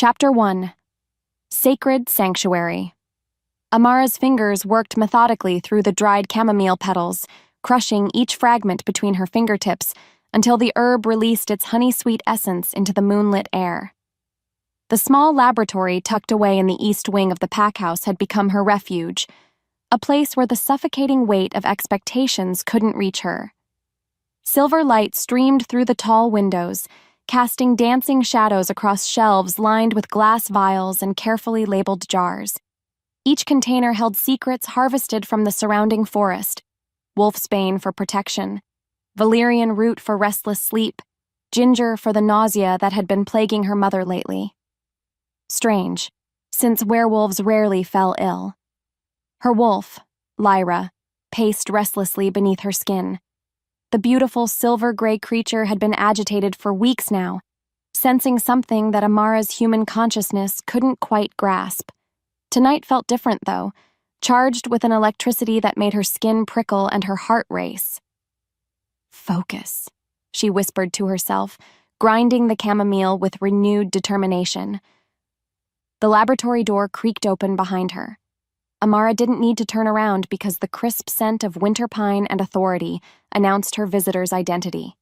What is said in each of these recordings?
Chapter 1. Sacred Sanctuary. Amara's fingers worked methodically through the dried chamomile petals, crushing each fragment between her fingertips until the herb released its honey-sweet essence into the moonlit air. The small laboratory tucked away in the east wing of the packhouse had become her refuge, a place where the suffocating weight of expectations couldn't reach her. Silver light streamed through the tall windows, casting dancing shadows across shelves lined with glass vials and carefully labeled jars. Each container held secrets harvested from the surrounding forest: wolfsbane for protection, valerian root for restless sleep, ginger for the nausea that had been plaguing her mother lately. Strange, since werewolves rarely fell ill. Her wolf, Lyra, paced restlessly beneath her skin. The beautiful silver-gray creature had been agitated for weeks now, sensing something that Amara's human consciousness couldn't quite grasp. Tonight felt different, though, charged with an electricity that made her skin prickle and her heart race. "Focus," she whispered to herself, grinding the chamomile with renewed determination. The laboratory door creaked open behind her. Amara didn't need to turn around because the crisp scent of winter pine and authority announced her visitor's identity.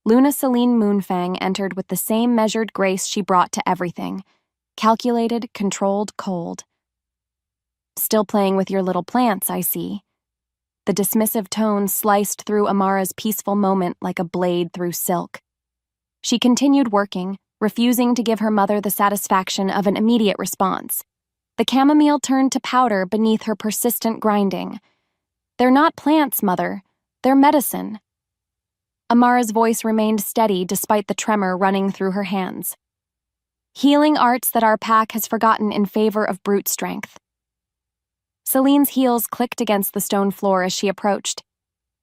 Luna Selene Moonfang entered with the same measured grace she brought to everything: calculated, controlled, cold. "Still playing with your little plants, I see." The dismissive tone sliced through Amara's peaceful moment like a blade through silk. She continued working, refusing to give her mother the satisfaction of an immediate response. The chamomile turned to powder beneath her persistent grinding. "They're not plants, Mother. They're medicine." Amara's voice remained steady despite the tremor running through her hands. "Healing arts that our pack has forgotten in favor of brute strength." Celine's heels clicked against the stone floor as she approached.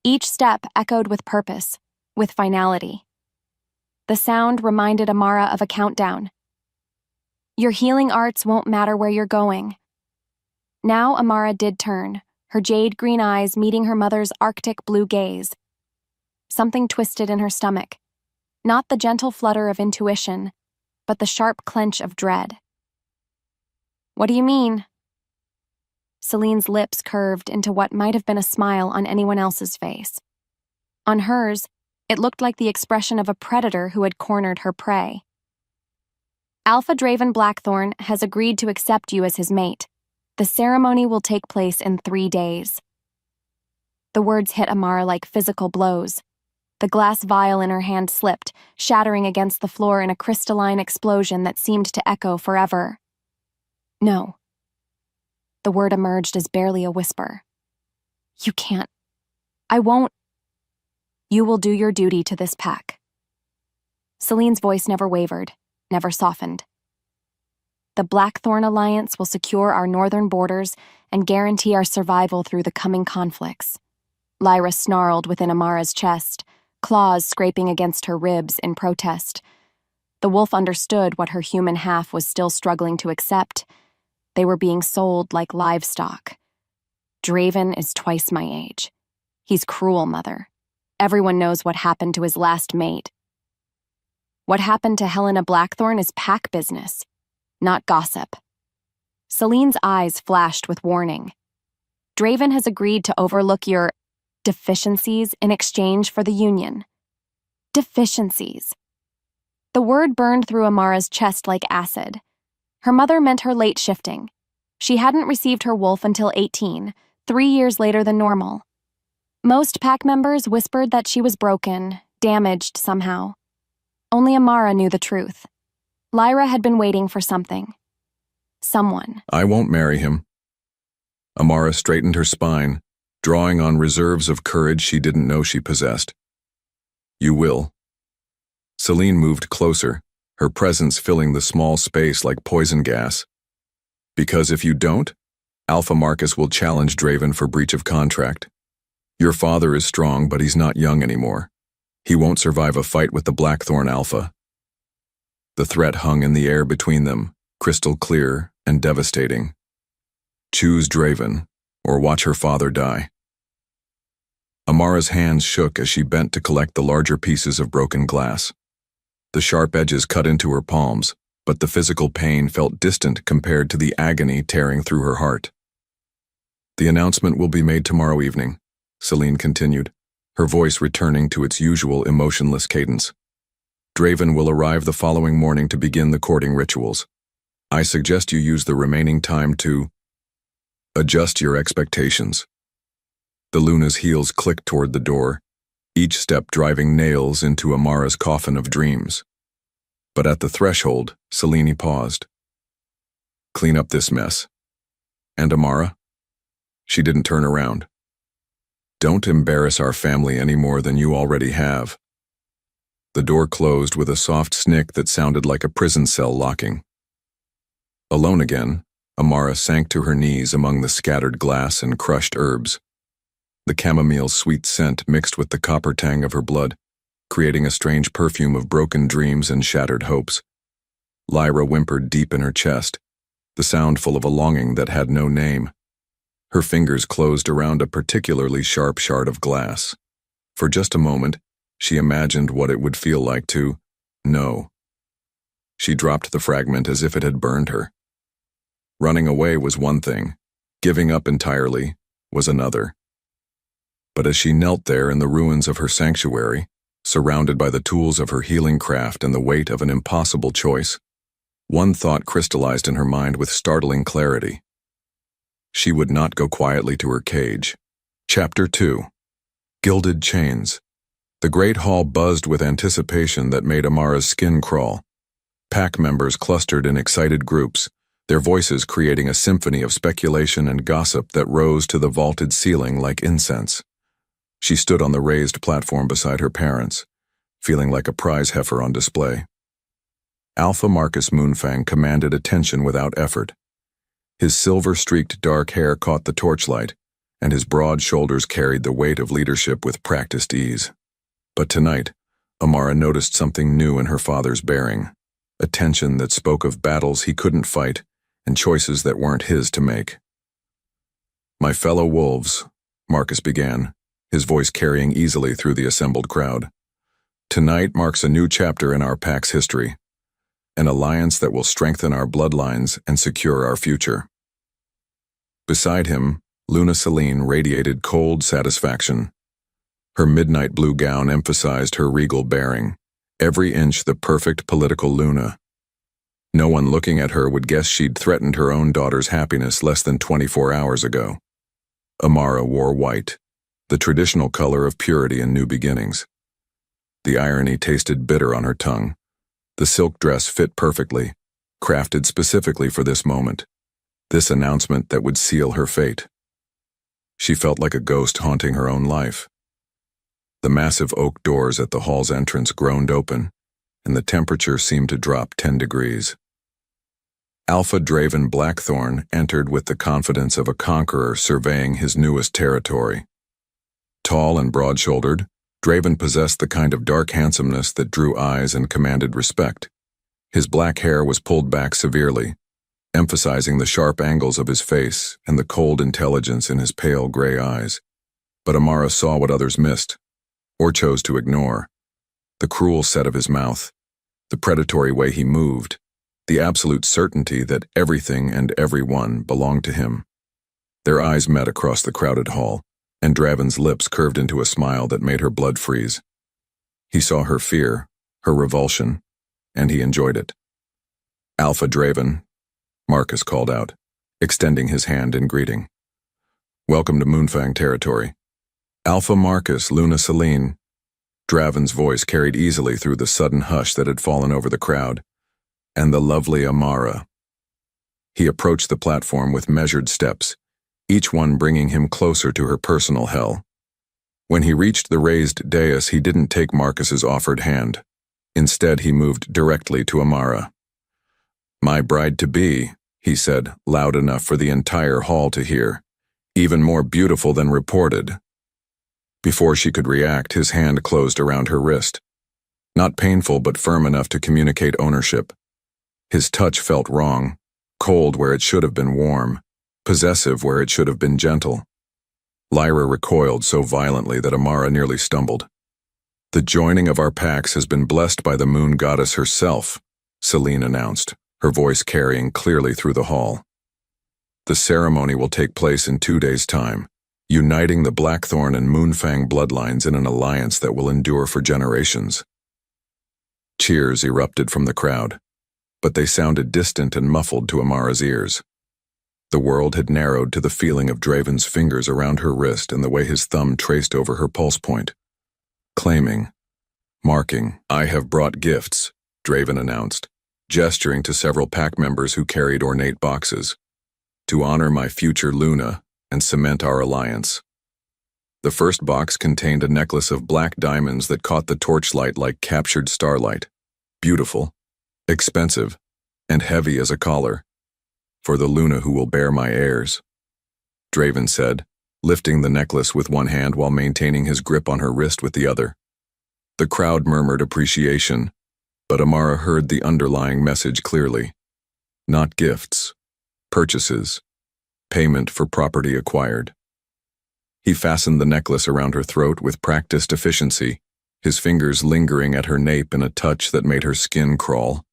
Each step echoed with purpose, with finality. The sound reminded Amara of a countdown. "Your healing arts won't matter where you're going." Now Amara did turn, her jade green eyes meeting her mother's arctic blue gaze. Something twisted in her stomach. Not the gentle flutter of intuition, but the sharp clench of dread. "What do you mean?" Celine's lips curved into what might have been a smile on anyone else's face. On hers, it looked like the expression of a predator who had cornered her prey. "Alpha Draven Blackthorn has agreed to accept you as his mate. The ceremony will take place in 3 days." The words hit Amara like physical blows. The glass vial in her hand slipped, shattering against the floor in a crystalline explosion that seemed to echo forever. "No." The word emerged as barely a whisper. "You can't. I won't." "You will do your duty to this pack." Celine's voice never wavered, never softened. "The Blackthorn Alliance will secure our northern borders and guarantee our survival through the coming conflicts." Lyra snarled within Amara's chest, claws scraping against her ribs in protest. The wolf understood what her human half was still struggling to accept. They were being sold like livestock. "Draven is twice my age. He's cruel, Mother. Everyone knows what happened to his last mate." "What happened to Helena Blackthorn is pack business, not gossip." Celine's eyes flashed with warning. "Draven has agreed to overlook your deficiencies in exchange for the Union." Deficiencies. The word burned through Amara's chest like acid. Her mother meant her late shifting. She hadn't received her wolf until 18, 3 years later than normal. Most pack members whispered that she was broken, damaged somehow. Only Amara knew the truth. Lyra had been waiting for something. Someone. "I won't marry him." Amara straightened her spine, drawing on reserves of courage she didn't know she possessed. "You will." Selene moved closer, her presence filling the small space like poison gas. "Because if you don't, Alpha Marcus will challenge Draven for breach of contract. Your father is strong, but he's not young anymore. He won't survive a fight with the Blackthorn Alpha." The threat hung in the air between them, crystal clear and devastating. Choose Draven, or watch her father die. Amara's hands shook as she bent to collect the larger pieces of broken glass. The sharp edges cut into her palms, but the physical pain felt distant compared to the agony tearing through her heart. "The announcement will be made tomorrow evening," Selene continued, her voice returning to its usual emotionless cadence. "Draven will arrive the following morning to begin the courting rituals. I suggest you use the remaining time to adjust your expectations." The Luna's heels clicked toward the door, each step driving nails into Amara's coffin of dreams. But at the threshold, Selene paused. "Clean up this mess. And Amara?" She didn't turn around. "Don't embarrass our family any more than you already have." The door closed with a soft snick that sounded like a prison cell locking. Alone again, Amara sank to her knees among the scattered glass and crushed herbs. The chamomile's sweet scent mixed with the copper tang of her blood, creating a strange perfume of broken dreams and shattered hopes. Lyra whimpered deep in her chest, the sound full of a longing that had no name. Her fingers closed around a particularly sharp shard of glass. For just a moment, she imagined what it would feel like to know. She dropped the fragment as if it had burned her. Running away was one thing, giving up entirely was another. But as she knelt there in the ruins of her sanctuary, surrounded by the tools of her healing craft and the weight of an impossible choice, one thought crystallized in her mind with startling clarity. She would not go quietly to her cage. Chapter 2. Gilded Chains. The great hall buzzed with anticipation that made Amara's skin crawl. Pack members clustered in excited groups, their voices creating a symphony of speculation and gossip that rose to the vaulted ceiling like incense. She stood on the raised platform beside her parents, feeling like a prize heifer on display. Alpha Marcus Moonfang commanded attention without effort. His silver-streaked dark hair caught the torchlight, and his broad shoulders carried the weight of leadership with practiced ease. But tonight, Amara noticed something new in her father's bearing, a tension that spoke of battles he couldn't fight and choices that weren't his to make. "My fellow wolves," Marcus began, his voice carrying easily through the assembled crowd. "Tonight marks a new chapter in our pack's history, an alliance that will strengthen our bloodlines and secure our future." Beside him, Luna Selene radiated cold satisfaction. Her midnight blue gown emphasized her regal bearing, every inch the perfect political Luna. No one looking at her would guess she'd threatened her own daughter's happiness less than 24 hours ago. Amara wore white, the traditional color of purity and new beginnings. The irony tasted bitter on her tongue. The silk dress fit perfectly, crafted specifically for this moment, this announcement that would seal her fate. She felt like a ghost haunting her own life. The massive oak doors at the hall's entrance groaned open, and the temperature seemed to drop 10 degrees. Alpha Draven Blackthorn entered with the confidence of a conqueror surveying his newest territory. Tall and broad-shouldered, Draven possessed the kind of dark handsomeness that drew eyes and commanded respect. His black hair was pulled back severely, emphasizing the sharp angles of his face and the cold intelligence in his pale gray eyes. But Amara saw what others missed, or chose to ignore. The cruel set of his mouth, the predatory way he moved, the absolute certainty that everything and everyone belonged to him. Their eyes met across the crowded hall, and Draven's lips curved into a smile that made her blood freeze. He saw her fear, her revulsion, and he enjoyed it. "Alpha Draven," Marcus called out, extending his hand in greeting. "Welcome to Moonfang territory." "Alpha Marcus, Luna Selene." Draven's voice carried easily through the sudden hush that had fallen over the crowd. "And the lovely Amara." He approached the platform with measured steps, each one bringing him closer to her personal hell. When he reached the raised dais, he didn't take Marcus's offered hand. Instead, he moved directly to Amara. "My bride-to-be," he said, loud enough for the entire hall to hear, "even more beautiful than reported." Before she could react, his hand closed around her wrist. Not painful, but firm enough to communicate ownership. His touch felt wrong, cold where it should have been warm, possessive where it should have been gentle. Lyra recoiled so violently that Amara nearly stumbled. "The joining of our packs has been blessed by the moon goddess herself," Selene announced, her voice carrying clearly through the hall. The ceremony will take place in 2 days' time, uniting the Blackthorn and Moonfang bloodlines in an alliance that will endure for generations. Cheers erupted from the crowd, but they sounded distant and muffled to Amara's ears. The world had narrowed to the feeling of Draven's fingers around her wrist and the way his thumb traced over her pulse point. Claiming, marking, "I have brought gifts," Draven announced, gesturing to several pack members who carried ornate boxes, "to honor my future Luna and cement our alliance." The first box contained a necklace of black diamonds that caught the torchlight like captured starlight. Beautiful, expensive, and heavy as a collar. "For the Luna who will bear my heirs," Draven said, lifting the necklace with one hand while maintaining his grip on her wrist with the other. The crowd murmured appreciation, but Amara heard the underlying message clearly. Not gifts, purchases, payment for property acquired. He fastened the necklace around her throat with practiced efficiency, his fingers lingering at her nape in a touch that made her skin crawl.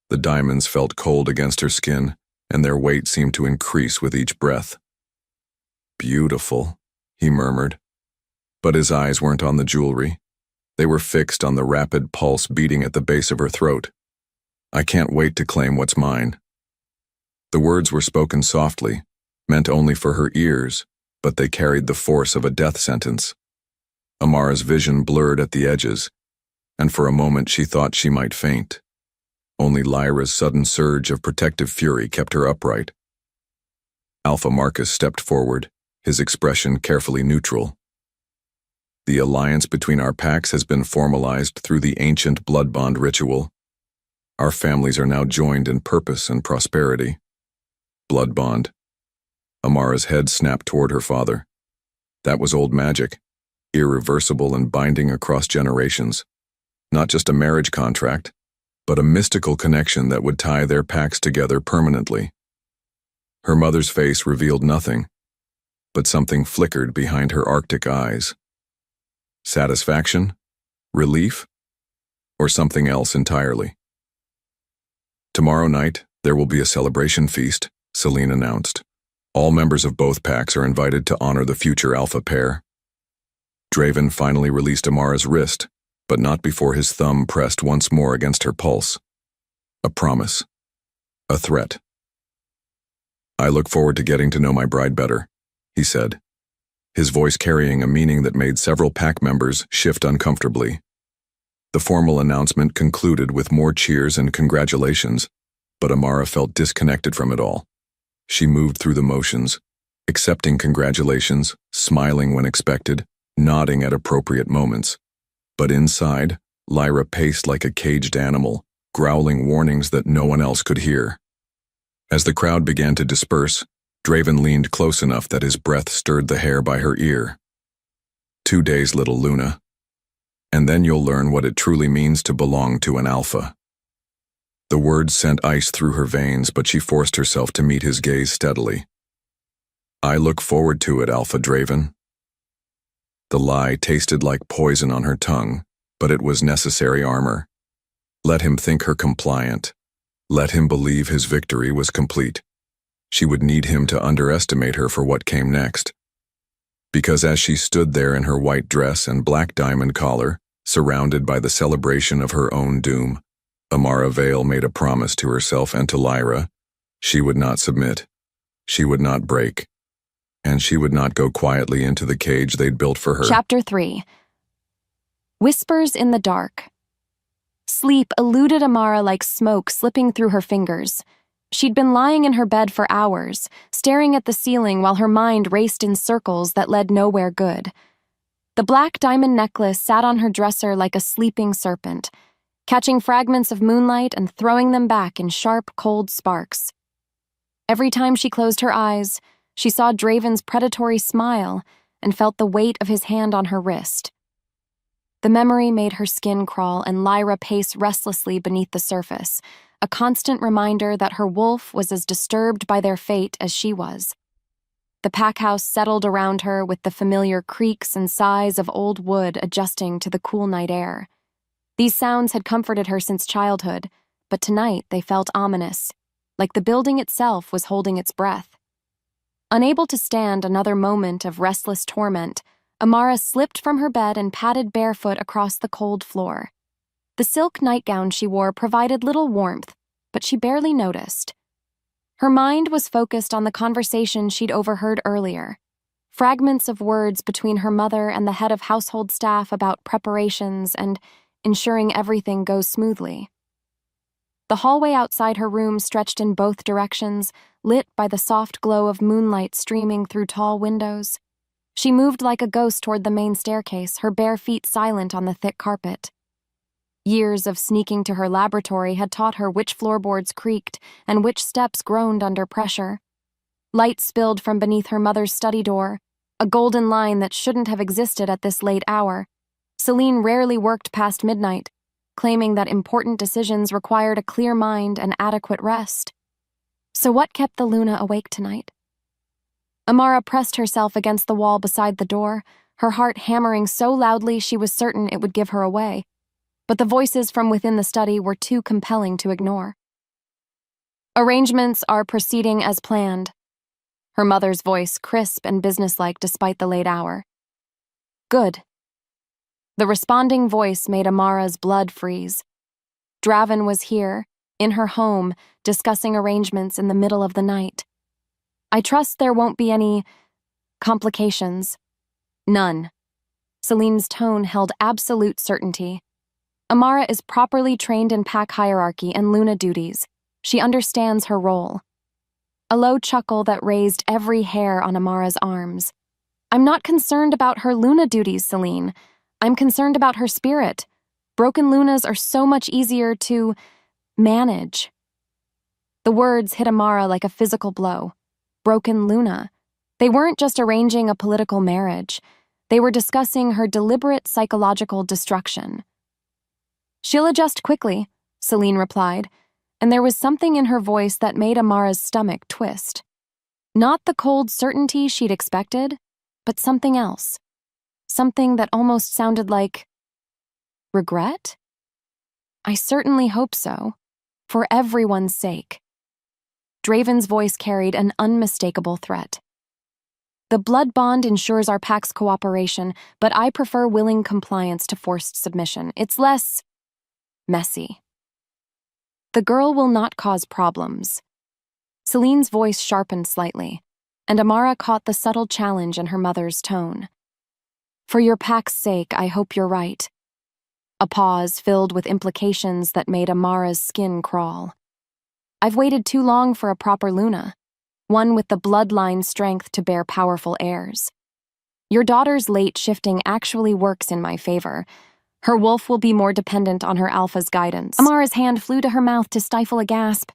The diamonds felt cold against her skin, and their weight seemed to increase with each breath. "Beautiful," he murmured. But his eyes weren't on the jewelry. They were fixed on the rapid pulse beating at the base of her throat. "I can't wait to claim what's mine." The words were spoken softly, meant only for her ears, but they carried the force of a death sentence. Amara's vision blurred at the edges, and for a moment she thought she might faint. Only Lyra's sudden surge of protective fury kept her upright. Alpha Marcus stepped forward, his expression carefully neutral. "The alliance between our packs has been formalized through the ancient blood bond ritual. Our families are now joined in purpose and prosperity." Blood bond. Amara's head snapped toward her father. That was old magic, irreversible and binding across generations. Not just a marriage contract, but a mystical connection that would tie their packs together permanently. Her mother's face revealed nothing, but something flickered behind her Arctic eyes. Satisfaction? Relief? Or something else entirely? "Tomorrow night, there will be a celebration feast," Selene announced. "All members of both packs are invited to honor the future Alpha pair." Draven finally released Amara's wrist, but not before his thumb pressed once more against her pulse. A promise. A threat. "I look forward to getting to know my bride better," he said, his voice carrying a meaning that made several pack members shift uncomfortably. The formal announcement concluded with more cheers and congratulations, but Amara felt disconnected from it all. She moved through the motions, accepting congratulations, smiling when expected, nodding at appropriate moments. But inside, Lyra paced like a caged animal, growling warnings that no one else could hear. As the crowd began to disperse, Draven leaned close enough that his breath stirred the hair by her ear. 2 days, little Luna. And then you'll learn what it truly means to belong to an alpha." The words sent ice through her veins, but she forced herself to meet his gaze steadily. "I look forward to it, Alpha Draven." The lie tasted like poison on her tongue, but it was necessary armor. Let him think her compliant. Let him believe his victory was complete. She would need him to underestimate her for what came next. Because as she stood there in her white dress and black diamond collar, surrounded by the celebration of her own doom, Amara Vale made a promise to herself and to Lyra. She would not submit. She would not break. And she would not go quietly into the cage they'd built for her. Chapter 3. Whispers in the dark. Sleep eluded Amara like smoke slipping through her fingers. She'd been lying in her bed for hours, staring at the ceiling while her mind raced in circles that led nowhere good. The black diamond necklace sat on her dresser like a sleeping serpent, catching fragments of moonlight and throwing them back in sharp, cold sparks. Every time she closed her eyes, she saw Draven's predatory smile and felt the weight of his hand on her wrist. The memory made her skin crawl and Lyra pace restlessly beneath the surface, a constant reminder that her wolf was as disturbed by their fate as she was. The pack house settled around her with the familiar creaks and sighs of old wood adjusting to the cool night air. These sounds had comforted her since childhood, but tonight they felt ominous, like the building itself was holding its breath. Unable to stand another moment of restless torment, Amara slipped from her bed and padded barefoot across the cold floor. The silk nightgown she wore provided little warmth, but she barely noticed. Her mind was focused on the conversation she'd overheard earlier, fragments of words between her mother and the head of household staff about preparations and ensuring everything goes smoothly. The hallway outside her room stretched in both directions, lit by the soft glow of moonlight streaming through tall windows. She moved like a ghost toward the main staircase, her bare feet silent on the thick carpet. Years of sneaking to her laboratory had taught her which floorboards creaked and which steps groaned under pressure. Light spilled from beneath her mother's study door, a golden line that shouldn't have existed at this late hour. Selene rarely worked past midnight, claiming that important decisions required a clear mind and adequate rest. So what kept the Luna awake tonight? Amara pressed herself against the wall beside the door, her heart hammering so loudly she was certain it would give her away. But the voices from within the study were too compelling to ignore. Arrangements are proceeding as planned. Her mother's voice crisp and businesslike despite the late hour. Good. The responding voice made Amara's blood freeze. Draven was here, in her home, discussing arrangements in the middle of the night. I trust there won't be any complications. None. Selene's tone held absolute certainty. Amara is properly trained in pack hierarchy and Luna duties. She understands her role. A low chuckle that raised every hair on Amara's arms. I'm not concerned about her Luna duties, Selene. I'm concerned about her spirit. Broken Lunas are so much easier to manage. The words hit Amara like a physical blow. Broken Luna. They weren't just arranging a political marriage. They were discussing her deliberate psychological destruction. She'll adjust quickly, Selene replied, and there was something in her voice that made Amara's stomach twist. Not the cold certainty she'd expected, but something else. Something that almost sounded like regret? I certainly hope so, for everyone's sake. Draven's voice carried an unmistakable threat. The blood bond ensures our pack's cooperation, but I prefer willing compliance to forced submission. It's less messy. The girl will not cause problems. Selene's voice sharpened slightly, and Amara caught the subtle challenge in her mother's tone. For your pack's sake, I hope you're right. A pause filled with implications that made Amara's skin crawl. I've waited too long for a proper Luna, one with the bloodline strength to bear powerful heirs. Your daughter's late shifting actually works in my favor. Her wolf will be more dependent on her alpha's guidance. Amara's hand flew to her mouth to stifle a gasp.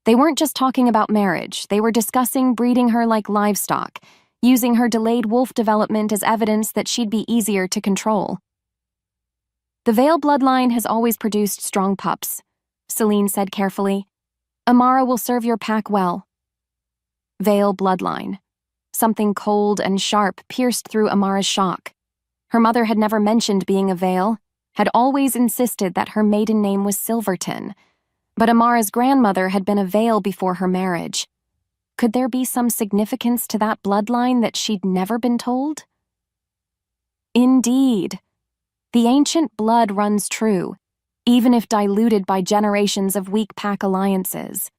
They weren't just talking about marriage, they were discussing breeding her like livestock, using her delayed wolf development as evidence that she'd be easier to control. The Vale bloodline has always produced strong pups, Selene said carefully. Amara will serve your pack well. Vale bloodline. Something cold and sharp pierced through Amara's shock. Her mother had never mentioned being a Vale, had always insisted that her maiden name was Silverton, but Amara's grandmother had been a Vale before her marriage. Could there be some significance to that bloodline that she'd never been told? Indeed. The ancient blood runs true, even if diluted by generations of weak pack alliances.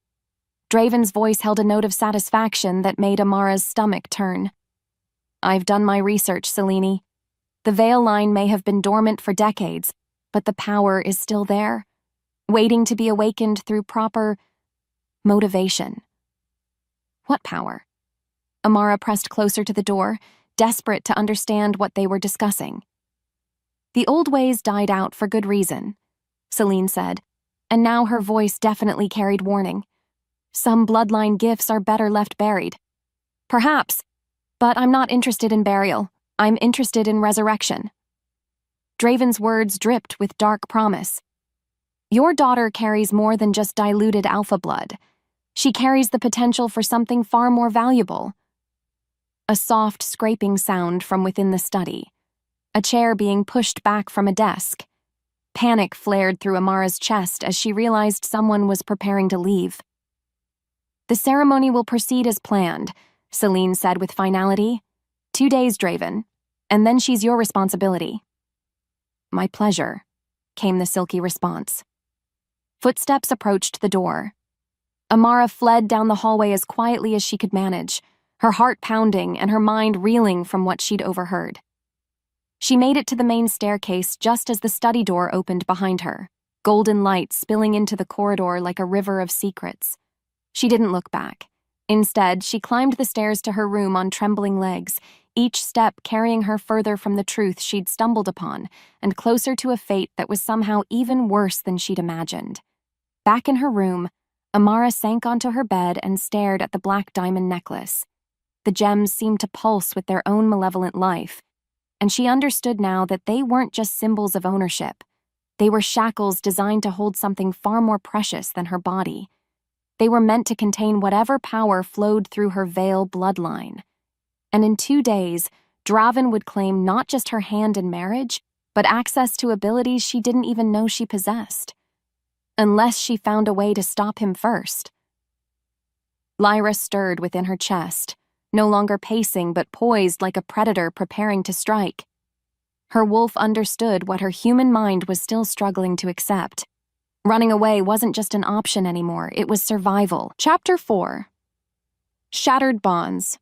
Draven's voice held a note of satisfaction that made Amara's stomach turn. I've done my research, Selene. The Vale line may have been dormant for decades, but the power is still there, waiting to be awakened through proper motivation. What power? Amara pressed closer to the door, desperate to understand what they were discussing. The old ways died out for good reason, Selene said, and now her voice definitely carried warning. Some bloodline gifts are better left buried. Perhaps, but I'm not interested in burial. I'm interested in resurrection. Draven's words dripped with dark promise. Your daughter carries more than just diluted alpha blood. She carries the potential for something far more valuable. A soft scraping sound from within the study. A chair being pushed back from a desk. Panic flared through Amara's chest as she realized someone was preparing to leave. "The ceremony will proceed as planned," Selene said with finality. "2 days, Draven, and then she's your responsibility." "My pleasure," came the silky response. Footsteps approached the door. Amara fled down the hallway as quietly as she could manage, her heart pounding and her mind reeling from what she'd overheard. She made it to the main staircase just as the study door opened behind her, golden light spilling into the corridor like a river of secrets. She didn't look back. Instead, she climbed the stairs to her room on trembling legs, each step carrying her further from the truth she'd stumbled upon and closer to a fate that was somehow even worse than she'd imagined. Back in her room, Amara sank onto her bed and stared at the black diamond necklace. The gems seemed to pulse with their own malevolent life, and she understood now that they weren't just symbols of ownership. They were shackles designed to hold something far more precious than her body. They were meant to contain whatever power flowed through her Veil bloodline. And in 2 days, Draven would claim not just her hand in marriage, but access to abilities she didn't even know she possessed. Unless she found a way to stop him first. Lyra stirred within her chest, no longer pacing but poised like a predator preparing to strike. Her wolf understood what her human mind was still struggling to accept. Running away wasn't just an option anymore, it was survival. Chapter 4. Shattered Bonds.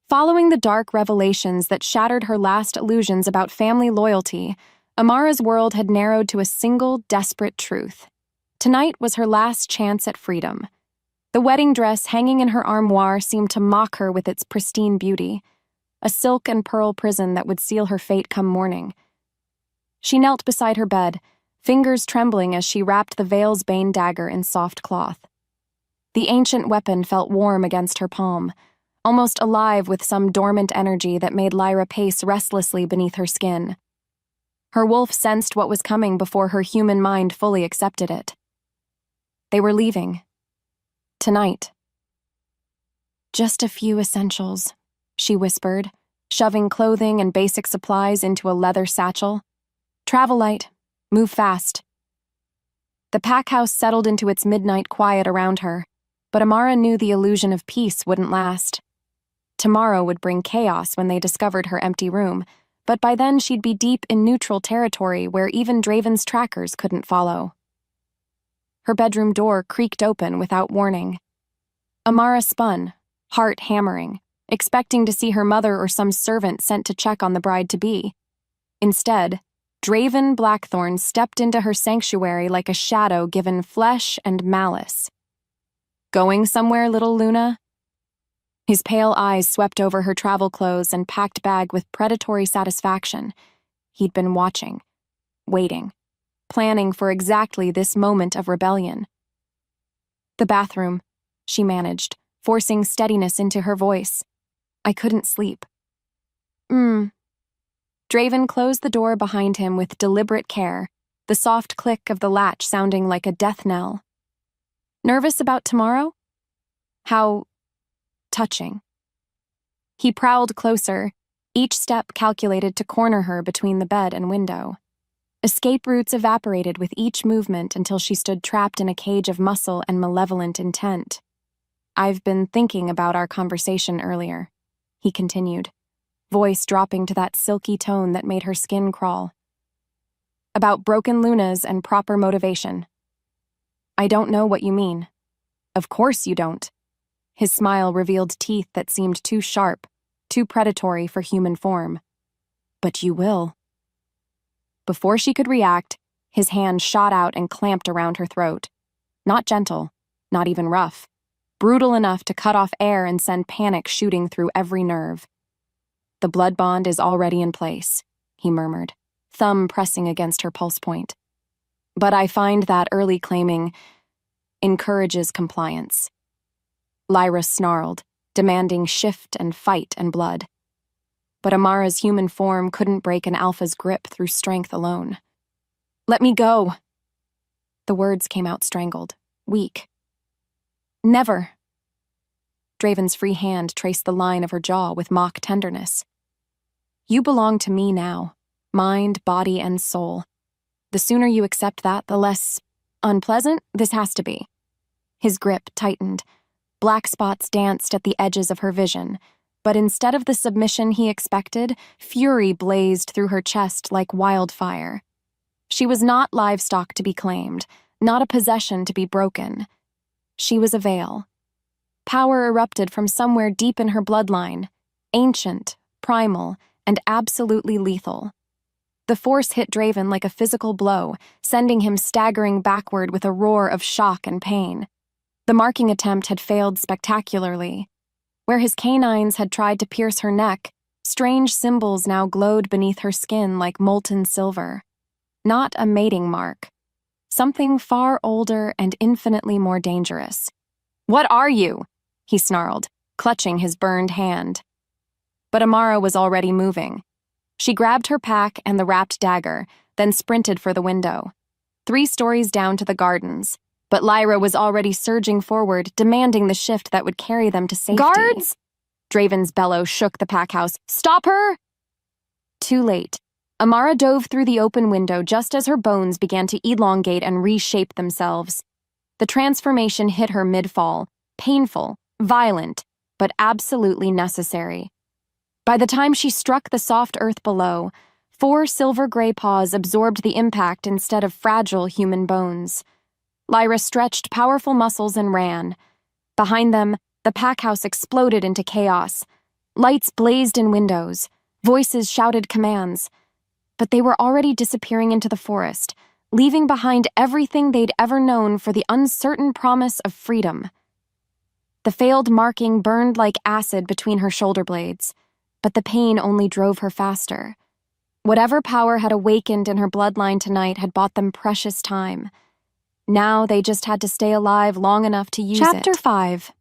Following the dark revelations that shattered her last illusions about family loyalty, Amara's world had narrowed to a single, desperate truth. Tonight was her last chance at freedom. The wedding dress hanging in her armoire seemed to mock her with its pristine beauty, a silk and pearl prison that would seal her fate come morning. She knelt beside her bed, fingers trembling as she wrapped the Veil's bane dagger in soft cloth. The ancient weapon felt warm against her palm, almost alive with some dormant energy that made Lyra pace restlessly beneath her skin. Her wolf sensed what was coming before her human mind fully accepted it. They were leaving. Tonight. "Just a few essentials," she whispered, shoving clothing and basic supplies into a leather satchel. "Travel light. Move fast." The pack house settled into its midnight quiet around her, but Amara knew the illusion of peace wouldn't last. Tomorrow would bring chaos when they discovered her empty room, but by then she'd be deep in neutral territory where even Draven's trackers couldn't follow. Her bedroom door creaked open without warning. Amara spun, heart hammering, expecting to see her mother or some servant sent to check on the bride-to-be. Instead, Draven Blackthorn stepped into her sanctuary like a shadow given flesh and malice. "Going somewhere, little Luna?" His pale eyes swept over her travel clothes and packed bag with predatory satisfaction. He'd been watching, waiting, planning for exactly this moment of rebellion. "The bathroom," she managed, forcing steadiness into her voice. "I couldn't sleep." Draven closed the door behind him with deliberate care, the soft click of the latch sounding like a death knell. "Nervous about tomorrow?" "How touching." He prowled closer, each step calculated to corner her between the bed and window. Escape routes evaporated with each movement until she stood trapped in a cage of muscle and malevolent intent. "I've been thinking about our conversation earlier," he continued, voice dropping to that silky tone that made her skin crawl. "About broken lunas and proper motivation." "I don't know what you mean." "Of course you don't." His smile revealed teeth that seemed too sharp, too predatory for human form. "But you will." Before she could react, his hand shot out and clamped around her throat. Not gentle, not even rough, brutal enough to cut off air and send panic shooting through every nerve. "The blood bond is already in place," he murmured, thumb pressing against her pulse point. "But I find that early claiming encourages compliance." Lyra snarled, demanding shift and fight and blood. But Amara's human form couldn't break an alpha's grip through strength alone. "Let me go." The words came out strangled, weak. "Never." Draven's free hand traced the line of her jaw with mock tenderness. "You belong to me now, mind, body, and soul. The sooner you accept that, the less unpleasant this has to be. His grip tightened. Black spots danced at the edges of her vision, but instead of the submission he expected, fury blazed through her chest like wildfire. She was not livestock to be claimed, not a possession to be broken. She was a veil. Power erupted from somewhere deep in her bloodline, ancient, primal, and absolutely lethal. The force hit Draven like a physical blow, sending him staggering backward with a roar of shock and pain. The marking attempt had failed spectacularly. Where his canines had tried to pierce her neck, strange symbols now glowed beneath her skin like molten silver. Not a mating mark. Something far older and infinitely more dangerous. "What are you?" he snarled, clutching his burned hand. But Amara was already moving. She grabbed her pack and the wrapped dagger, then sprinted for the window. 3 stories down to the gardens, but Lyra was already surging forward, demanding the shift that would carry them to safety. "Guards!" Draven's bellow shook the pack house. "Stop her!" Too late. Amara dove through the open window just as her bones began to elongate and reshape themselves. The transformation hit her mid-fall, painful, violent, but absolutely necessary. By the time she struck the soft earth below, 4 silver-gray paws absorbed the impact instead of fragile human bones. Lyra stretched powerful muscles and ran. Behind them, the pack house exploded into chaos. Lights blazed in windows. Voices shouted commands. But they were already disappearing into the forest, leaving behind everything they'd ever known for the uncertain promise of freedom. The failed marking burned like acid between her shoulder blades, but the pain only drove her faster. Whatever power had awakened in her bloodline tonight had bought them precious time. Now they just had to stay alive long enough to use it. Chapter 5.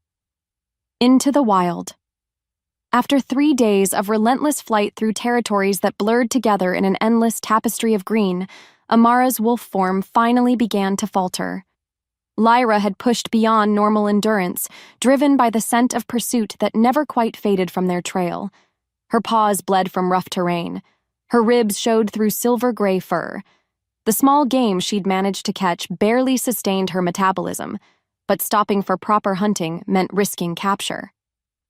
Into the Wild. After 3 days of relentless flight through territories that blurred together in an endless tapestry of green, Amara's wolf form finally began to falter. Lyra had pushed beyond normal endurance, driven by the scent of pursuit that never quite faded from their trail. Her paws bled from rough terrain. Her ribs showed through silver-gray fur. The small game she'd managed to catch barely sustained her metabolism, but stopping for proper hunting meant risking capture.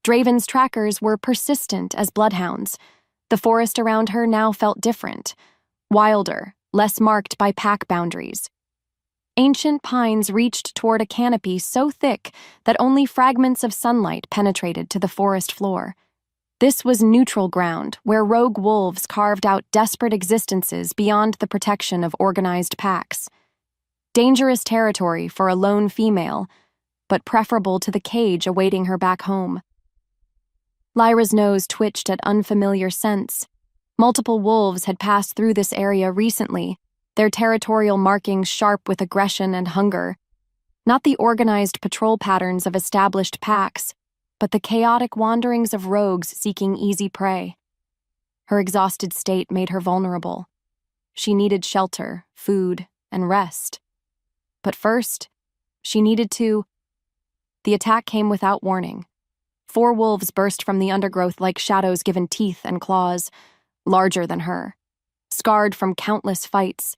Draven's trackers were persistent as bloodhounds. The forest around her now felt different, wilder, less marked by pack boundaries. Ancient pines reached toward a canopy so thick that only fragments of sunlight penetrated to the forest floor. This was neutral ground, where rogue wolves carved out desperate existences beyond the protection of organized packs. Dangerous territory for a lone female, but preferable to the cage awaiting her back home. Lyra's nose twitched at unfamiliar scents. Multiple wolves had passed through this area recently, their territorial markings sharp with aggression and hunger. Not the organized patrol patterns of established packs, but the chaotic wanderings of rogues seeking easy prey. Her exhausted state made her vulnerable. She needed shelter, food, and rest. But first, she needed to... The attack came without warning. 4 wolves burst from the undergrowth like shadows given teeth and claws, larger than her, scarred from countless fights,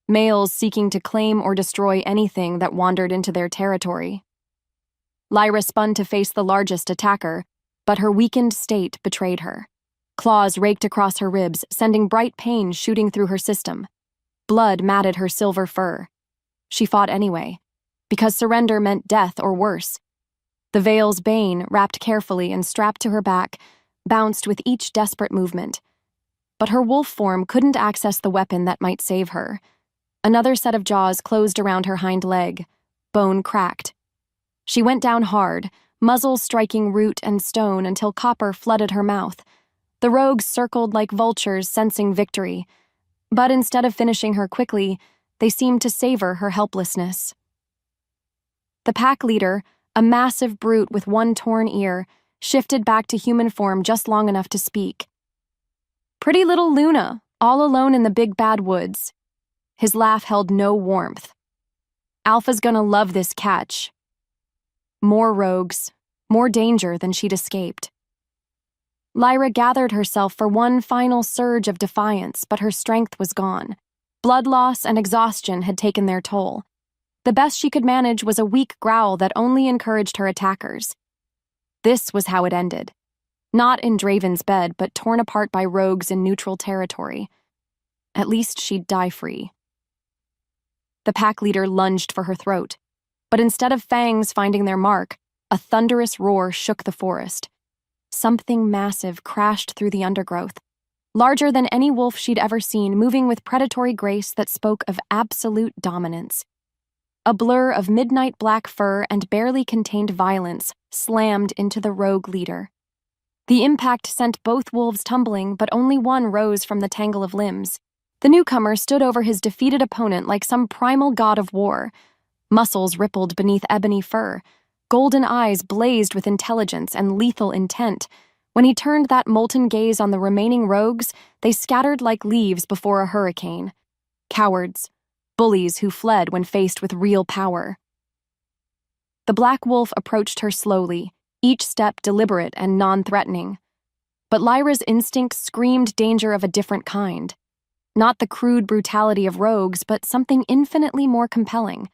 males seeking to claim or destroy anything that wandered into their territory. Lyra spun to face the largest attacker, but her weakened state betrayed her. Claws raked across her ribs, sending bright pain shooting through her system. Blood matted her silver fur. She fought anyway, because surrender meant death or worse. The veil's bane, wrapped carefully and strapped to her back, bounced with each desperate movement. But her wolf form couldn't access the weapon that might save her. Another set of jaws closed around her hind leg. Bone cracked. She went down hard, muzzle striking root and stone until copper flooded her mouth. The rogues circled like vultures, sensing victory. But instead of finishing her quickly, they seemed to savor her helplessness. The pack leader, a massive brute with one torn ear, shifted back to human form just long enough to speak. "Pretty little Luna, all alone in the big bad woods." His laugh held no warmth. "Alpha's gonna love this catch." More rogues, more danger than she'd escaped. Lyra gathered herself for one final surge of defiance, but her strength was gone. Blood loss and exhaustion had taken their toll. The best she could manage was a weak growl that only encouraged her attackers. This was how it ended. Not in Draven's bed, but torn apart by rogues in neutral territory. At least she'd die free. The pack leader lunged for her throat, but instead of fangs finding their mark, a thunderous roar shook the forest. Something massive crashed through the undergrowth, larger than any wolf she'd ever seen, moving with predatory grace that spoke of absolute dominance. A blur of midnight black fur and barely contained violence slammed into the rogue leader. The impact sent both wolves tumbling, but only one rose from the tangle of limbs. The newcomer stood over his defeated opponent like some primal god of war. Muscles rippled beneath ebony fur. Golden eyes blazed with intelligence and lethal intent. When he turned that molten gaze on the remaining rogues, they scattered like leaves before a hurricane. Cowards. Bullies who fled when faced with real power. The black wolf approached her slowly, each step deliberate and non-threatening. But Lyra's instinct screamed danger of a different kind. Not the crude brutality of rogues, but something infinitely more compelling.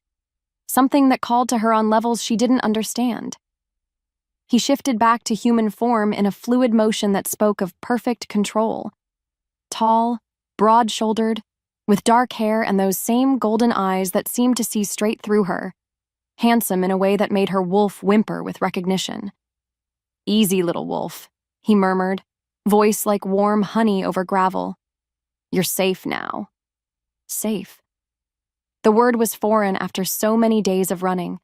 Something that called to her on levels she didn't understand. He shifted back to human form in a fluid motion that spoke of perfect control. Tall, broad-shouldered, with dark hair and those same golden eyes that seemed to see straight through her. Handsome in a way that made her wolf whimper with recognition. "Easy, little wolf," he murmured, voice like warm honey over gravel. "You're safe now." Safe. The word was foreign after so many days of running,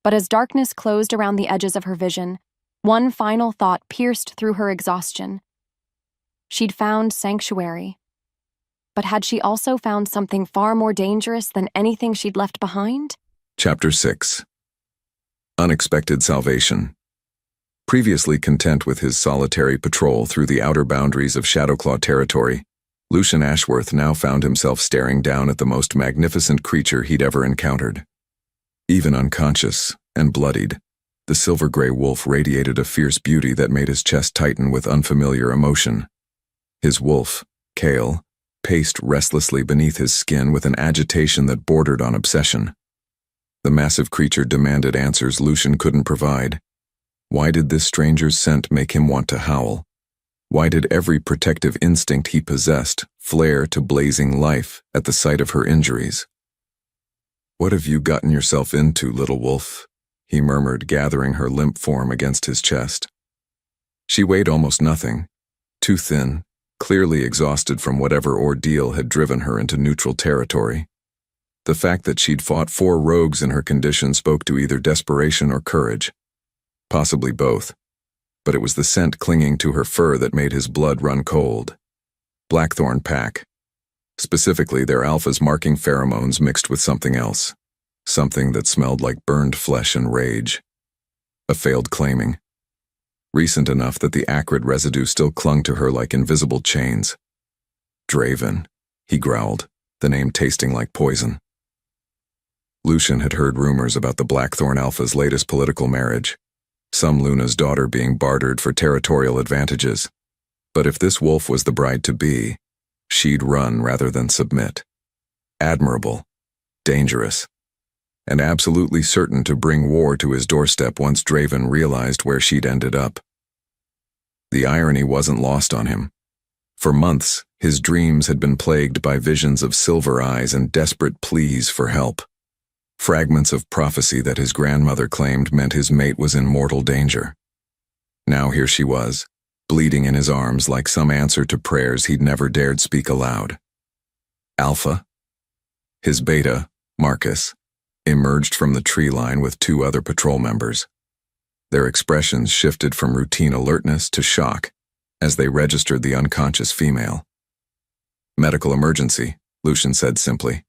but as darkness closed around the edges of her vision, one final thought pierced through her exhaustion. She'd found sanctuary. But had she also found something far more dangerous than anything she'd left behind? Chapter 6. Unexpected Salvation. Previously content with his solitary patrol through the outer boundaries of Shadowclaw territory, Lucian Ashworth now found himself staring down at the most magnificent creature he'd ever encountered. Even unconscious and bloodied, the silver-gray wolf radiated a fierce beauty that made his chest tighten with unfamiliar emotion. His wolf, Kale, paced restlessly beneath his skin with an agitation that bordered on obsession. The massive creature demanded answers Lucian couldn't provide. Why did this stranger's scent make him want to howl? Why did every protective instinct he possessed flare to blazing life at the sight of her injuries? "What have you gotten yourself into, little wolf?" he murmured, gathering her limp form against his chest. She weighed almost nothing, too thin, clearly exhausted from whatever ordeal had driven her into neutral territory. The fact that she'd fought 4 rogues in her condition spoke to either desperation or courage. Possibly both. But it was the scent clinging to her fur that made his blood run cold. Blackthorn pack. Specifically, their alphas marking pheromones mixed with something else. Something that smelled like burned flesh and rage. A failed claiming. Recent enough that the acrid residue still clung to her like invisible chains. Draven, he growled, the name tasting like poison. Lucian had heard rumors about the Blackthorn Alpha's latest political marriage, some Luna's daughter being bartered for territorial advantages. But if this wolf was the bride-to-be, she'd run rather than submit. Admirable, dangerous, and absolutely certain to bring war to his doorstep once Draven realized where she'd ended up. The irony wasn't lost on him. For months, his dreams had been plagued by visions of silver eyes and desperate pleas for help. Fragments of prophecy that his grandmother claimed meant his mate was in mortal danger. Now here she was, bleeding in his arms like some answer to prayers he'd never dared speak aloud. Alpha? His beta, Marcus, emerged from the tree line with 2 other patrol members. Their expressions shifted from routine alertness to shock as they registered the unconscious female. "Medical emergency," Lucian said simply.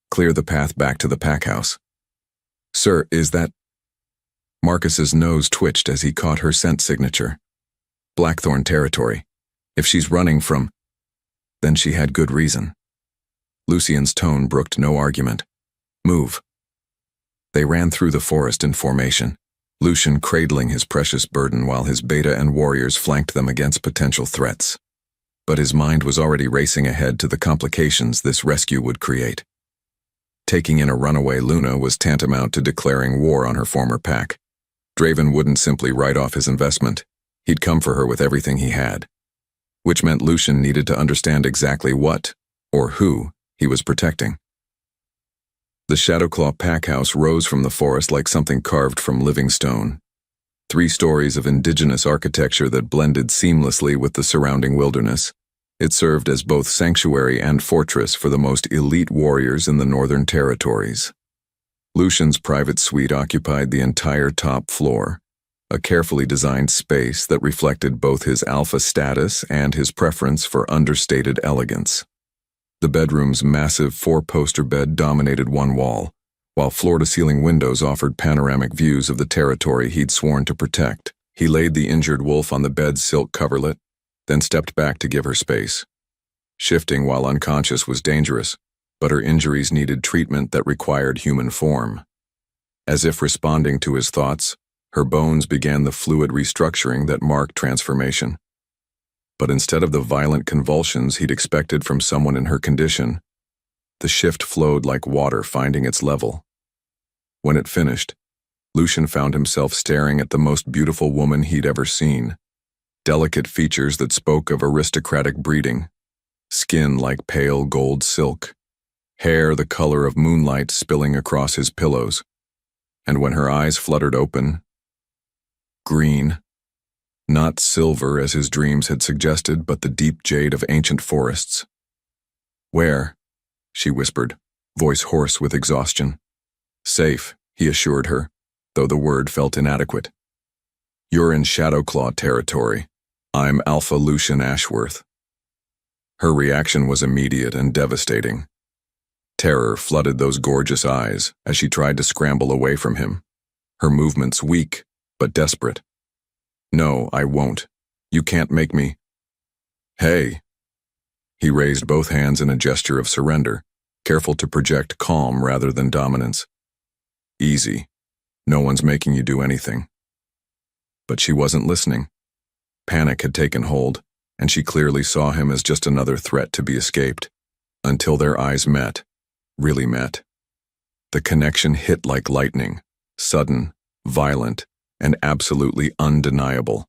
"Clear the path back to the pack house." "Sir, is that—" Marcus's nose twitched as he caught her scent signature. Blackthorn territory. If she's running from... then she had good reason. Lucian's tone brooked no argument. "Move." They ran through the forest in formation, Lucian cradling his precious burden while his beta and warriors flanked them against potential threats. but his mind was already racing ahead to the complications this rescue would create. Taking in a runaway Luna was tantamount to declaring war on her former pack. Draven wouldn't simply write off his investment. He'd come for her with everything he had, which meant Lucian needed to understand exactly what, or who, he was protecting. The Shadowclaw packhouse rose from the forest like something carved from living stone. 3 stories of indigenous architecture that blended seamlessly with the surrounding wilderness. It served as both sanctuary and fortress for the most elite warriors in the Northern Territories. Lucian's private suite occupied the entire top floor, a carefully designed space that reflected both his alpha status and his preference for understated elegance. The bedroom's massive 4-poster bed dominated one wall, while floor-to-ceiling windows offered panoramic views of the territory he'd sworn to protect. He laid the injured wolf on the bed's silk coverlet, then stepped back to give her space. Shifting while unconscious was dangerous, but her injuries needed treatment that required human form. As if responding to his thoughts, her bones began the fluid restructuring that marked transformation. But instead of the violent convulsions he'd expected from someone in her condition, the shift flowed like water finding its level. When it finished, Lucian found himself staring at the most beautiful woman he'd ever seen. Delicate features that spoke of aristocratic breeding, skin like pale gold silk, hair the color of moonlight spilling across his pillows, and when her eyes fluttered open, green. Not silver as his dreams had suggested, but the deep jade of ancient forests. "Where?" she whispered, voice hoarse with exhaustion. "Safe," he assured her, though the word felt inadequate. "You're in Shadowclaw territory. I'm Alpha Lucian Ashworth." Her reaction was immediate and devastating. Terror flooded those gorgeous eyes as she tried to scramble away from him, her movements weak but desperate. "No, I won't. You can't make me." "Hey." He raised both hands in a gesture of surrender, careful to project calm rather than dominance. "Easy. No one's making you do anything." But she wasn't listening. Panic had taken hold, and she clearly saw him as just another threat to be escaped, until their eyes met, really met. The connection hit like lightning, sudden, violent, and absolutely undeniable.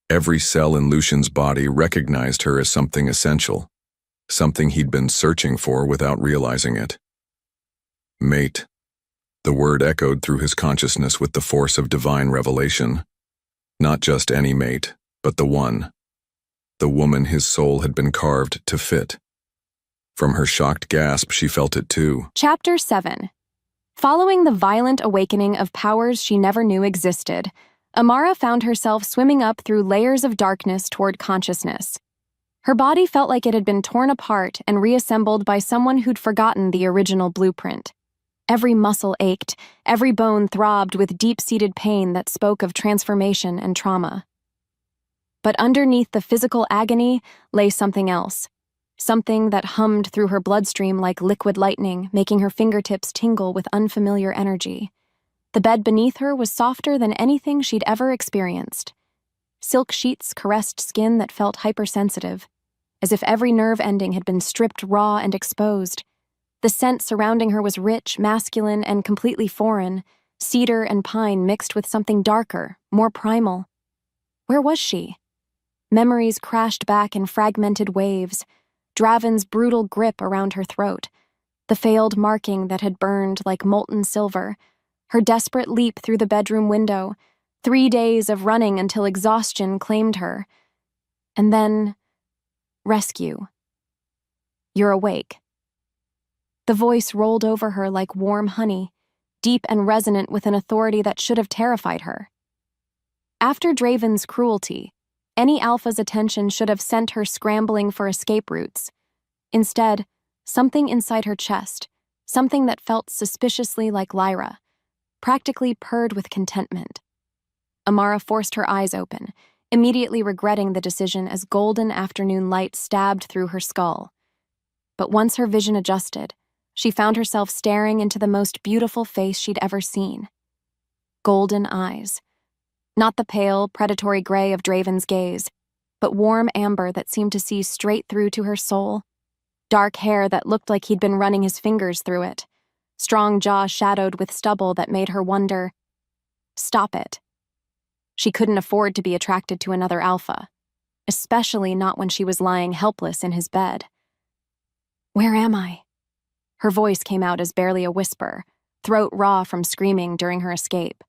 Every cell in Lucian's body recognized her as something essential, something he'd been searching for without realizing it. Mate. The word echoed through his consciousness with the force of divine revelation. Not just any mate, but the one. The woman his soul had been carved to fit. From her shocked gasp, she felt it too. Chapter 7. Following the violent awakening of powers she never knew existed, Amara found herself swimming up through layers of darkness toward consciousness. Her body felt like it had been torn apart and reassembled by someone who'd forgotten the original blueprint. Every muscle ached, every bone throbbed with deep-seated pain that spoke of transformation and trauma. But underneath the physical agony lay something else. Something that hummed through her bloodstream like liquid lightning, making her fingertips tingle with unfamiliar energy. The bed beneath her was softer than anything she'd ever experienced. Silk sheets caressed skin that felt hypersensitive, as if every nerve ending had been stripped raw and exposed. The scent surrounding her was rich, masculine, and completely foreign, cedar and pine mixed with something darker, more primal. Where was she? Memories crashed back in fragmented waves. Draven's brutal grip around her throat, the failed marking that had burned like molten silver, her desperate leap through the bedroom window, 3 days of running until exhaustion claimed her. And then, rescue. "You're awake." The voice rolled over her like warm honey, deep and resonant with an authority that should have terrified her. After Draven's cruelty, any Alpha's attention should have sent her scrambling for escape routes. Instead, something inside her chest, something that felt suspiciously like Lyra, practically purred with contentment. Amara forced her eyes open, immediately regretting the decision as golden afternoon light stabbed through her skull. But once her vision adjusted, she found herself staring into the most beautiful face she'd ever seen. Golden eyes. Not the pale, predatory gray of Draven's gaze, but warm amber that seemed to see straight through to her soul. Dark hair that looked like he'd been running his fingers through it. Strong jaw shadowed with stubble that made her wonder, stop it. She couldn't afford to be attracted to another alpha, especially not when she was lying helpless in his bed. Where am I? Her voice came out as barely a whisper, throat raw from screaming during her escape.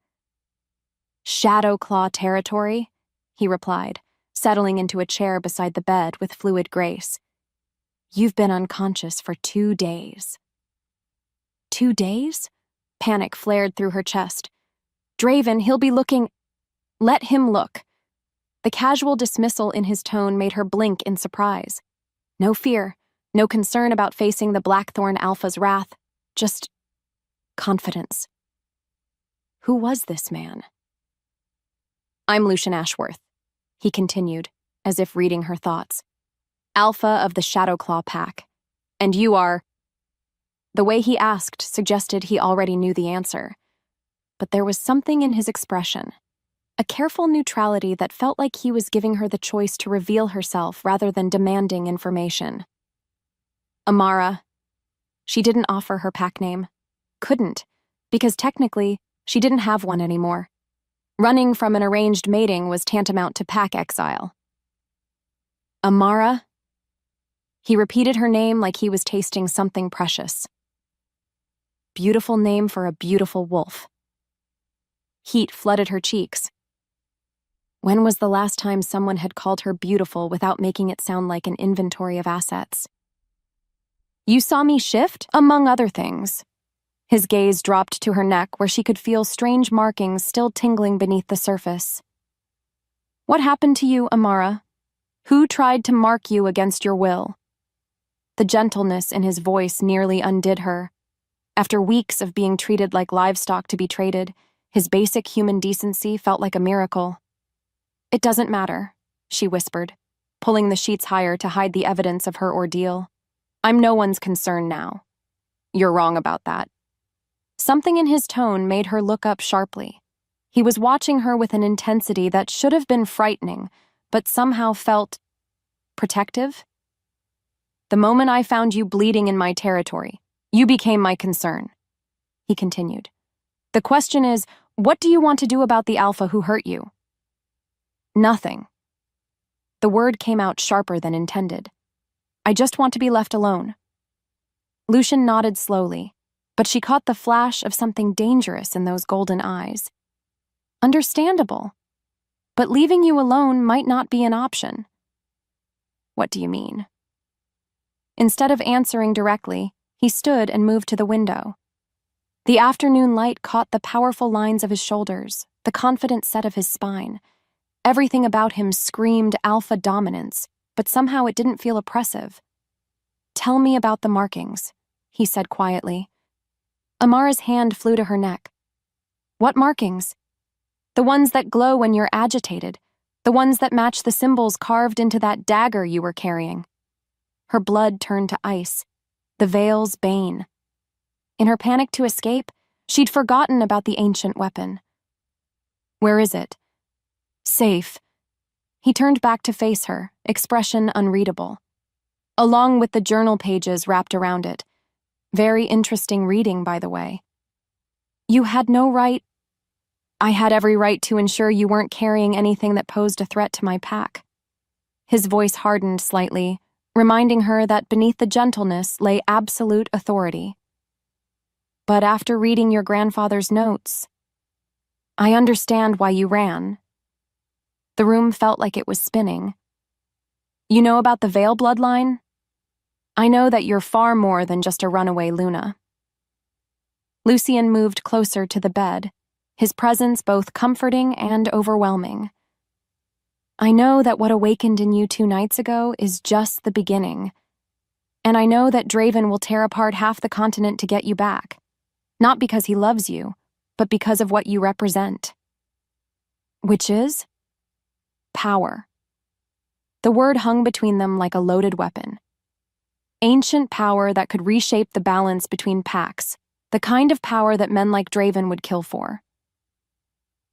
Shadow Claw territory, he replied, settling into a chair beside the bed with fluid grace. You've been unconscious for 2 days. 2 days? Panic flared through her chest. Draven, he'll be looking. Let him look. The casual dismissal in his tone made her blink in surprise. No fear, no concern about facing the Blackthorn Alpha's wrath, just confidence. Who was this man? I'm Lucian Ashworth, he continued, as if reading her thoughts. Alpha of the Shadowclaw Pack. And you are... The way he asked suggested he already knew the answer. But there was something in his expression, a careful neutrality that felt like he was giving her the choice to reveal herself rather than demanding information. Amara. She didn't offer her pack name. Couldn't, because technically, she didn't have one anymore. Running from an arranged mating was tantamount to pack exile. Amara? He repeated her name like he was tasting something precious. Beautiful name for a beautiful wolf. Heat flooded her cheeks. When was the last time someone had called her beautiful without making it sound like an inventory of assets? You saw me shift, among other things. His gaze dropped to her neck where she could feel strange markings still tingling beneath the surface. What happened to you, Amara? Who tried to mark you against your will? The gentleness in his voice nearly undid her. After weeks of being treated like livestock to be traded, his basic human decency felt like a miracle. It doesn't matter, she whispered, pulling the sheets higher to hide the evidence of her ordeal. I'm no one's concern now. You're wrong about that. Something in his tone made her look up sharply. He was watching her with an intensity that should have been frightening, but somehow felt protective. The moment I found you bleeding in my territory, you became my concern, he continued. The question is, what do you want to do about the alpha who hurt you? Nothing. The word came out sharper than intended. I just want to be left alone. Lucian nodded slowly, but she caught the flash of something dangerous in those golden eyes. Understandable. But leaving you alone might not be an option. What do you mean? Instead of answering directly, he stood and moved to the window. The afternoon light caught the powerful lines of his shoulders, the confident set of his spine. Everything about him screamed alpha dominance, but somehow it didn't feel oppressive. Tell me about the markings, he said quietly. Amara's hand flew to her neck. What markings? The ones that glow when you're agitated, the ones that match the symbols carved into that dagger you were carrying. Her blood turned to ice, the veil's bane. In her panic to escape, she'd forgotten about the ancient weapon. Where is it? Safe. He turned back to face her, expression unreadable. Along with the journal pages wrapped around it. Very interesting reading, by the way. You had no right... I had every right to ensure you weren't carrying anything that posed a threat to my pack. His voice hardened slightly, reminding her that beneath the gentleness lay absolute authority. But after reading your grandfather's notes, I understand why you ran. The room felt like it was spinning. You know about the Veil bloodline? I know that you're far more than just a runaway Luna. Lucian moved closer to the bed, his presence both comforting and overwhelming. I know that what awakened in you 2 nights ago is just the beginning. And I know that Draven will tear apart half the continent to get you back. Not because he loves you, but because of what you represent. Which is? Power. The word hung between them like a loaded weapon. Ancient power that could reshape the balance between packs, the kind of power that men like Draven would kill for.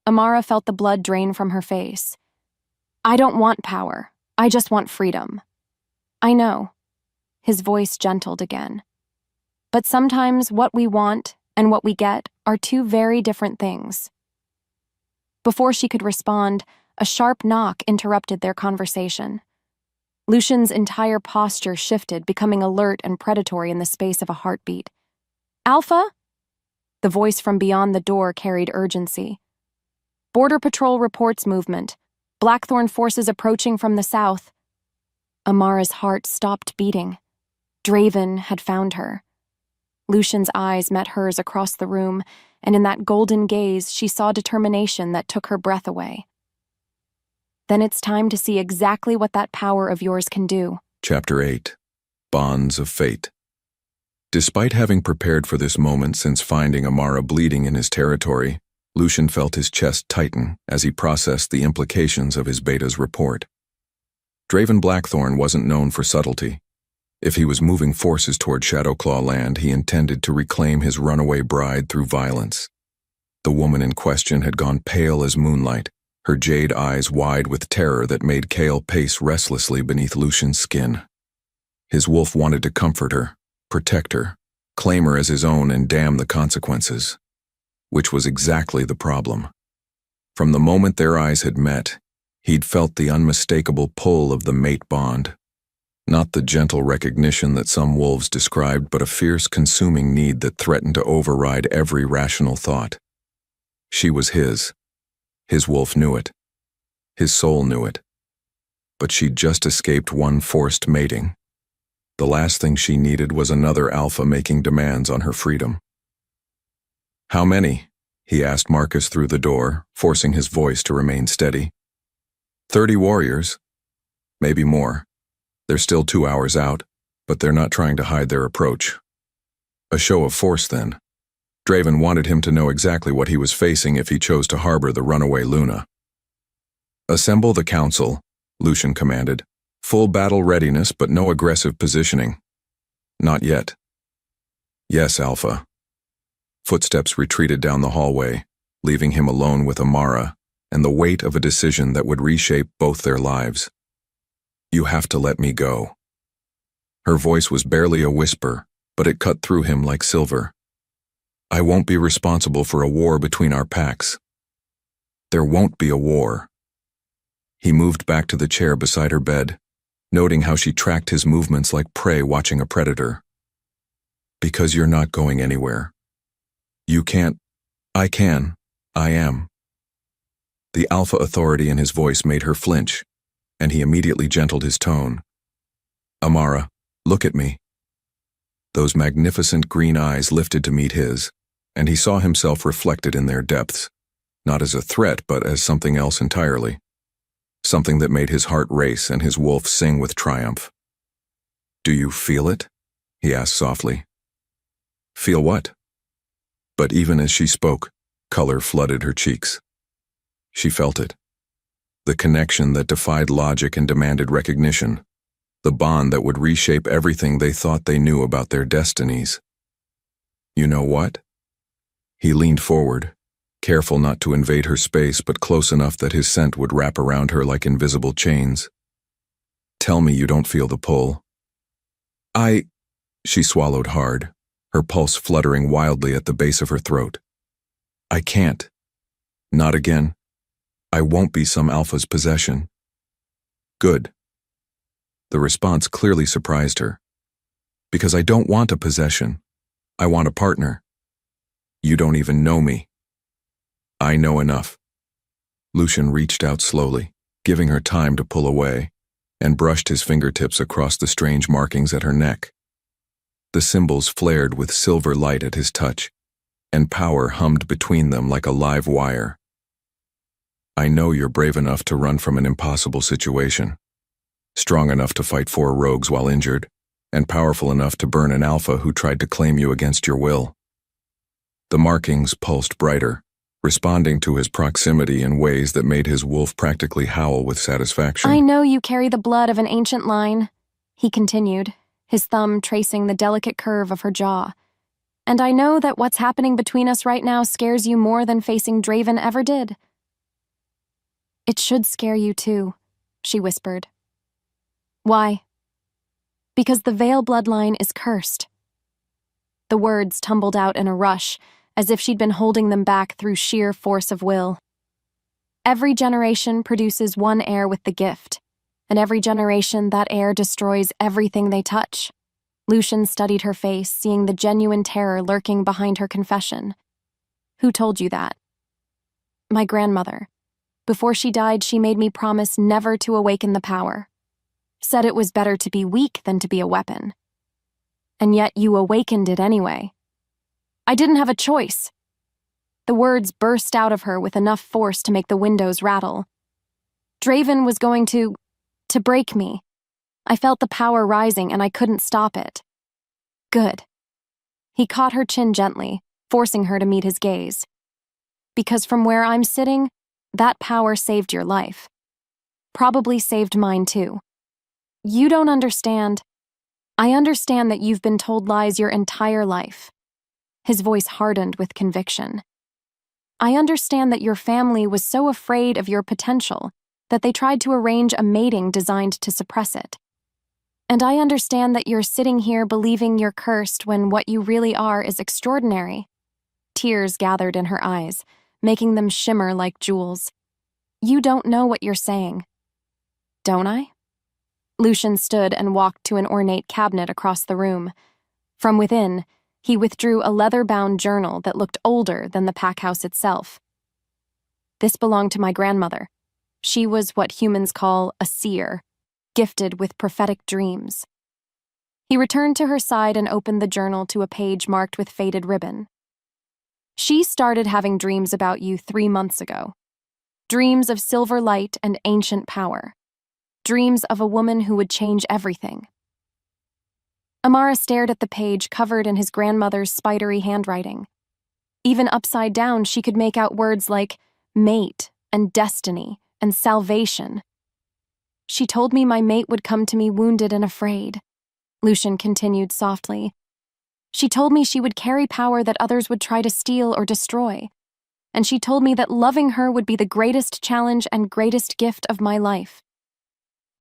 Amara felt the blood drain from her face. I don't want power, I just want freedom. I know. His voice gentled again. But sometimes what we want and what we get are two very different things. Before she could respond, a sharp knock interrupted their conversation. Lucian's entire posture shifted, becoming alert and predatory in the space of a heartbeat. Alpha? The voice from beyond the door carried urgency. Border Patrol reports movement. Blackthorn forces approaching from the south. Amara's heart stopped beating. Draven had found her. Lucian's eyes met hers across the room, and in that golden gaze she saw determination that took her breath away. Then it's time to see exactly what that power of yours can do. Chapter 8. Bonds of Fate. Despite having prepared for this moment since finding Amara bleeding in his territory, Lucian felt his chest tighten as he processed the implications of his beta's report. Draven Blackthorn wasn't known for subtlety. If he was moving forces toward Shadowclaw land, he intended to reclaim his runaway bride through violence. The woman in question had gone pale as moonlight, her jade eyes wide with terror that made Kale pace restlessly beneath Lucian's skin. His wolf wanted to comfort her, protect her, claim her as his own and damn the consequences. Which was exactly the problem. From the moment their eyes had met, he'd felt the unmistakable pull of the mate bond. Not the gentle recognition that some wolves described, but a fierce consuming need that threatened to override every rational thought. She was his. His wolf knew it. His soul knew it. But she'd just escaped one forced mating. The last thing she needed was another alpha making demands on her freedom. How many? He asked Marcus through the door, forcing his voice to remain steady. 30 warriors. Maybe more. They're still 2 hours out, but they're not trying to hide their approach. A show of force, then. Draven wanted him to know exactly what he was facing if he chose to harbor the runaway Luna. Assemble the council, Lucian commanded. Full battle readiness, but no aggressive positioning. Not yet. Yes, Alpha. Footsteps retreated down the hallway, leaving him alone with Amara and the weight of a decision that would reshape both their lives. You have to let me go. Her voice was barely a whisper, but it cut through him like silver. I won't be responsible for a war between our packs. There won't be a war. He moved back to the chair beside her bed, noting how she tracked his movements like prey watching a predator. Because you're not going anywhere. You can't. I can. I am. The alpha authority in his voice made her flinch, and he immediately gentled his tone. Amara, look at me. Those magnificent green eyes lifted to meet his, and he saw himself reflected in their depths, not as a threat but as something else entirely. Something that made his heart race and his wolf sing with triumph. Do you feel it? He asked softly. Feel what? But even as she spoke, color flooded her cheeks. She felt it. The connection that defied logic and demanded recognition. The bond that would reshape everything they thought they knew about their destinies. You know what? He leaned forward, careful not to invade her space but close enough that his scent would wrap around her like invisible chains. Tell me you don't feel the pull. She swallowed hard, her pulse fluttering wildly at the base of her throat. I can't. Not again. I won't be some alpha's possession. Good. The response clearly surprised her. Because I don't want a possession. I want a partner. You don't even know me. I know enough. Lucian reached out slowly, giving her time to pull away, and brushed his fingertips across the strange markings at her neck. The symbols flared with silver light at his touch, and power hummed between them like a live wire. I know you're brave enough to run from an impossible situation, strong enough to fight 4 rogues while injured, and powerful enough to burn an alpha who tried to claim you against your will. The markings pulsed brighter, responding to his proximity in ways that made his wolf practically howl with satisfaction. I know you carry the blood of an ancient line, he continued, his thumb tracing the delicate curve of her jaw. And I know that what's happening between us right now scares you more than facing Draven ever did. It should scare you too, she whispered, Why? Because the Vale bloodline is cursed. The words tumbled out in a rush, as if she'd been holding them back through sheer force of will. Every generation produces one heir with the gift, and every generation that heir destroys everything they touch. Lucian studied her face, seeing the genuine terror lurking behind her confession. Who told you that? My grandmother. Before she died, she made me promise never to awaken the power. Said it was better to be weak than to be a weapon. And yet you awakened it anyway. I didn't have a choice. The words burst out of her with enough force to make the windows rattle. Draven was going to break me. I felt the power rising and I couldn't stop it. Good. He caught her chin gently, forcing her to meet his gaze. Because from where I'm sitting, that power saved your life. Probably saved mine too. You don't understand. I understand that you've been told lies your entire life. His voice hardened with conviction. I understand that your family was so afraid of your potential that they tried to arrange a mating designed to suppress it. And I understand that you're sitting here believing you're cursed when what you really are is extraordinary. Tears gathered in her eyes, making them shimmer like jewels. You don't know what you're saying. Don't I? Lucian stood and walked to an ornate cabinet across the room. From within, he withdrew a leather-bound journal that looked older than the pack house itself. This belonged to my grandmother. She was what humans call a seer, gifted with prophetic dreams. He returned to her side and opened the journal to a page marked with faded ribbon. She started having dreams about you 3 months ago. Dreams of silver light and ancient power. Dreams of a woman who would change everything. Amara stared at the page covered in his grandmother's spidery handwriting. Even upside down, she could make out words like mate and destiny and salvation. She told me my mate would come to me wounded and afraid. Lucian continued softly. She told me she would carry power that others would try to steal or destroy. And she told me that loving her would be the greatest challenge and greatest gift of my life.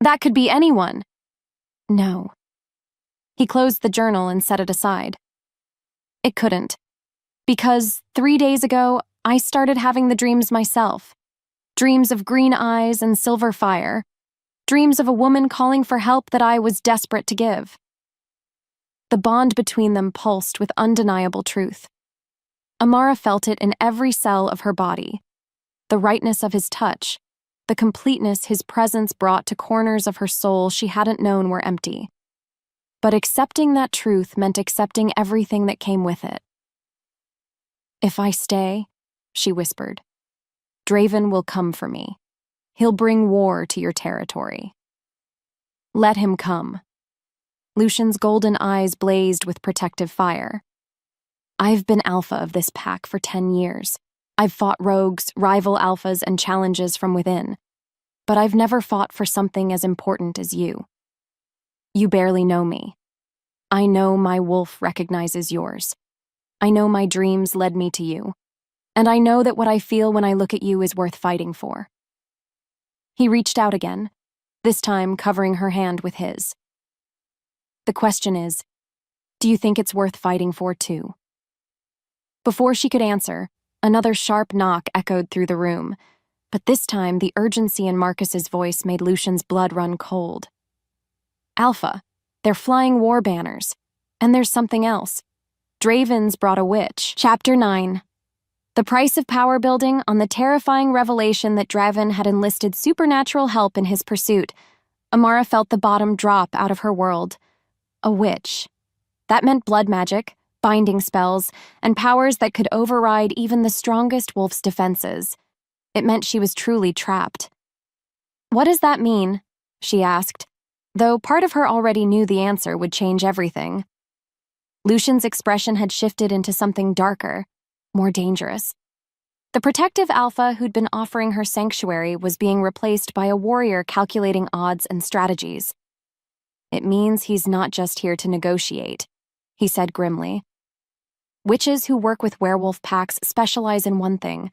That could be anyone. No. He closed the journal and set it aside. It couldn't. Because 3 days ago, I started having the dreams myself. Dreams of green eyes and silver fire. Dreams of a woman calling for help that I was desperate to give. The bond between them pulsed with undeniable truth. Amara felt it in every cell of her body. The rightness of his touch, the completeness his presence brought to corners of her soul she hadn't known were empty. But accepting that truth meant accepting everything that came with it. If I stay, she whispered, Draven will come for me. He'll bring war to your territory. Let him come. Lucian's golden eyes blazed with protective fire. I've been alpha of this pack for 10 years. I've fought rogues, rival alphas, and challenges from within. But I've never fought for something as important as you. You barely know me. I know my wolf recognizes yours. I know my dreams led me to you. And I know that what I feel when I look at you is worth fighting for. He reached out again, this time covering her hand with his. The question is, do you think it's worth fighting for too? Before she could answer, another sharp knock echoed through the room, but this time the urgency in Marcus's voice made Lucian's blood run cold. Alpha, they're flying war banners, and there's something else. Draven's brought a witch. Chapter 9. The price of power building on the terrifying revelation that Draven had enlisted supernatural help in his pursuit. Amara felt the bottom drop out of her world. A witch. That meant blood magic, binding spells, and powers that could override even the strongest wolf's defenses. It meant she was truly trapped. What does that mean? She asked, though part of her already knew the answer would change everything. Lucian's expression had shifted into something darker, more dangerous. The protective alpha who'd been offering her sanctuary was being replaced by a warrior calculating odds and strategies. It means he's not just here to negotiate, he said grimly. Witches who work with werewolf packs specialize in one thing: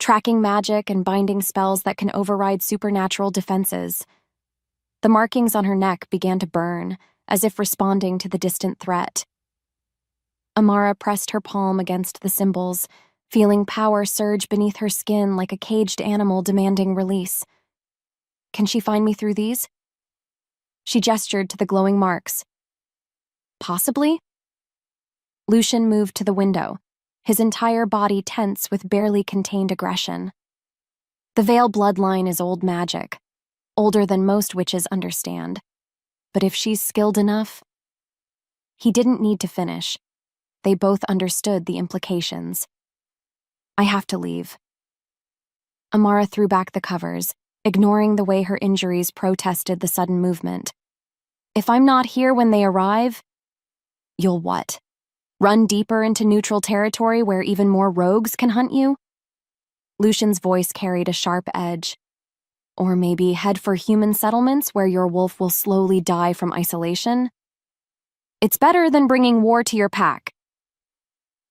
tracking magic and binding spells that can override supernatural defenses. The markings on her neck began to burn, as if responding to the distant threat. Amara pressed her palm against the symbols, feeling power surge beneath her skin like a caged animal demanding release. Can she find me through these? She gestured to the glowing marks. Possibly? Lucian moved to the window, his entire body tense with barely contained aggression. The Vale bloodline is old magic, older than most witches understand. But if she's skilled enough... He didn't need to finish. They both understood the implications. I have to leave. Amara threw back the covers, ignoring the way her injuries protested the sudden movement. If I'm not here when they arrive, you'll what? Run deeper into neutral territory where even more rogues can hunt you? Lucian's voice carried a sharp edge. Or maybe head for human settlements where your wolf will slowly die from isolation? It's better than bringing war to your pack.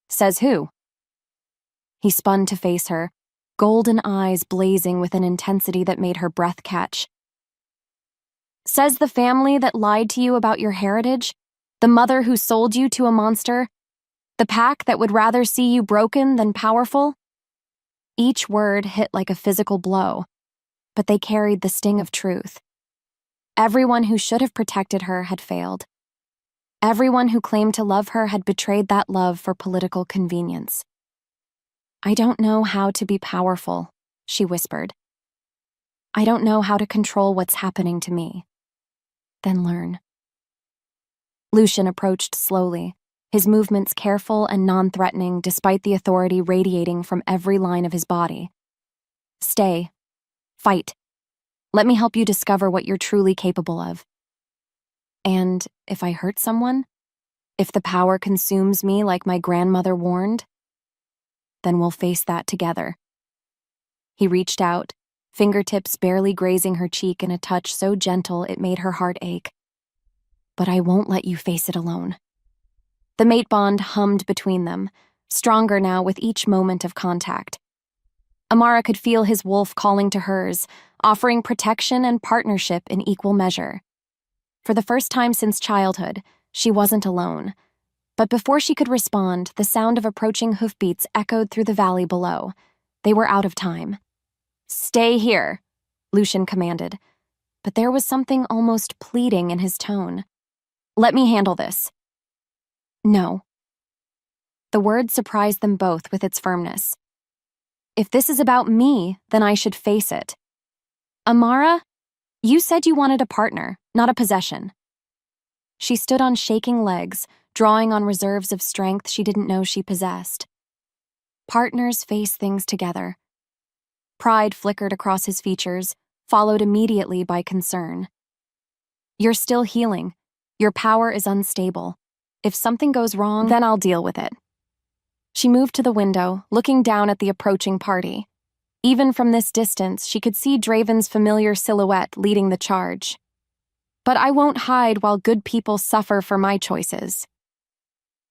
Says who? He spun to face her, golden eyes blazing with an intensity that made her breath catch. Says the family that lied to you about your heritage? The mother who sold you to a monster? The pack that would rather see you broken than powerful? Each word hit like a physical blow, but they carried the sting of truth. Everyone who should have protected her had failed. Everyone who claimed to love her had betrayed that love for political convenience. I don't know how to be powerful, she whispered. I don't know how to control what's happening to me. Then learn. Lucian approached slowly, his movements careful and non-threatening despite the authority radiating from every line of his body. Stay. Fight. Let me help you discover what you're truly capable of. And if I hurt someone, if the power consumes me like my grandmother warned, then we'll face that together. He reached out, fingertips barely grazing her cheek in a touch so gentle it made her heart ache. But I won't let you face it alone. The mate bond hummed between them, stronger now with each moment of contact. Amara could feel his wolf calling to hers, offering protection and partnership in equal measure. For the first time since childhood, she wasn't alone. But before she could respond, the sound of approaching hoofbeats echoed through the valley below. They were out of time. Stay here, Lucian commanded. But there was something almost pleading in his tone. Let me handle this. No. The word surprised them both with its firmness. If this is about me, then I should face it. Amara, you said you wanted a partner, not a possession. She stood on shaking legs, drawing on reserves of strength she didn't know she possessed. Partners face things together. Pride flickered across his features, followed immediately by concern. You're still healing. Your power is unstable. If something goes wrong, then I'll deal with it. She moved to the window, looking down at the approaching party. Even from this distance, she could see Draven's familiar silhouette leading the charge. But I won't hide while good people suffer for my choices.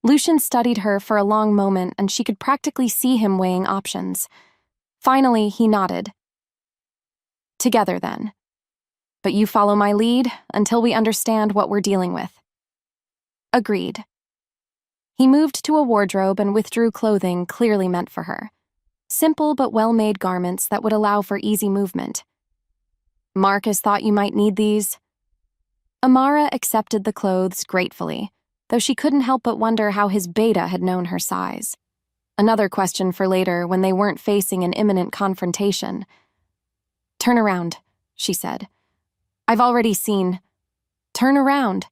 Lucian studied her for a long moment, and she could practically see him weighing options. Finally, he nodded. Together, then. But you follow my lead until we understand what we're dealing with. Agreed. He moved to a wardrobe and withdrew clothing clearly meant for her. Simple but well-made garments that would allow for easy movement. Marcus thought you might need these. Amara accepted the clothes gratefully, though she couldn't help but wonder how his beta had known her size. Another question for later when they weren't facing an imminent confrontation. Turn around, she said. I've already seen. Turn around.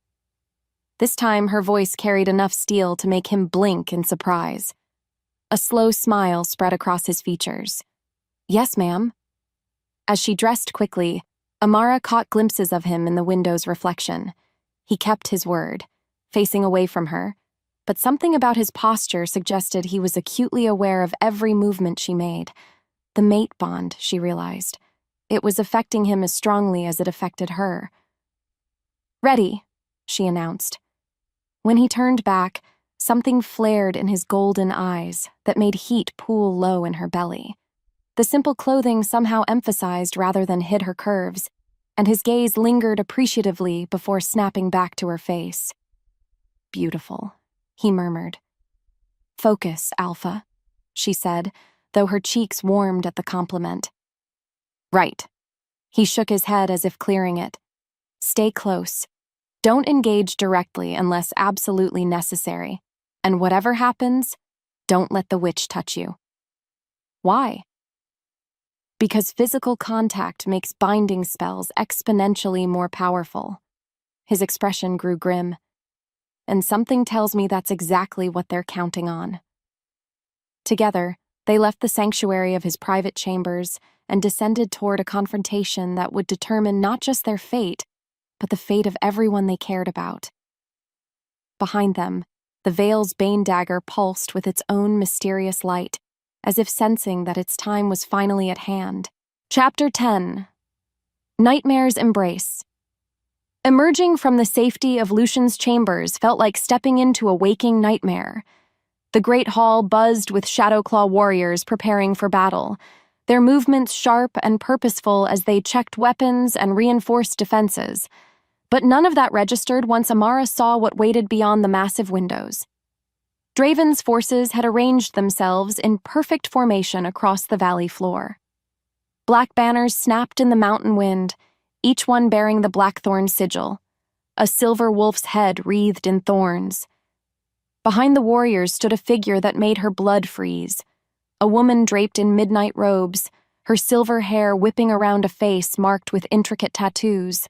This time her voice carried enough steel to make him blink in surprise. A slow smile spread across his features. Yes, ma'am. As she dressed quickly, Amara caught glimpses of him in the window's reflection. He kept his word, facing away from her, but something about his posture suggested he was acutely aware of every movement she made. The mate bond, she realized. It was affecting him as strongly as it affected her. Ready, she announced. When he turned back, something flared in his golden eyes that made heat pool low in her belly. The simple clothing somehow emphasized rather than hid her curves, and his gaze lingered appreciatively before snapping back to her face. "Beautiful," he murmured. "Focus, Alpha," she said, though her cheeks warmed at the compliment. "Right." He shook his head as if clearing it. "Stay close. Don't engage directly unless absolutely necessary. And whatever happens, don't let the witch touch you." "Why?" "Because physical contact makes binding spells exponentially more powerful." His expression grew grim. "And something tells me that's exactly what they're counting on." Together, they left the sanctuary of his private chambers and descended toward a confrontation that would determine not just their fate, but the fate of everyone they cared about. Behind them, the Veil's bane dagger pulsed with its own mysterious light, as if sensing that its time was finally at hand. Chapter 10. Nightmare's Embrace. Emerging from the safety of Lucian's chambers felt like stepping into a waking nightmare. The great hall buzzed with Shadowclaw warriors preparing for battle, their movements sharp and purposeful as they checked weapons and reinforced defenses. But none of that registered once Amara saw what waited beyond the massive windows. Draven's forces had arranged themselves in perfect formation across the valley floor. Black banners snapped in the mountain wind, each one bearing the Blackthorn sigil, a silver wolf's head wreathed in thorns. Behind the warriors stood a figure that made her blood freeze, a woman draped in midnight robes, her silver hair whipping around a face marked with intricate tattoos.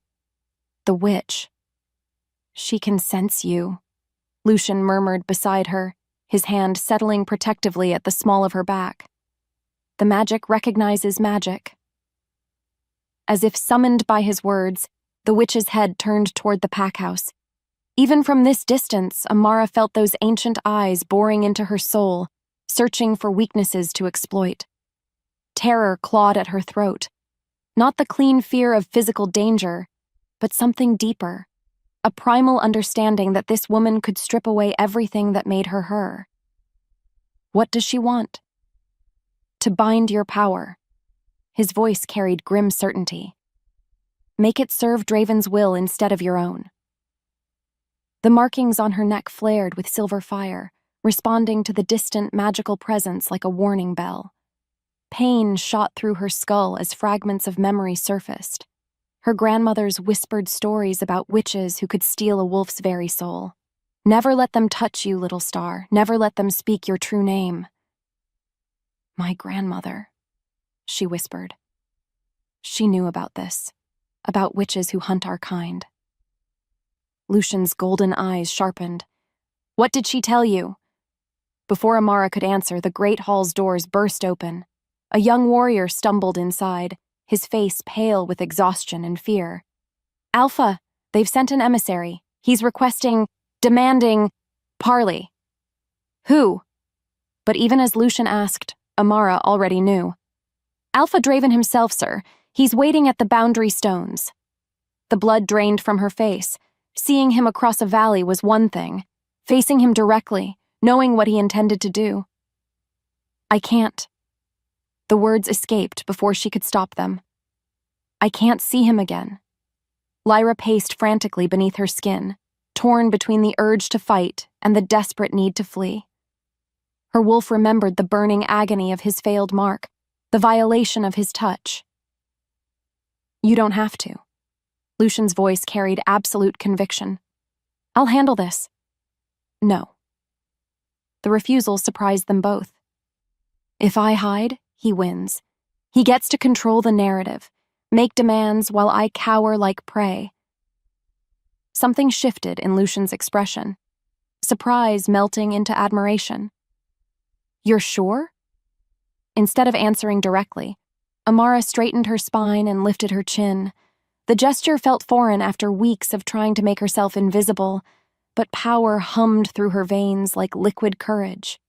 The witch. "She can sense you," Lucian murmured beside her, his hand settling protectively at the small of her back. "The magic recognizes magic." As if summoned by his words, the witch's head turned toward the packhouse. Even from this distance, Amara felt those ancient eyes boring into her soul, searching for weaknesses to exploit. Terror clawed at her throat. Not the clean fear of physical danger, but something deeper, a primal understanding that this woman could strip away everything that made her her. What does she want? To bind your power. His voice carried grim certainty. Make it serve Draven's will instead of your own. The markings on her neck flared with silver fire, responding to the distant magical presence like a warning bell. Pain shot through her skull as fragments of memory surfaced. Her grandmother's whispered stories about witches who could steal a wolf's very soul. "Never let them touch you, little star. Never let them speak your true name." "My grandmother," she whispered. She knew about this, about witches who hunt our kind. Lucian's golden eyes sharpened. "What did she tell you?" Before Amara could answer, the great hall's doors burst open. A young warrior stumbled inside, his face pale with exhaustion and fear. "Alpha, they've sent an emissary. He's demanding parley." "Who?" But even as Lucian asked, Amara already knew. "Alpha Draven himself, sir. He's waiting at the boundary stones." The blood drained from her face. Seeing him across a valley was one thing. Facing him directly, knowing what he intended to do. "I can't." The words escaped before she could stop them. "I can't see him again." Lyra paced frantically beneath her skin, torn between the urge to fight and the desperate need to flee. Her wolf remembered the burning agony of his failed mark, the violation of his touch. "You don't have to." Lucian's voice carried absolute conviction. "I'll handle this." "No." The refusal surprised them both. "If I hide, he wins. He gets to control the narrative, make demands while I cower like prey." Something shifted in Lucian's expression, surprise melting into admiration. "You're sure?" Instead of answering directly, Amara straightened her spine and lifted her chin. The gesture felt foreign after weeks of trying to make herself invisible, but power hummed through her veins like liquid courage.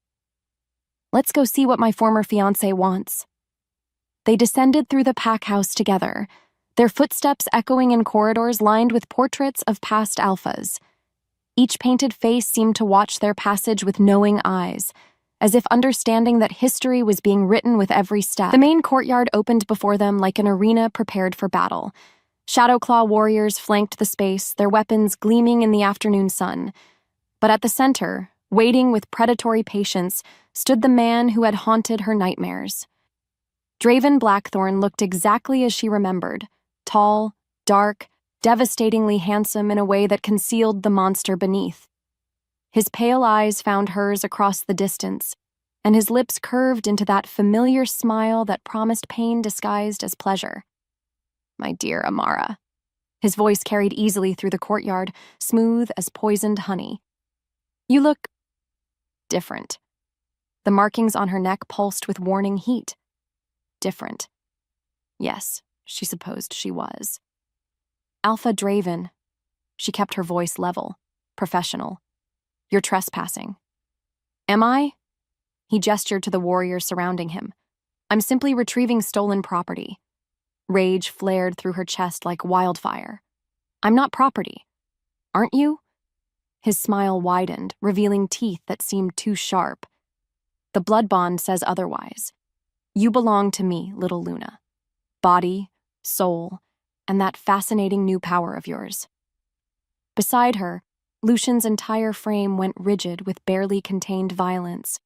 "Let's go see what my former fiancé wants." They descended through the pack house together, their footsteps echoing in corridors lined with portraits of past alphas. Each painted face seemed to watch their passage with knowing eyes, as if understanding that history was being written with every step. The main courtyard opened before them like an arena prepared for battle. Shadowclaw warriors flanked the space, their weapons gleaming in the afternoon sun. But at the center, waiting with predatory patience, stood the man who had haunted her nightmares. Draven Blackthorn looked exactly as she remembered, tall, dark, devastatingly handsome in a way that concealed the monster beneath. His pale eyes found hers across the distance, and his lips curved into that familiar smile that promised pain disguised as pleasure. "My dear Amara." His voice carried easily through the courtyard, smooth as poisoned honey. "You look different." The markings on her neck pulsed with warning heat. Different. Yes, she supposed she was. "Alpha Draven." She kept her voice level, professional. "You're trespassing." "Am I?" He gestured to the warriors surrounding him. "I'm simply retrieving stolen property." Rage flared through her chest like wildfire. "I'm not property. Aren't you?" His smile widened, revealing teeth that seemed too sharp. "The blood bond says otherwise. You belong to me, little Luna. Body, soul, and that fascinating new power of yours." Beside her, Lucian's entire frame went rigid with barely contained violence.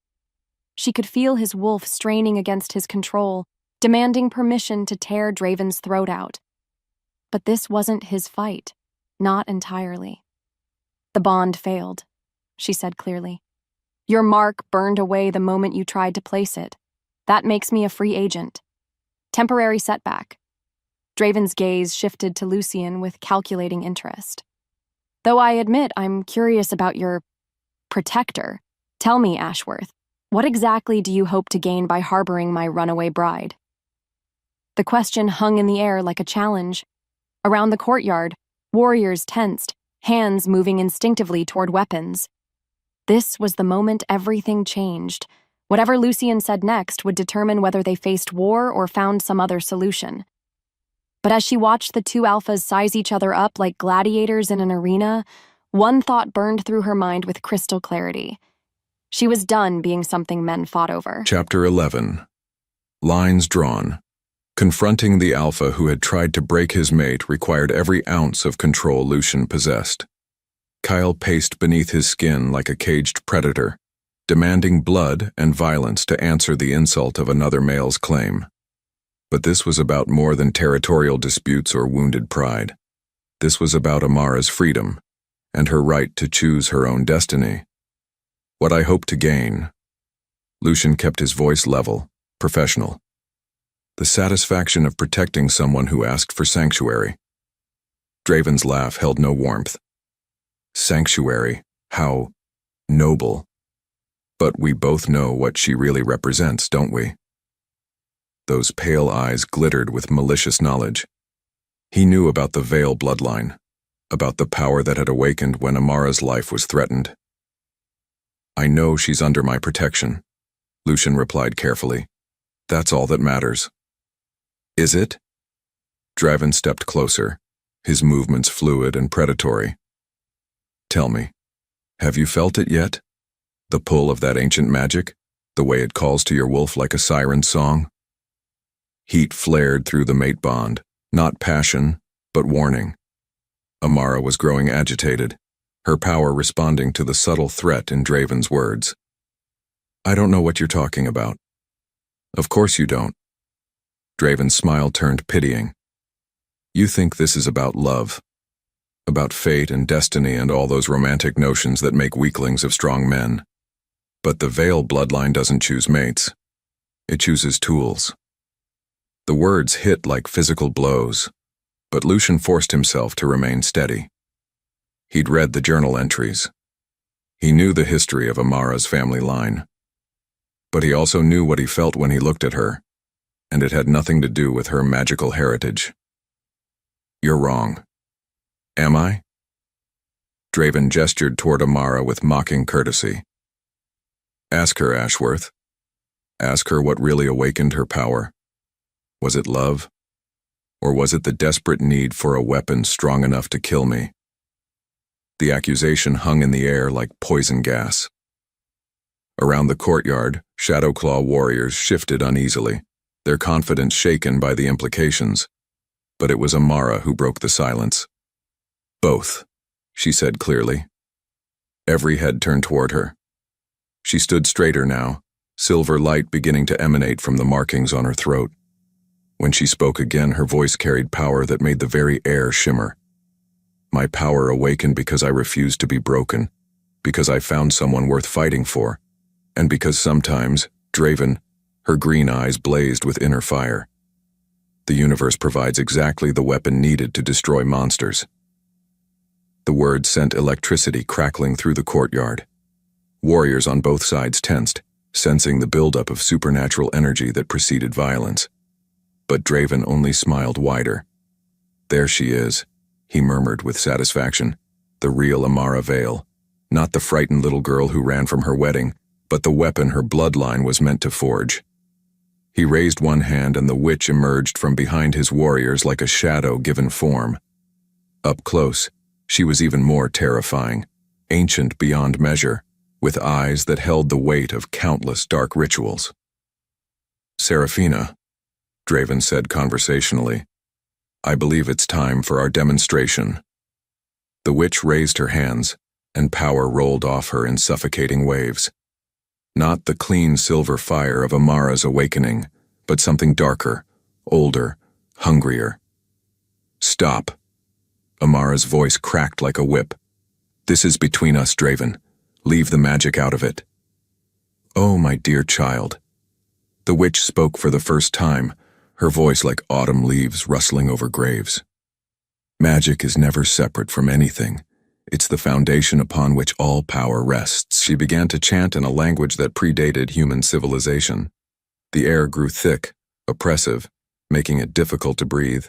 She could feel his wolf straining against his control, demanding permission to tear Draven's throat out. But this wasn't his fight, not entirely. "The bond failed," she said clearly. "Your mark burned away the moment you tried to place it. That makes me a free agent. Temporary setback." Draven's gaze shifted to Lucian with calculating interest. "Though I admit I'm curious about your protector. Tell me, Ashworth, what exactly do you hope to gain by harboring my runaway bride?" The question hung in the air like a challenge. Around the courtyard, warriors tensed, hands moving instinctively toward weapons. This was the moment everything changed. Whatever Lucian said next would determine whether they faced war or found some other solution. But as she watched the two alphas size each other up like gladiators in an arena, one thought burned through her mind with crystal clarity. She was done being something men fought over. Chapter 11. Lines drawn. Confronting the alpha who had tried to break his mate required every ounce of control Lucian possessed. Kyle paced beneath his skin like a caged predator, demanding blood and violence to answer the insult of another male's claim. But this was about more than territorial disputes or wounded pride. This was about Amara's freedom and her right to choose her own destiny. "What I hope to gain." Lucian kept his voice level, professional. "The satisfaction of protecting someone who asked for sanctuary." Draven's laugh held no warmth. "Sanctuary, how noble. But we both know what she really represents, don't we?" Those pale eyes glittered with malicious knowledge. He knew about the Vale bloodline, about the power that had awakened when Amara's life was threatened. "I know she's under my protection," Lucian replied carefully. "That's all that matters." "Is it?" Draven stepped closer, his movements fluid and predatory. "Tell me, have you felt it yet? The pull of that ancient magic? The way it calls to your wolf like a siren's song?" Heat flared through the mate bond, not passion, but warning. Amara was growing agitated, her power responding to the subtle threat in Draven's words. "I don't know what you're talking about." "Of course you don't." Draven's smile turned pitying. "You think this is about love, about fate and destiny and all those romantic notions that make weaklings of strong men. But the Vale bloodline doesn't choose mates. It chooses tools." The words hit like physical blows, but Lucian forced himself to remain steady. He'd read the journal entries. He knew the history of Amara's family line. But he also knew what he felt when he looked at her, and it had nothing to do with her magical heritage. "You're wrong." "Am I?" Draven gestured toward Amara with mocking courtesy. "Ask her, Ashworth. Ask her what really awakened her power. Was it love? Or was it the desperate need for a weapon strong enough to kill me?" The accusation hung in the air like poison gas. Around the courtyard, Shadowclaw warriors shifted uneasily, their confidence shaken by the implications. But it was Amara who broke the silence. "Both," she said clearly. Every head turned toward her. She stood straighter now, silver light beginning to emanate from the markings on her throat. When she spoke again, her voice carried power that made the very air shimmer. "My power awakened because I refused to be broken, because I found someone worth fighting for, and because sometimes, Draven," her green eyes blazed with inner fire. "The universe provides exactly the weapon needed to destroy monsters." The words sent electricity crackling through the courtyard. Warriors on both sides tensed, sensing the buildup of supernatural energy that preceded violence. But Draven only smiled wider. "There she is," he murmured with satisfaction. "The real Amara Vale. Not the frightened little girl who ran from her wedding, but the weapon her bloodline was meant to forge." He raised one hand and the witch emerged from behind his warriors like a shadow given form. Up close, she was even more terrifying, ancient beyond measure, with eyes that held the weight of countless dark rituals. "Seraphina," Draven said conversationally, "I believe it's time for our demonstration." The witch raised her hands, and power rolled off her in suffocating waves. Not the clean silver fire of Amara's awakening, but something darker, older, hungrier. "Stop." Amara's voice cracked like a whip. "This is between us, Draven. Leave the magic out of it." "Oh, my dear child." The witch spoke for the first time, her voice like autumn leaves rustling over graves. "Magic is never separate from anything. It's the foundation upon which all power rests." She began to chant in a language that predated human civilization. The air grew thick, oppressive, making it difficult to breathe.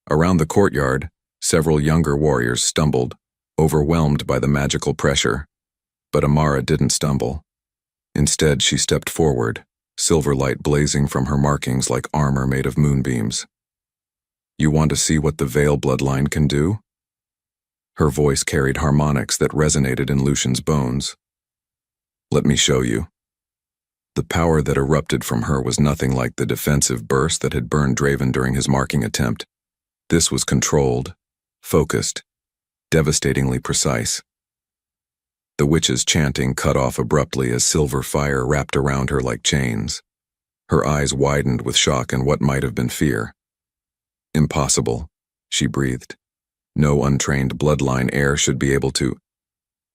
Around the courtyard, several younger warriors stumbled, overwhelmed by the magical pressure. But Amara didn't stumble. Instead, she stepped forward, silver light blazing from her markings like armor made of moonbeams. "You want to see what the Vale bloodline can do?" Her voice carried harmonics that resonated in Lucian's bones. "Let me show you." The power that erupted from her was nothing like the defensive burst that had burned Draven during his marking attempt. This was controlled, focused, devastatingly precise. The witch's chanting cut off abruptly as silver fire wrapped around her like chains. Her eyes widened with shock and what might have been fear. "Impossible," she breathed. "No untrained bloodline heir should be able to."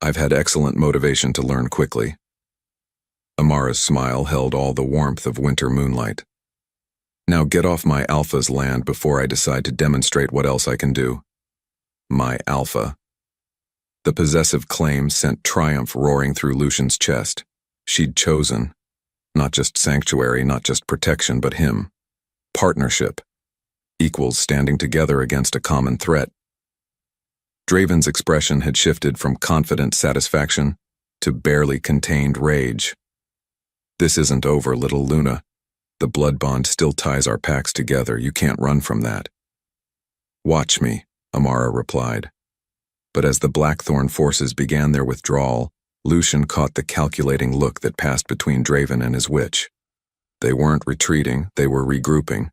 "I've had excellent motivation to learn quickly." Amara's smile held all the warmth of winter moonlight. "Now get off my Alpha's land before I decide to demonstrate what else I can do." My Alpha. The possessive claim sent triumph roaring through Lucian's chest. She'd chosen. Not just sanctuary, not just protection, but him. Partnership. Equals standing together against a common threat. Draven's expression had shifted from confident satisfaction to barely contained rage. "This isn't over, little Luna. The blood bond still ties our packs together. You can't run from that." "Watch me," Amara replied. But as the Blackthorn forces began their withdrawal, Lucian caught the calculating look that passed between Draven and his witch. They weren't retreating, they were regrouping.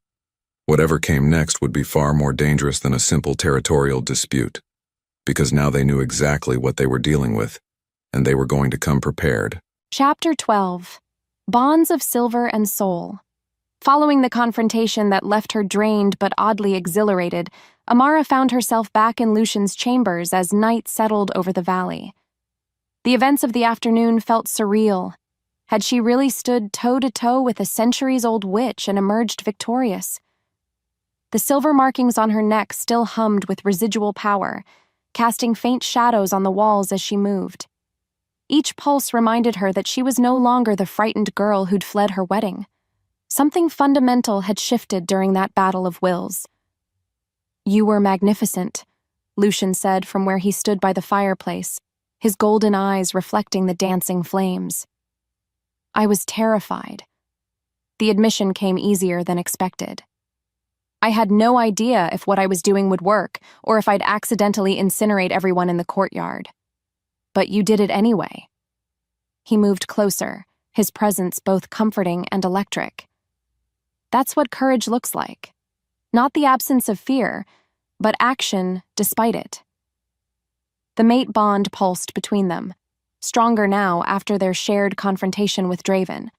Whatever came next would be far more dangerous than a simple territorial dispute, because now they knew exactly what they were dealing with, and they were going to come prepared. Chapter 12. Bonds of Silver and Soul. Following the confrontation that left her drained but oddly exhilarated, Amara found herself back in Lucian's chambers as night settled over the valley. The events of the afternoon felt surreal. Had she really stood toe-to-toe with a centuries-old witch and emerged victorious? The silver markings on her neck still hummed with residual power, casting faint shadows on the walls as she moved. Each pulse reminded her that she was no longer the frightened girl who'd fled her wedding. Something fundamental had shifted during that battle of wills. "You were magnificent," Lucian said from where he stood by the fireplace, his golden eyes reflecting the dancing flames. "I was terrified." The admission came easier than expected. "I had no idea if what I was doing would work, or if I'd accidentally incinerate everyone in the courtyard. But you did it anyway." He moved closer, his presence both comforting and electric. "That's what courage looks like. Not the absence of fear, but action despite it. The mate bond pulsed between them, stronger now after their shared confrontation with Draven.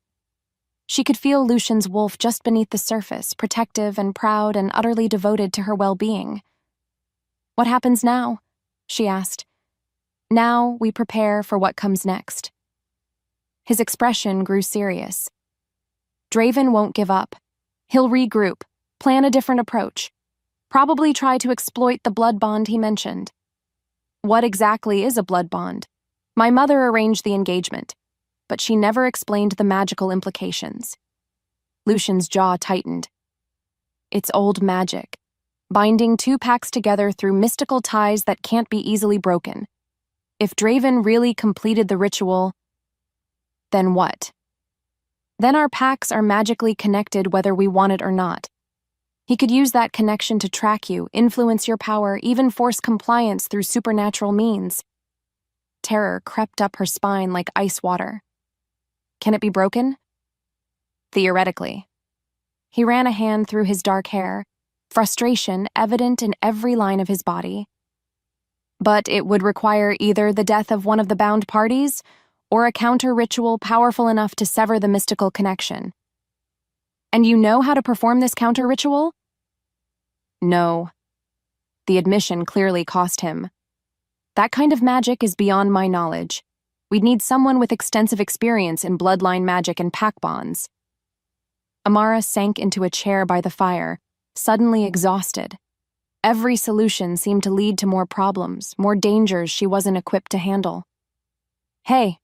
She could feel Lucian's wolf just beneath the surface, protective and proud and utterly devoted to her well-being. "What happens now?" she asked. "Now we prepare for what comes next." His expression grew serious. Draven won't give up. He'll regroup, plan a different approach, probably try to exploit the blood bond he mentioned. What exactly is a blood bond? My mother arranged the engagement, but she never explained the magical implications. Lucian's jaw tightened. It's old magic, binding two packs together through mystical ties that can't be easily broken. If Draven really completed the ritual, then what? Then our packs are magically connected whether we want it or not. He could use that connection to track you, influence your power, even force compliance through supernatural means. Terror crept up her spine like ice water. Can it be broken? Theoretically. He ran a hand through his dark hair, frustration evident in every line of his body. But it would require either the death of one of the bound parties or a counter-ritual powerful enough to sever the mystical connection. And you know how to perform this counter-ritual? No. The admission clearly cost him. That kind of magic is beyond my knowledge. We'd need someone with extensive experience in bloodline magic and pack bonds. Amara sank into a chair by the fire, suddenly exhausted. Every solution seemed to lead to more problems, more dangers she wasn't equipped to handle. "Hey."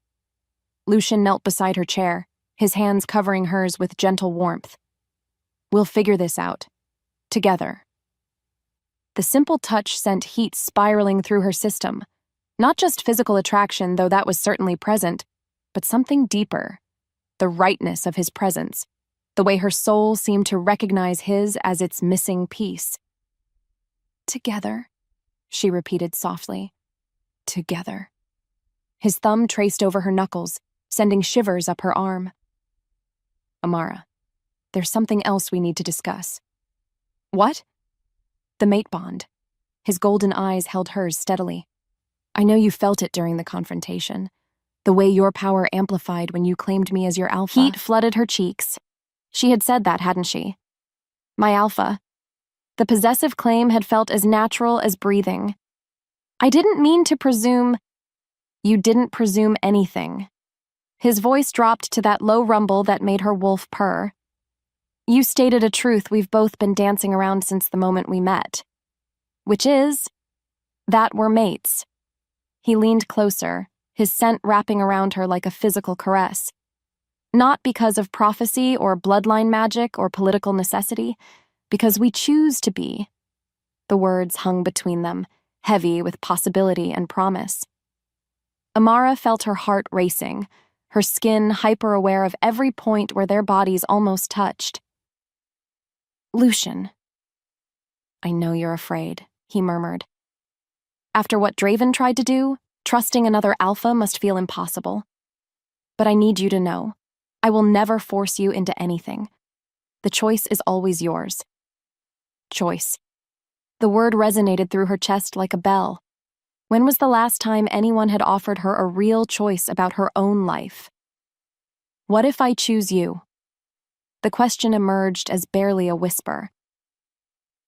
Lucian knelt beside her chair, his hands covering hers with gentle warmth. "We'll figure this out. Together." The simple touch sent heat spiraling through her system. Not just physical attraction, though that was certainly present, but something deeper. The rightness of his presence. The way her soul seemed to recognize his as its missing piece. "Together," she repeated softly. "Together." His thumb traced over her knuckles, sending shivers up her arm. "Amara, there's something else we need to discuss." "What?" "The mate bond." His golden eyes held hers steadily. "I know you felt it during the confrontation. The way your power amplified when you claimed me as your alpha." Heat flooded her cheeks. She had said that, hadn't she? My alpha. The possessive claim had felt as natural as breathing. "I didn't mean to presume." "You didn't presume anything." His voice dropped to that low rumble that made her wolf purr. "You stated a truth we've both been dancing around since the moment we met. Which is that we're mates." He leaned closer, his scent wrapping around her like a physical caress. Not because of prophecy or bloodline magic or political necessity, because we choose to be. The words hung between them, heavy with possibility and promise. Amara felt her heart racing, her skin hyper-aware of every point where their bodies almost touched. "Lucian." "I know you're afraid," he murmured. "After what Draven tried to do, trusting another alpha must feel impossible. But I need you to know, I will never force you into anything. The choice is always yours." Choice. The word resonated through her chest like a bell. When was the last time anyone had offered her a real choice about her own life? "What if I choose you?" The question emerged as barely a whisper.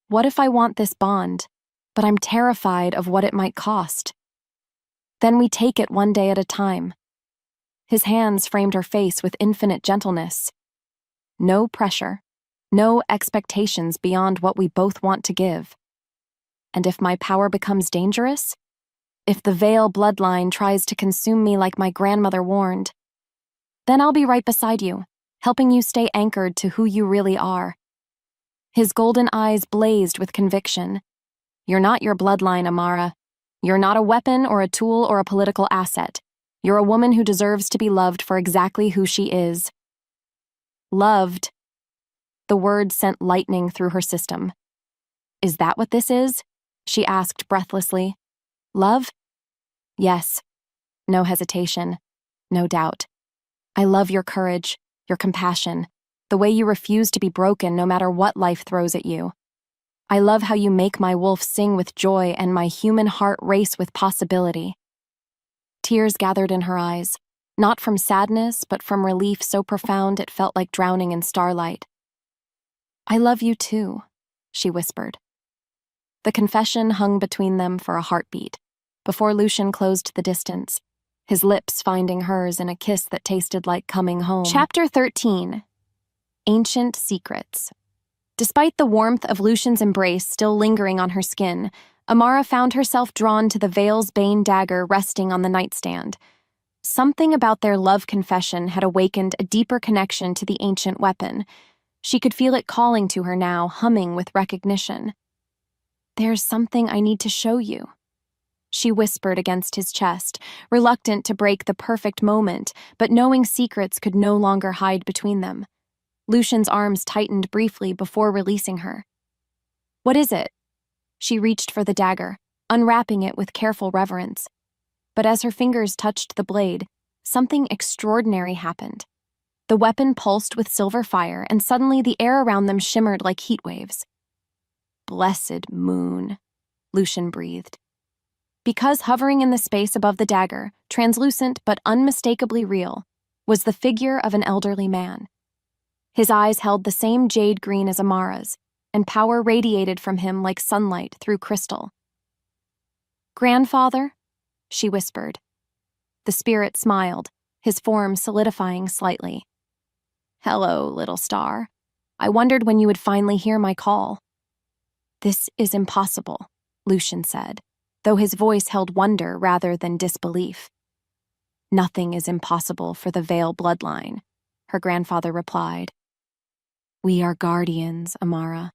"What if I want this bond, but I'm terrified of what it might cost?" "Then we take it one day at a time." His hands framed her face with infinite gentleness. No pressure, no expectations beyond what we both want to give. And if my power becomes dangerous, if the Vale bloodline tries to consume me like my grandmother warned, then I'll be right beside you, helping you stay anchored to who you really are. His golden eyes blazed with conviction. "You're not your bloodline, Amara. You're not a weapon or a tool or a political asset. You're a woman who deserves to be loved for exactly who she is." Loved. The word sent lightning through her system. "Is that what this is?" she asked breathlessly. "Love?" "Yes." No hesitation. No doubt. "I love your courage, your compassion, the way you refuse to be broken no matter what life throws at you. I love how you make my wolf sing with joy and my human heart race with possibility. Tears gathered in her eyes, not from sadness, but from relief so profound it felt like drowning in starlight. I love you too, she whispered. The confession hung between them for a heartbeat, before Lucian closed the distance, his lips finding hers in a kiss that tasted like coming home. Chapter 13. Ancient Secrets. Despite the warmth of Lucian's embrace still lingering on her skin, Amara found herself drawn to the Veil's Bane dagger resting on the nightstand. Something about their love confession had awakened a deeper connection to the ancient weapon. She could feel it calling to her now, humming with recognition. "There's something I need to show you," she whispered against his chest, reluctant to break the perfect moment, but knowing secrets could no longer hide between them. Lucian's arms tightened briefly before releasing her. "What is it?" She reached for the dagger, unwrapping it with careful reverence. But as her fingers touched the blade, something extraordinary happened. The weapon pulsed with silver fire, and suddenly the air around them shimmered like heat waves. "Blessed moon," Lucian breathed. Because hovering in the space above the dagger, translucent but unmistakably real, was the figure of an elderly man. His eyes held the same jade green as Amara's, and power radiated from him like sunlight through crystal. "Grandfather?" she whispered. The spirit smiled, his form solidifying slightly. "Hello, little star. I wondered when you would finally hear my call." "This is impossible," Lucian said, though his voice held wonder rather than disbelief. "Nothing is impossible for the Veil bloodline," her grandfather replied. "We are guardians, Amara,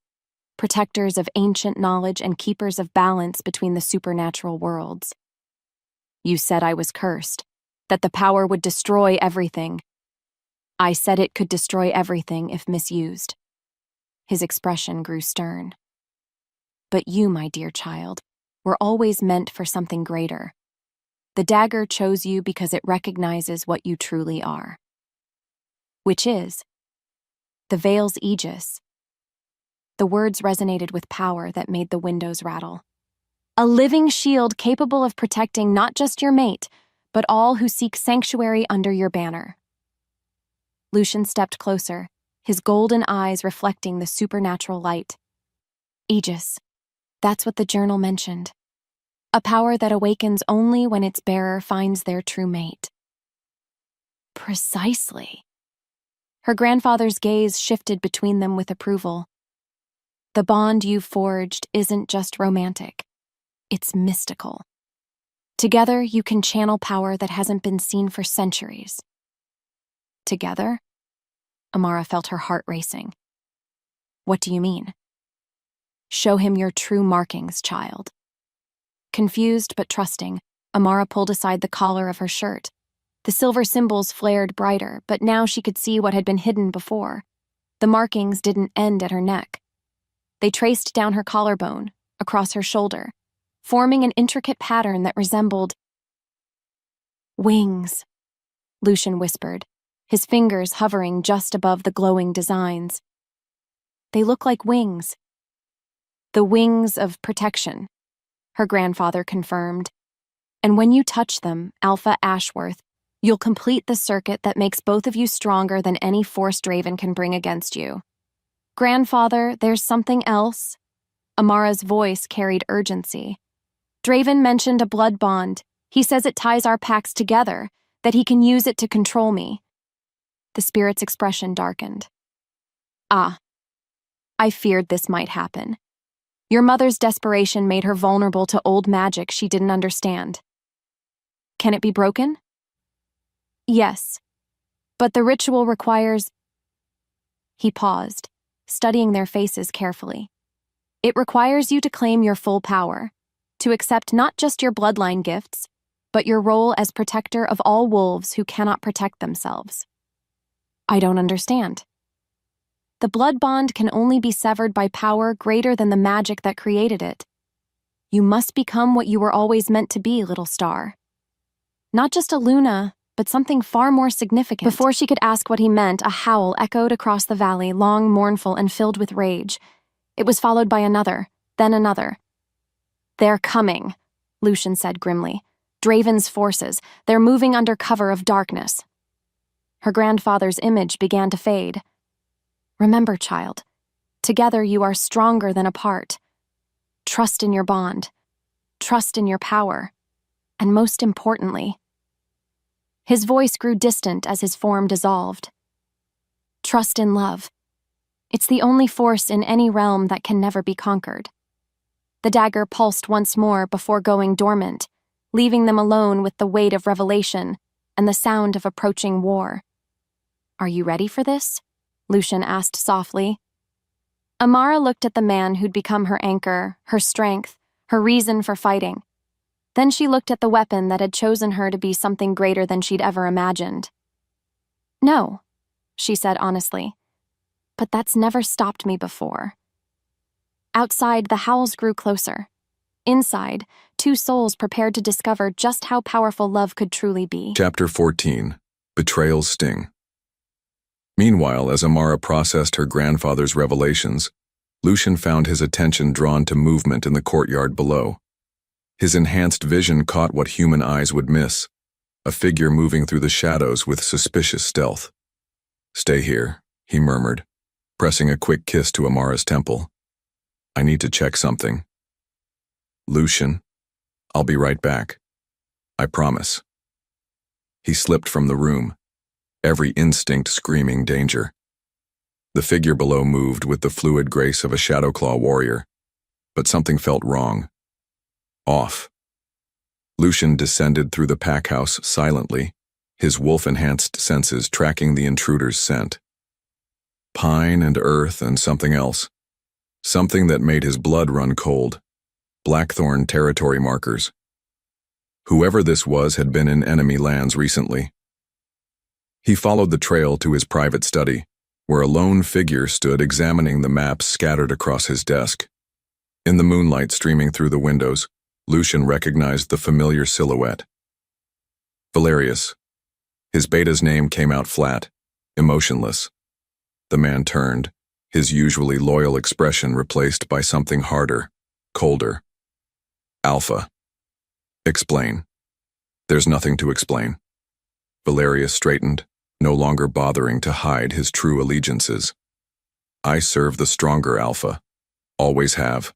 protectors of ancient knowledge and keepers of balance between the supernatural worlds. You said I was cursed, that the power would destroy everything. I said it could destroy everything if misused." His expression grew stern. "But you, my dear child, were always meant for something greater. The dagger chose you because it recognizes what you truly are. Which is the Veil's aegis." The words resonated with power that made the windows rattle. "A living shield capable of protecting not just your mate, but all who seek sanctuary under your banner." Lucian stepped closer, his golden eyes reflecting the supernatural light. "Aegis. That's what the journal mentioned. A power that awakens only when its bearer finds their true mate." "Precisely." Her grandfather's gaze shifted between them with approval. "The bond you've forged isn't just romantic. It's mystical. Together, you can channel power that hasn't been seen for centuries." "Together?" Amara felt her heart racing. "What do you mean?" "Show him your true markings, child." Confused but trusting, Amara pulled aside the collar of her shirt. The silver symbols flared brighter, but now she could see what had been hidden before. The markings didn't end at her neck. They traced down her collarbone, across her shoulder, forming an intricate pattern that resembled wings, Lucian whispered, his fingers hovering just above the glowing designs. "They look like wings." "The wings of protection," her grandfather confirmed. "And when you touch them, Alpha Ashworth, you'll complete the circuit that makes both of you stronger than any forced Draven can bring against you." "Grandfather, there's something else." Amara's voice carried urgency. "Draven mentioned a blood bond. He says it ties our packs together, that he can use it to control me." The spirit's expression darkened. "Ah, I feared this might happen. Your mother's desperation made her vulnerable to old magic she didn't understand. Can it be broken?" "Yes, but the ritual requires—" He paused, studying their faces carefully. "It requires you to claim your full power, to accept not just your bloodline gifts, but your role as protector of all wolves who cannot protect themselves." "I don't understand." "The blood bond can only be severed by power greater than the magic that created it. You must become what you were always meant to be, little star. Not just a Luna, but something far more significant." Before she could ask what he meant, a howl echoed across the valley, long, mournful, and filled with rage. It was followed by another, then another. "They're coming," Lucian said grimly. "Draven's forces. They're moving under cover of darkness." Her grandfather's image began to fade. "Remember, child, together you are stronger than apart. Trust in your bond. Trust in your power. And most importantly..." His voice grew distant as his form dissolved. "Trust in love. It's the only force in any realm that can never be conquered." The dagger pulsed once more before going dormant, leaving them alone with the weight of revelation and the sound of approaching war. "Are you ready for this?" Lucian asked softly. Amara looked at the man who'd become her anchor, her strength, her reason for fighting. Then she looked at the weapon that had chosen her to be something greater than she'd ever imagined. "No," she said honestly, "but that's never stopped me before." Outside, the howls grew closer. Inside, two souls prepared to discover just how powerful love could truly be. Chapter 14. Betrayal's Sting. Meanwhile, as Amara processed her grandfather's revelations, Lucian found his attention drawn to movement in the courtyard below. His enhanced vision caught what human eyes would miss, a figure moving through the shadows with suspicious stealth. "Stay here," he murmured, pressing a quick kiss to Amara's temple. "I need to check something." "Lucian, I'll be right back. I promise." He slipped from the room, every instinct screaming danger. The figure below moved with the fluid grace of a Shadowclaw warrior, but something felt wrong. Off. Lucian descended through the packhouse silently, his wolf-enhanced senses tracking the intruder's scent. Pine and earth and something else. Something that made his blood run cold. Blackthorn territory markers. Whoever this was had been in enemy lands recently. He followed the trail to his private study, where a lone figure stood examining the maps scattered across his desk. In the moonlight streaming through the windows, Lucian recognized the familiar silhouette. Valerius. His beta's name came out flat, emotionless. The man turned, his usually loyal expression replaced by something harder, colder. "Alpha." "Explain." "There's nothing to explain." Valerius straightened, no longer bothering to hide his true allegiances. "I serve the stronger Alpha. Always have."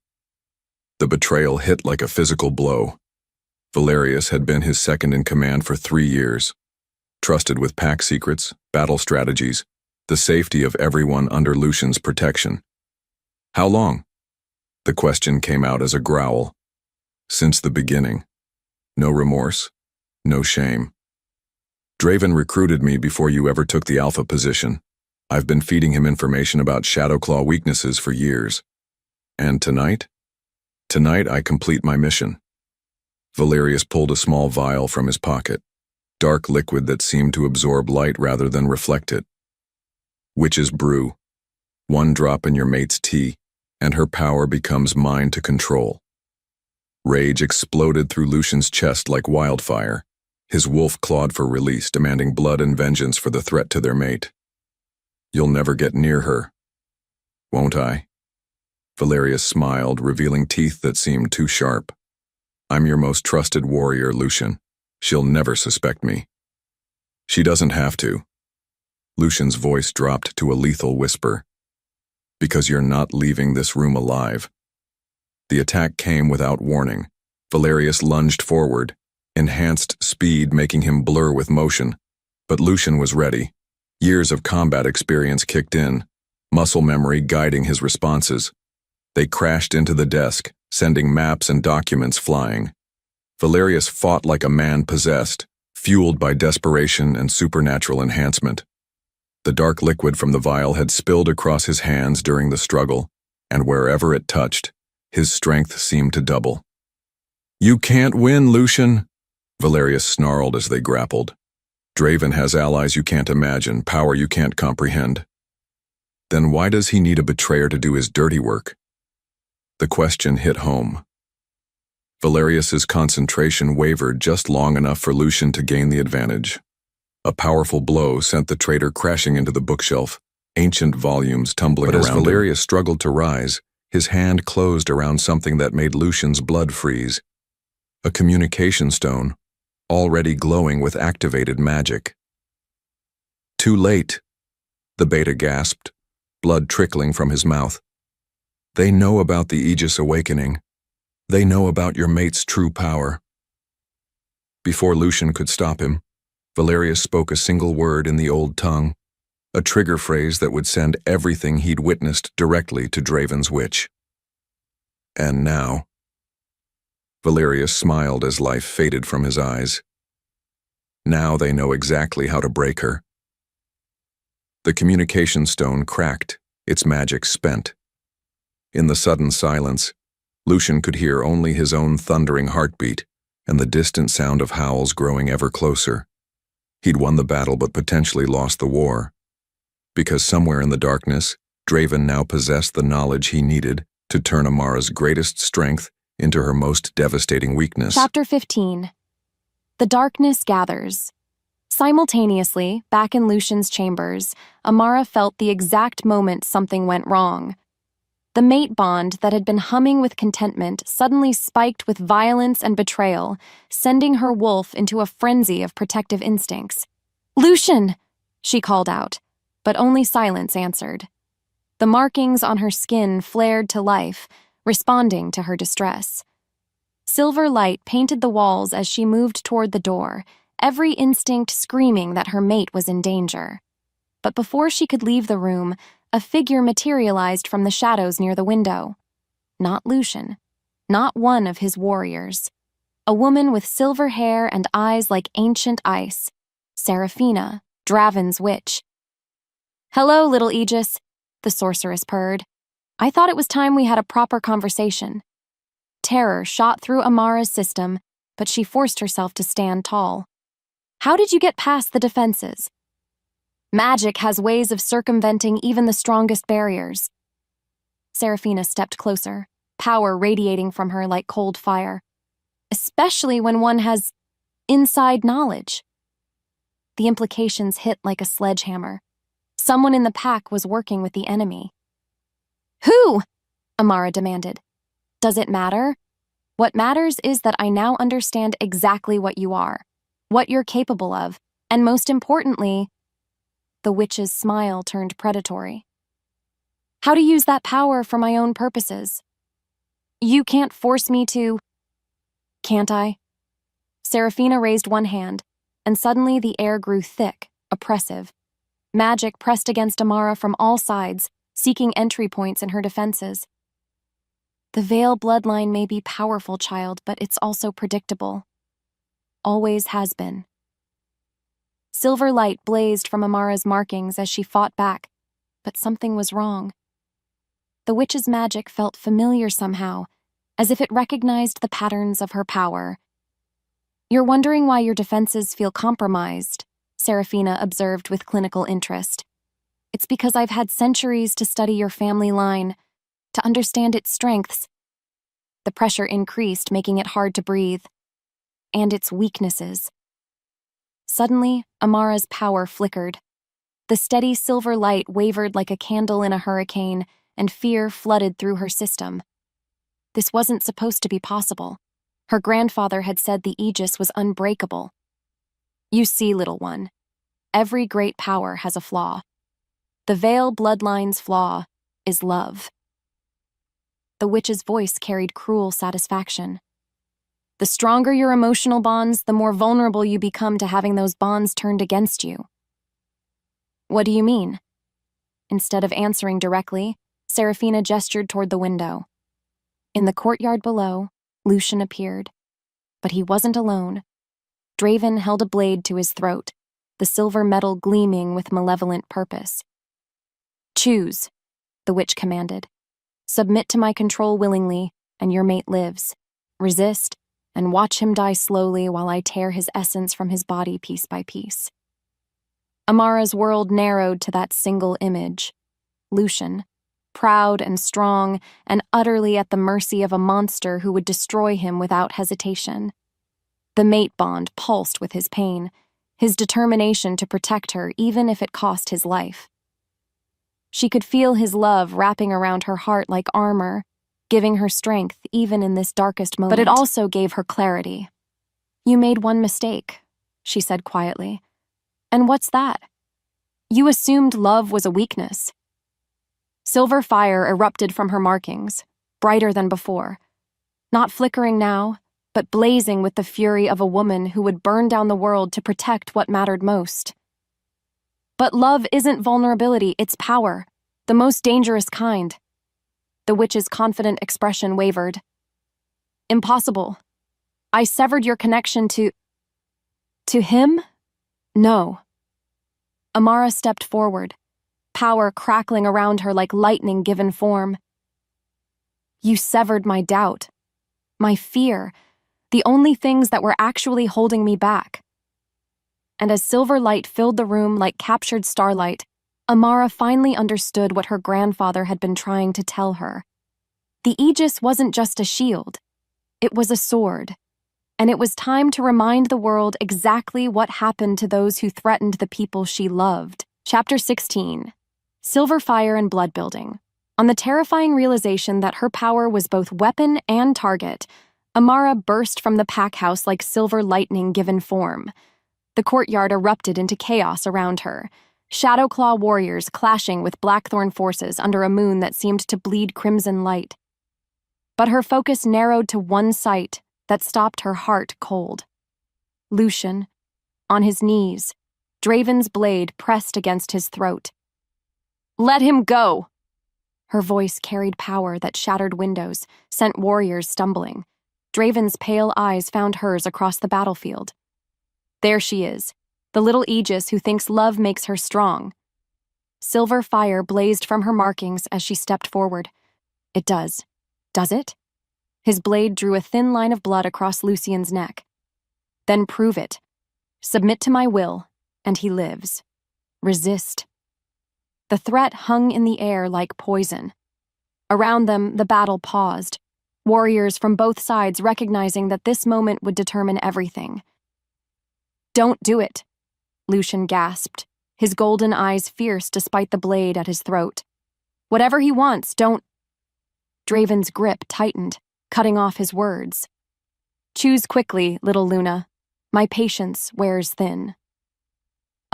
The betrayal hit like a physical blow. Valerius had been his second in command for 3 years, trusted with pack secrets, battle strategies, the safety of everyone under Lucian's protection. "How long?" The question came out as a growl. "Since the beginning. No remorse, no shame. Draven recruited me before you ever took the Alpha position. I've been feeding him information about Shadowclaw weaknesses for years. And tonight? Tonight I complete my mission." Valerius pulled a small vial from his pocket, dark liquid that seemed to absorb light rather than reflect it. "Witch's brew. 1 drop in your mate's tea, and her power becomes mine to control." Rage exploded through Lucian's chest like wildfire. His wolf clawed for release, demanding blood and vengeance for the threat to their mate. "You'll never get near her." "Won't I?" Valerius smiled, revealing teeth that seemed too sharp. "I'm your most trusted warrior, Lucian. She'll never suspect me." "She doesn't have to." Lucian's voice dropped to a lethal whisper. "Because you're not leaving this room alive." The attack came without warning. Valerius lunged forward, enhanced speed making him blur with motion. But Lucian was ready. Years of combat experience kicked in, muscle memory guiding his responses. They crashed into the desk, sending maps and documents flying. Valerius fought like a man possessed, fueled by desperation and supernatural enhancement. The dark liquid from the vial had spilled across his hands during the struggle, and wherever it touched, his strength seemed to double. "You can't win, Lucian," Valerius snarled as they grappled. "Draven has allies you can't imagine, power you can't comprehend. Then why does he need a betrayer to do his dirty work?" The question hit home. Valerius's concentration wavered just long enough for Lucian to gain the advantage. A powerful blow sent the traitor crashing into the bookshelf, ancient volumes tumbling around him. But as Valerius struggled to rise, His hand closed around something that made Lucian's blood freeze. A communication stone, already glowing with activated magic. Too late, the beta gasped, blood trickling from his mouth. They know about the Aegis awakening. They know about your mate's true power. Before Lucian could stop him, Valerius spoke a single word in the old tongue, a trigger phrase that would send everything he'd witnessed directly to Draven's witch. And now... Valerius smiled as life faded from his eyes. Now they know exactly how to break her. The communication stone cracked, its magic spent. In the sudden silence, Lucian could hear only his own thundering heartbeat and the distant sound of howls growing ever closer. He'd won the battle but potentially lost the war. Because somewhere in the darkness, Draven now possessed the knowledge he needed to turn Amara's greatest strength into her most devastating weakness. Chapter 15. The darkness gathers. Simultaneously, back in Lucian's chambers, Amara felt the exact moment something went wrong. The mate bond that had been humming with contentment suddenly spiked with violence and betrayal, sending her wolf into a frenzy of protective instincts. "Lucian!" she called out, but only silence answered. The markings on her skin flared to life, responding to her distress. Silver light painted the walls as she moved toward the door, every instinct screaming that her mate was in danger. But before she could leave the room, a figure materialized from the shadows near the window. Not Lucian, not one of his warriors. A woman with silver hair and eyes like ancient ice, Seraphina, Draven's witch. "Hello, little Aegis," the sorceress purred. "I thought it was time we had a proper conversation." Terror shot through Amara's system, but she forced herself to stand tall. "How did you get past the defenses?" "Magic has ways of circumventing even the strongest barriers." Seraphina stepped closer, power radiating from her like cold fire. "Especially when one has inside knowledge." The implications hit like a sledgehammer. Someone in the pack was working with the enemy. "Who?" Amara demanded. "Does it matter? What matters is that I now understand exactly what you are, what you're capable of, and most importantly..." The witch's smile turned predatory. "How to use that power for my own purposes. You can't force me to..." "Can't I?" Seraphina raised one hand, and suddenly the air grew thick, oppressive. Magic pressed against Amara from all sides, seeking entry points in her defenses. "The Veil bloodline may be powerful, child, but it's also predictable. Always has been." Silver light blazed from Amara's markings as she fought back, but something was wrong. The witch's magic felt familiar somehow, as if it recognized the patterns of her power. "You're wondering why your defenses feel compromised," Seraphina observed with clinical interest. "It's because I've had centuries to study your family line, to understand its strengths." The pressure increased, making it hard to breathe. "And its weaknesses." Suddenly, Amara's power flickered. The steady silver light wavered like a candle in a hurricane, and fear flooded through her system. This wasn't supposed to be possible. Her grandfather had said the Aegis was unbreakable. "You see, little one, every great power has a flaw. The Veil bloodline's flaw is love." The witch's voice carried cruel satisfaction. "The stronger your emotional bonds, the more vulnerable you become to having those bonds turned against you." "What do you mean?" Instead of answering directly, Seraphina gestured toward the window. In the courtyard below, Lucian appeared. But he wasn't alone. Draven held a blade to his throat, the silver metal gleaming with malevolent purpose. "Choose," the witch commanded. "Submit to my control willingly, and your mate lives. Resist, and watch him die slowly while I tear his essence from his body piece by piece." Amara's world narrowed to that single image. Lucian, proud and strong, and utterly at the mercy of a monster who would destroy him without hesitation. The mate bond pulsed with his pain, his determination to protect her even if it cost his life. She could feel his love wrapping around her heart like armor, giving her strength even in this darkest moment. But it also gave her clarity. "You made one mistake," she said quietly. "And what's that? You assumed love was a weakness." Silver fire erupted from her markings, brighter than before. Not flickering now, but blazing with the fury of a woman who would burn down the world to protect what mattered most. But love isn't vulnerability, it's power, the most dangerous kind. The witch's confident expression wavered. "Impossible. I severed your connection to him? No." Amara stepped forward, power crackling around her like lightning given form. "You severed my doubt, my fear, the only things that were actually holding me back." And as silver light filled the room like captured starlight, Amara finally understood what her grandfather had been trying to tell her. The Aegis wasn't just a shield, it was a sword, and it was time to remind the world exactly what happened to those who threatened the people she loved. Chapter 16. Silver Fire and Blood Building. On the terrifying realization that her power was both weapon and target, Amara burst from the pack house like silver lightning given form. The courtyard erupted into chaos around her, Shadowclaw warriors clashing with Blackthorn forces under a moon that seemed to bleed crimson light. But her focus narrowed to one sight that stopped her heart cold. Lucian, on his knees, Draven's blade pressed against his throat. "Let him go!" Her voice carried power that shattered windows, sent warriors stumbling. Draven's pale eyes found hers across the battlefield. There she is, the little Aegis who thinks love makes her strong. Silver fire blazed from her markings as she stepped forward. "It does. Does it?" His blade drew a thin line of blood across Lucian's neck. "Then prove it. Submit to my will, and he lives. Resist." The threat hung in the air like poison. Around them, the battle paused, warriors from both sides recognizing that this moment would determine everything. "Don't do it," Lucian gasped, his golden eyes fierce despite the blade at his throat. "Whatever he wants, don't—" Draven's grip tightened, cutting off his words. "Choose quickly, little Luna. My patience wears thin."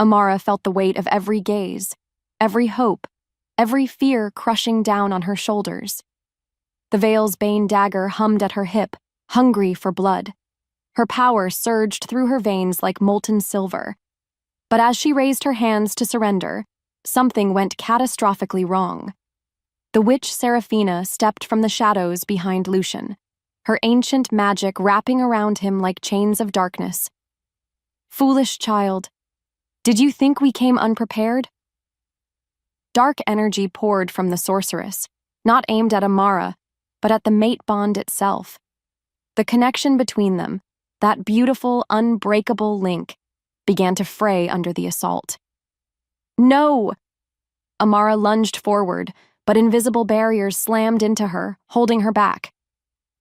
Amara felt the weight of every gaze, every hope, every fear crushing down on her shoulders. The veil's bane dagger hummed at her hip, hungry for blood. Her power surged through her veins like molten silver. But as she raised her hands to surrender, something went catastrophically wrong. The witch Seraphina stepped from the shadows behind Lucian, her ancient magic wrapping around him like chains of darkness. "Foolish child, did you think we came unprepared?" Dark energy poured from the sorceress, not aimed at Amara, but at the mate bond itself. The connection between them, that beautiful, unbreakable link, began to fray under the assault. "No!" Amara lunged forward, but invisible barriers slammed into her, holding her back.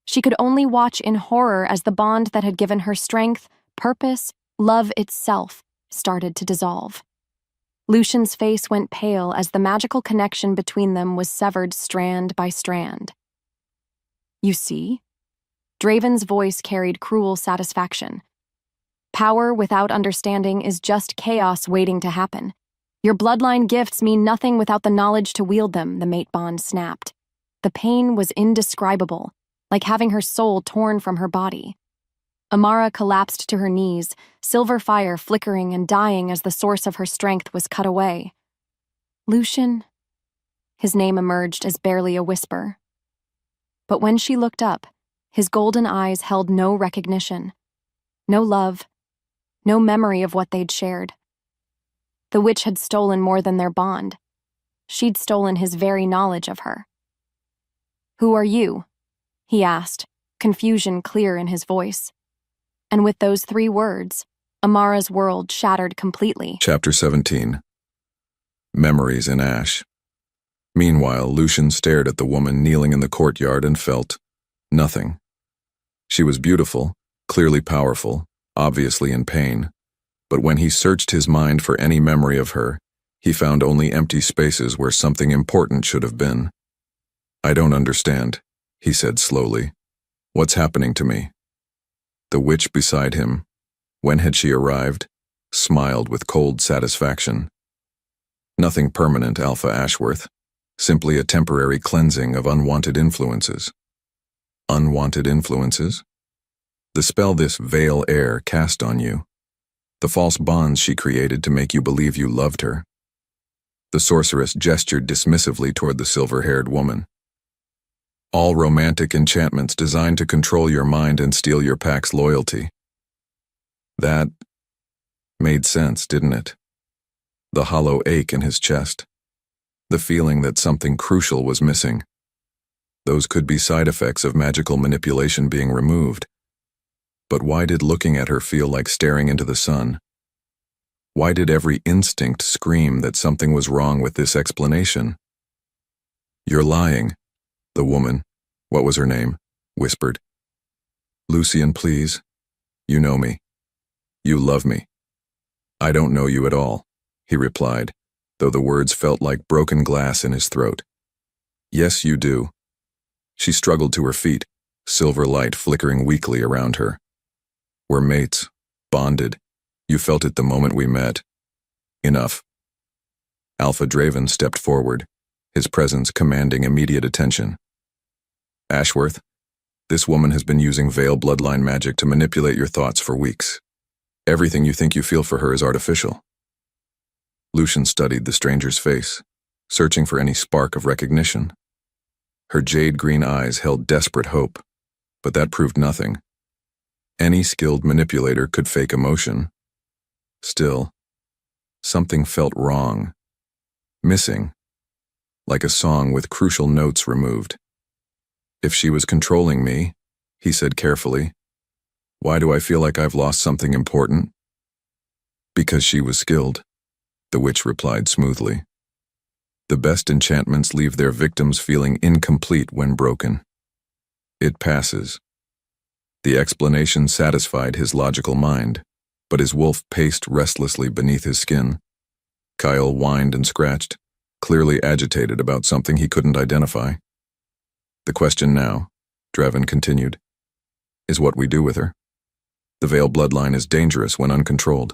She could only watch in horror as the bond that had given her strength, purpose, love itself started to dissolve. Lucian's face went pale as the magical connection between them was severed strand by strand. "You see?" Draven's voice carried cruel satisfaction. "Power without understanding is just chaos waiting to happen. Your bloodline gifts mean nothing without the knowledge to wield them," the mate bond snapped. The pain was indescribable, like having her soul torn from her body. Amara collapsed to her knees, silver fire flickering and dying as the source of her strength was cut away. "Lucian?" His name emerged as barely a whisper. But when she looked up, his golden eyes held no recognition, no love, no memory of what they'd shared. The witch had stolen more than their bond. She'd stolen his very knowledge of her. "Who are you?" he asked, confusion clear in his voice. And with those 3 words, Amara's world shattered completely. Chapter 17. Memories in Ash. Meanwhile, Lucian stared at the woman kneeling in the courtyard and felt nothing. She was beautiful, clearly powerful, obviously in pain, but when he searched his mind for any memory of her, He found only empty spaces where something important should have been. "I don't understand," he said slowly. "What's happening to me?" The witch beside him, when had she arrived, smiled with cold satisfaction. "Nothing permanent, Alpha Ashworth. Simply a temporary cleansing of unwanted influences." Unwanted influences? The spell this veil air cast on you. The false bonds she created to make you believe you loved her. The sorceress gestured dismissively toward the silver-haired woman. "All romantic enchantments designed to control your mind and steal your pack's loyalty." That made sense, didn't it? The hollow ache in his chest. The feeling that something crucial was missing. Those could be side effects of magical manipulation being removed. But why did looking at her feel like staring into the sun? Why did every instinct scream that something was wrong with this explanation? "You're lying," the woman, what was her name, whispered. "Lucian, please. You know me. You love me." "I don't know you at all," he replied, though the words felt like broken glass in his throat. "Yes, you do." She struggled to her feet, silver light flickering weakly around her. "We're mates, bonded. You felt it the moment we met. Enough." Alpha Draven stepped forward, his presence commanding immediate attention. "Ashworth, this woman has been using Veil bloodline magic to manipulate your thoughts for weeks. Everything you think you feel for her is artificial." Lucian studied the stranger's face, searching for any spark of recognition. Her jade-green eyes held desperate hope, but that proved nothing. Any skilled manipulator could fake emotion. Still, something felt wrong, missing, like a song with crucial notes removed. "If she was controlling me," he said carefully, "why do I feel like I've lost something important?" "Because she was skilled," the witch replied smoothly. "The best enchantments leave their victims feeling incomplete when broken. It passes." The explanation satisfied his logical mind, but his wolf paced restlessly beneath his skin. Kyle whined and scratched, clearly agitated about something he couldn't identify. "The question now," Draven continued, "is what we do with her. The Veil bloodline is dangerous when uncontrolled.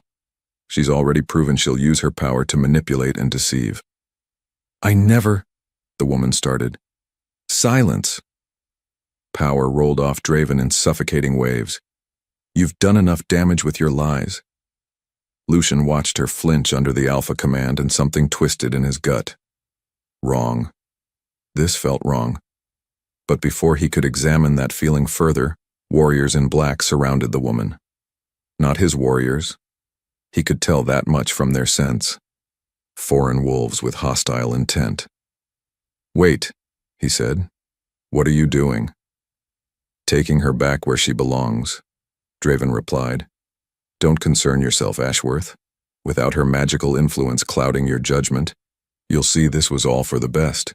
She's already proven she'll use her power to manipulate and deceive." "I never," the woman started. "Silence." Power rolled off Draven in suffocating waves. "You've done enough damage with your lies." Lucian watched her flinch under the Alpha command, and something twisted in his gut. Wrong. This felt wrong. But before he could examine that feeling further, warriors in black surrounded the woman. Not his warriors. He could tell that much from their scents. Foreign wolves with hostile intent. "Wait," he said. "What are you doing?" "Taking her back where she belongs," Draven replied. "Don't concern yourself, Ashworth. Without her magical influence clouding your judgment, you'll see this was all for the best."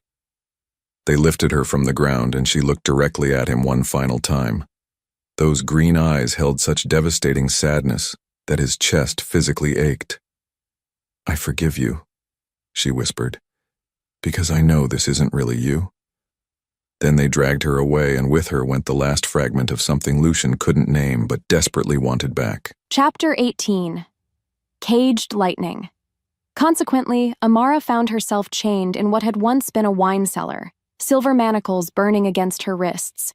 They lifted her from the ground, and she looked directly at him one final time. Those green eyes held such devastating sadness that his chest physically ached. "I forgive you," she whispered, "because I know this isn't really you." Then they dragged her away, and with her went the last fragment of something Lucian couldn't name but desperately wanted back. Chapter 18. Caged Lightning. Consequently, Amara found herself chained in what had once been a wine cellar, silver manacles burning against her wrists.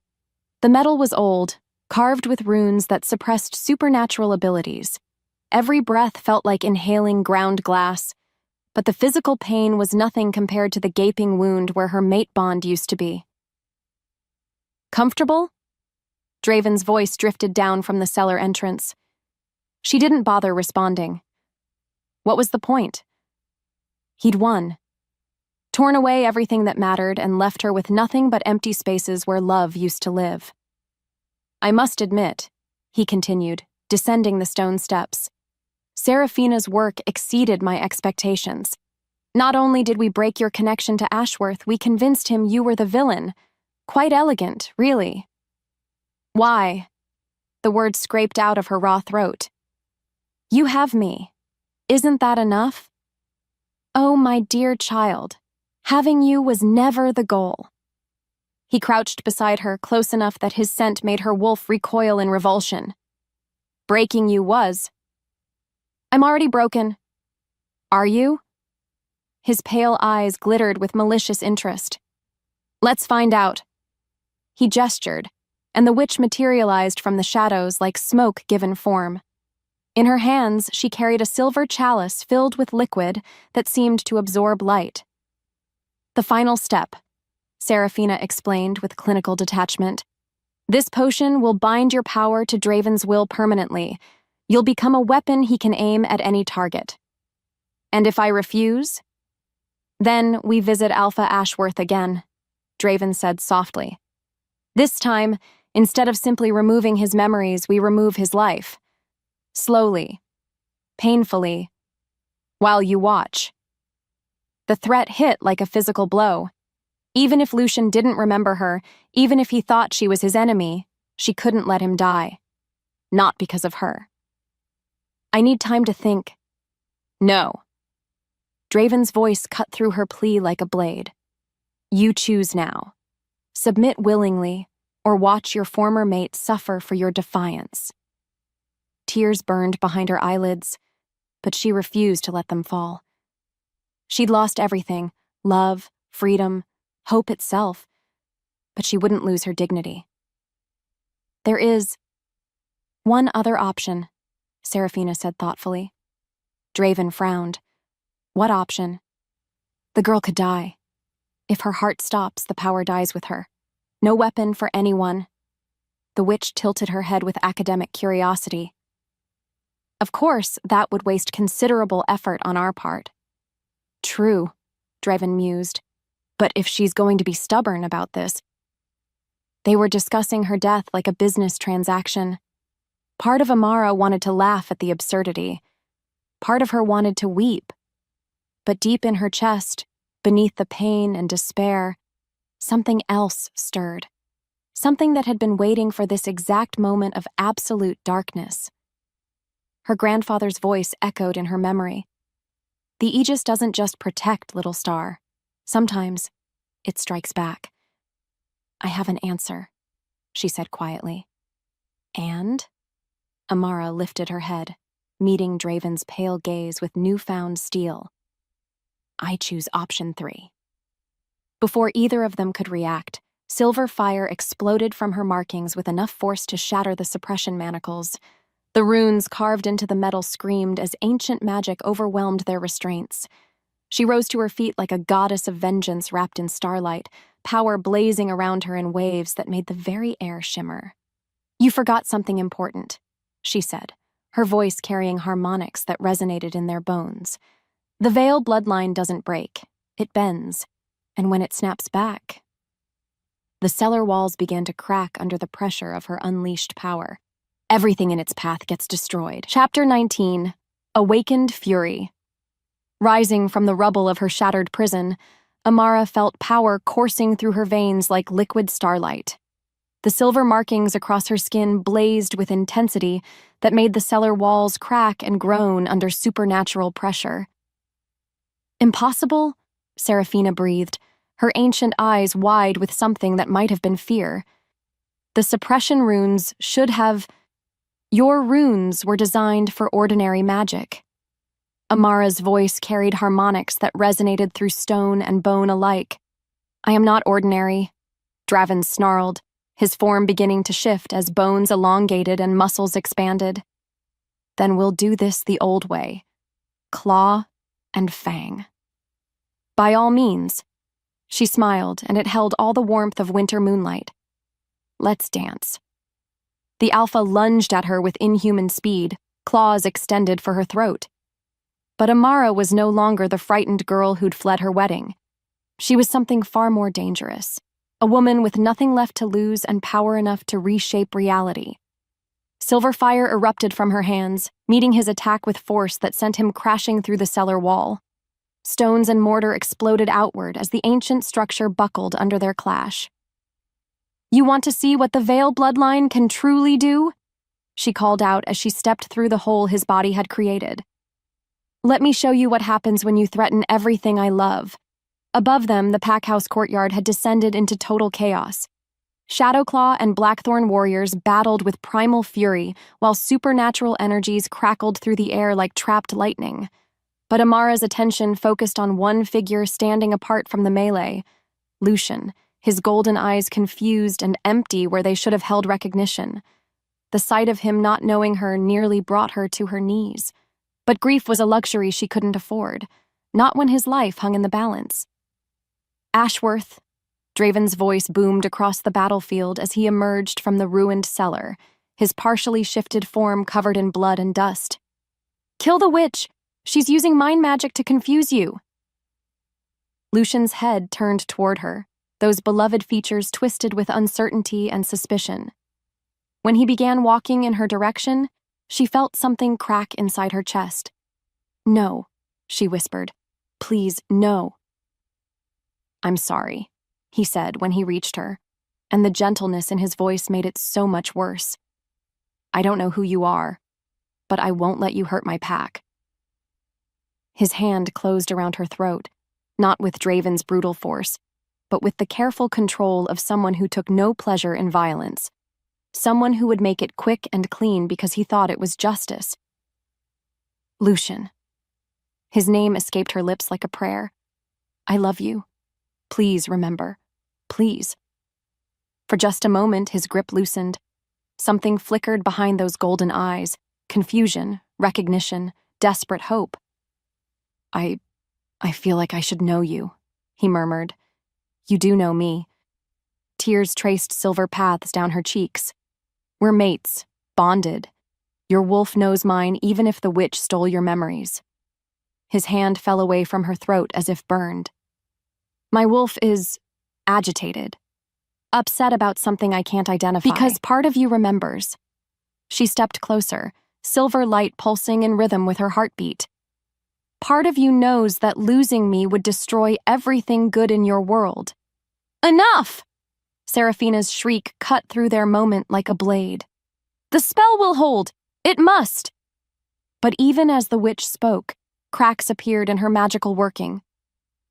The metal was old, carved with runes that suppressed supernatural abilities. Every breath felt like inhaling ground glass, but the physical pain was nothing compared to the gaping wound where her mate bond used to be. "Comfortable?" Draven's voice drifted down from the cellar entrance. She didn't bother responding. What was the point? He'd won. Torn away everything that mattered and left her with nothing but empty spaces where love used to live. "I must admit," he continued, descending the stone steps, "Seraphina's work exceeded my expectations. Not only did we break your connection to Ashworth, we convinced him you were the villain. Quite elegant, really." "Why?" The words scraped out of her raw throat. "You have me. Isn't that enough?" Oh, my dear child, having you was never the goal. He crouched beside her, close enough that his scent made her wolf recoil in revulsion. Breaking you was. I'm already broken. Are you? His pale eyes glittered with malicious interest. Let's find out. He gestured, and the witch materialized from the shadows like smoke given form. In her hands, she carried a silver chalice filled with liquid that seemed to absorb light. The final step, Seraphina explained with clinical detachment. This potion will bind your power to Draven's will permanently. You'll become a weapon he can aim at any target. And if I refuse? Then we visit Alpha Ashworth again, Draven said softly. This time, instead of simply removing his memories, we remove his life. Slowly, painfully, while you watch. The threat hit like a physical blow. Even if Lucian didn't remember her, even if he thought she was his enemy, she couldn't let him die. Not because of her. I need time to think. No. Draven's voice cut through her plea like a blade. You choose now. Submit willingly, or watch your former mate suffer for your defiance. Tears burned behind her eyelids, but she refused to let them fall. She'd lost everything, love, freedom, hope itself, but she wouldn't lose her dignity. There is one other option, Seraphina said thoughtfully. Draven frowned. What option? The girl could die. If her heart stops, the power dies with her. No weapon for anyone. The witch tilted her head with academic curiosity. Of course, that would waste considerable effort on our part. True, Draven mused. But if she's going to be stubborn about this... They were discussing her death like a business transaction. Part of Amara wanted to laugh at the absurdity. Part of her wanted to weep. But deep in her chest, beneath the pain and despair, something else stirred. Something that had been waiting for this exact moment of absolute darkness. Her grandfather's voice echoed in her memory. The Aegis doesn't just protect Little Star. Sometimes, it strikes back. I have an answer, she said quietly. And? Amara lifted her head, meeting Draven's pale gaze with newfound steel. I choose option 3. Before either of them could react, silver fire exploded from her markings with enough force to shatter the suppression manacles. The runes carved into the metal screamed as ancient magic overwhelmed their restraints. She rose to her feet like a goddess of vengeance wrapped in starlight, power blazing around her in waves that made the very air shimmer. You forgot something important, she said, her voice carrying harmonics that resonated in their bones. The Veil bloodline doesn't break, it bends, and when it snaps back... The cellar walls began to crack under the pressure of her unleashed power. Everything in its path gets destroyed. Chapter 19, Awakened Fury. Rising from the rubble of her shattered prison, Amara felt power coursing through her veins like liquid starlight. The silver markings across her skin blazed with intensity that made the cellar walls crack and groan under supernatural pressure. Impossible? Seraphina breathed, her ancient eyes wide with something that might have been fear. The suppression runes should have... Your runes were designed for ordinary magic. Amara's voice carried harmonics that resonated through stone and bone alike. I am not ordinary, Draven snarled, his form beginning to shift as bones elongated and muscles expanded. Then we'll do this the old way. Claw and fang. By all means. She smiled, and it held all the warmth of winter moonlight. Let's dance. The Alpha lunged at her with inhuman speed, claws extended for her throat. But Amara was no longer the frightened girl who'd fled her wedding. She was something far more dangerous, a woman with nothing left to lose and power enough to reshape reality. Silver fire erupted from her hands, meeting his attack with force that sent him crashing through the cellar wall. Stones and mortar exploded outward as the ancient structure buckled under their clash. You want to see what the Veil bloodline can truly do? She called out as she stepped through the hole his body had created. Let me show you what happens when you threaten everything I love. Above them, the packhouse courtyard had descended into total chaos. Shadowclaw and Blackthorn warriors battled with primal fury, while supernatural energies crackled through the air like trapped lightning. But Amara's attention focused on one figure standing apart from the melee: Lucian, his golden eyes confused and empty where they should have held recognition. The sight of him not knowing her nearly brought her to her knees. But grief was a luxury she couldn't afford, not when his life hung in the balance. Ashworth, Draven's voice boomed across the battlefield as he emerged from the ruined cellar, his partially shifted form covered in blood and dust. Kill the witch! She's using mind magic to confuse you. Lucian's head turned toward her, those beloved features twisted with uncertainty and suspicion. When he began walking in her direction, she felt something crack inside her chest. No, she whispered. Please, no. I'm sorry, he said when he reached her, and the gentleness in his voice made it so much worse. I don't know who you are, but I won't let you hurt my pack. His hand closed around her throat, not with Draven's brutal force, but with the careful control of someone who took no pleasure in violence. Someone who would make it quick and clean because he thought it was justice. Lucian. His name escaped her lips like a prayer. I love you. Please remember. Please. For just a moment, his grip loosened. Something flickered behind those golden eyes. Confusion, recognition, desperate hope. I feel like I should know you, he murmured. You do know me. Tears traced silver paths down her cheeks. We're mates, bonded. Your wolf knows mine even if the witch stole your memories. His hand fell away from her throat as if burned. My wolf is agitated, upset about something I can't identify. Because part of you remembers. She stepped closer, silver light pulsing in rhythm with her heartbeat. Part of you knows that losing me would destroy everything good in your world. Enough! Seraphina's shriek cut through their moment like a blade. The spell will hold. It must. But even as the witch spoke, cracks appeared in her magical working.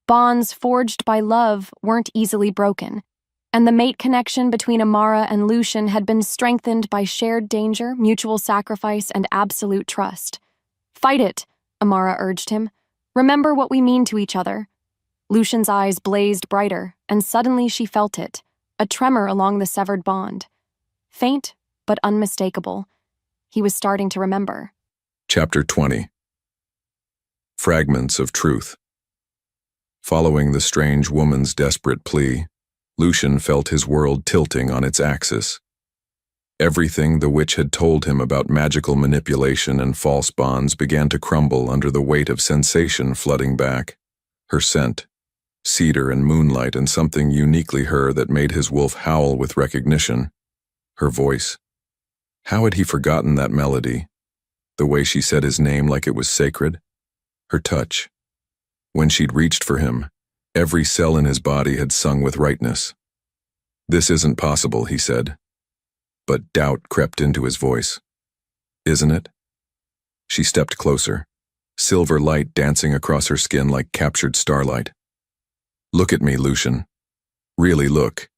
Bonds forged by love weren't easily broken, and the mate connection between Amara and Lucian had been strengthened by shared danger, mutual sacrifice, and absolute trust. Fight it, Amara urged him. Remember what we mean to each other. Lucian's eyes blazed brighter, and suddenly she felt it, a tremor along the severed bond. Faint, but unmistakable. He was starting to remember. Chapter 20. Fragments of Truth. Following the strange woman's desperate plea, Lucian felt his world tilting on its axis. Everything the witch had told him about magical manipulation and false bonds began to crumble under the weight of sensation flooding back. Her scent, cedar and moonlight, and something uniquely her that made his wolf howl with recognition. Her voice. How had he forgotten that melody? The way she said his name like it was sacred? Her touch. When she'd reached for him, every cell in his body had sung with rightness. This isn't possible, he said. But doubt crept into his voice. Isn't it? She stepped closer, silver light dancing across her skin like captured starlight. Look at me, Lucian. Really look.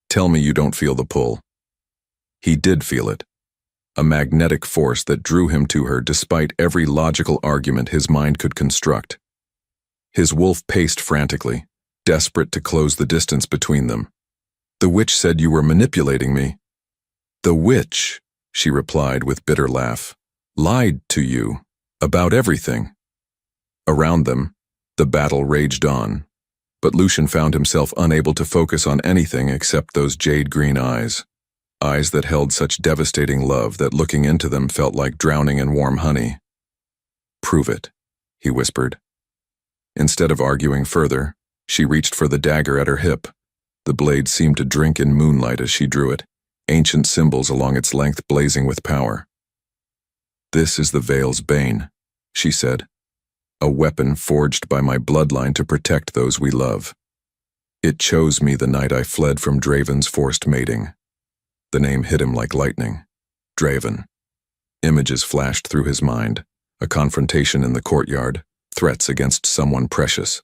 Tell me you don't feel the pull. He did feel it. A magnetic force that drew him to her despite every logical argument his mind could construct. His wolf paced frantically, desperate to close the distance between them. The witch said you were manipulating me. The witch, she replied with bitter laugh, lied to you about everything. Around them, the battle raged on, but Lucian found himself unable to focus on anything except those jade-green eyes. Eyes that held such devastating love that looking into them felt like drowning in warm honey. Prove it, he whispered. Instead of arguing further, she reached for the dagger at her hip. The blade seemed to drink in moonlight as she drew it, ancient symbols along its length blazing with power. This is the Veil's bane, she said. A weapon forged by my bloodline to protect those we love. It chose me the night I fled from Draven's forced mating. The name hit him like lightning. Draven. Images flashed through his mind. A confrontation in the courtyard, threats against someone precious,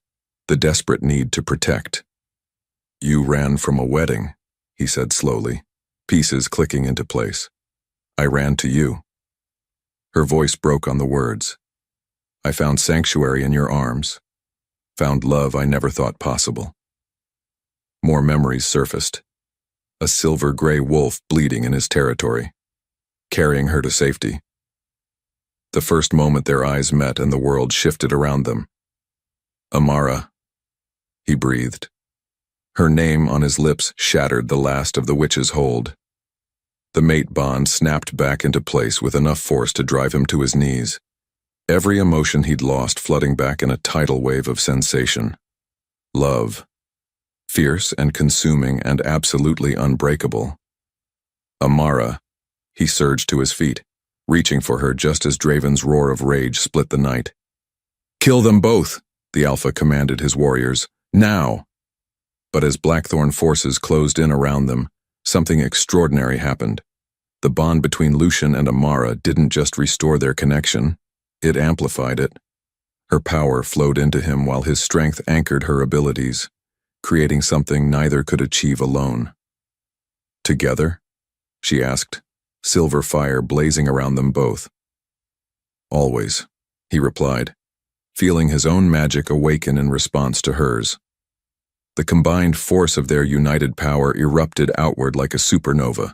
the desperate need to protect. You ran from a wedding, he said slowly, pieces clicking into place. I ran to you. Her voice broke on the words. I found sanctuary in your arms, found love I never thought possible. More memories surfaced. A silver-gray wolf bleeding in his territory, carrying her to safety. The first moment their eyes met and the world shifted around them. Amara, he breathed. Her name on his lips shattered the last of the witch's hold. The mate bond snapped back into place with enough force to drive him to his knees. Every emotion he'd lost flooding back in a tidal wave of sensation. Love. Fierce and consuming and absolutely unbreakable. Amara. He surged to his feet, reaching for her just as Draven's roar of rage split the night. Kill them both, the Alpha commanded his warriors. Now! But as Blackthorn forces closed in around them, something extraordinary happened. The bond between Lucian and Amara didn't just restore their connection, it amplified it. Her power flowed into him while his strength anchored her abilities, creating something neither could achieve alone. Together? She asked, silver fire blazing around them both. Always, he replied, feeling his own magic awaken in response to hers. The combined force of their united power erupted outward like a supernova.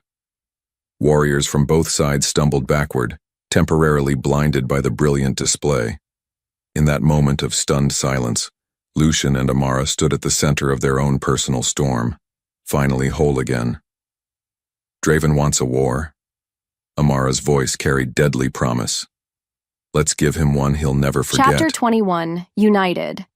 Warriors from both sides stumbled backward, temporarily blinded by the brilliant display. In that moment of stunned silence, Lucian and Amara stood at the center of their own personal storm, finally whole again. Draven wants a war. Amara's voice carried deadly promise. Let's give him one he'll never forget. Chapter 21, United.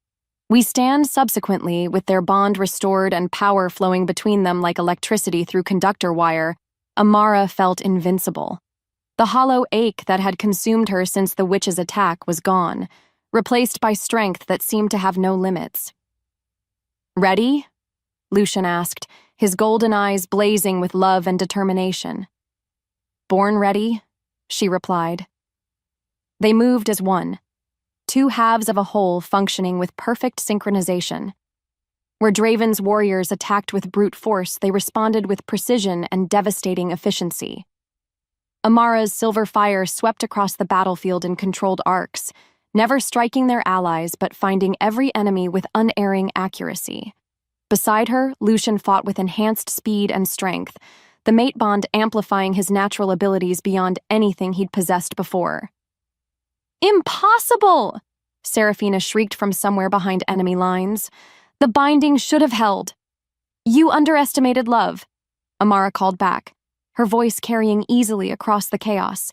We stand subsequently with their bond restored and power flowing between them like electricity through conductor wire. Amara felt invincible. The hollow ache that had consumed her since the witch's attack was gone, replaced by strength that seemed to have no limits. Ready? Lucian asked, his golden eyes blazing with love and determination. Born ready, she replied. They moved as one, two halves of a whole functioning with perfect synchronization. Where Draven's warriors attacked with brute force, they responded with precision and devastating efficiency. Amara's silver fire swept across the battlefield in controlled arcs, never striking their allies but finding every enemy with unerring accuracy. Beside her, Lucian fought with enhanced speed and strength, the mate bond amplifying his natural abilities beyond anything he'd possessed before. Impossible! Seraphina shrieked from somewhere behind enemy lines. The binding should have held. You underestimated love, Amara called back, her voice carrying easily across the chaos.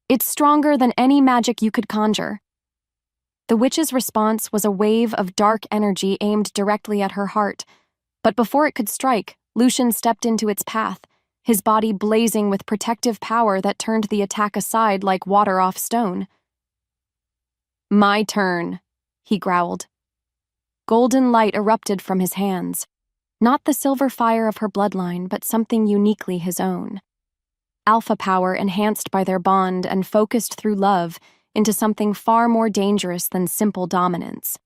It's stronger than any magic you could conjure. The witch's response was a wave of dark energy aimed directly at her heart, but before it could strike, Lucian stepped into its path, his body blazing with protective power that turned the attack aside like water off stone. My turn, he growled. Golden light erupted from his hands, not the silver fire of her bloodline, but something uniquely his own. Alpha power enhanced by their bond and focused through love into something far more dangerous than simple dominance.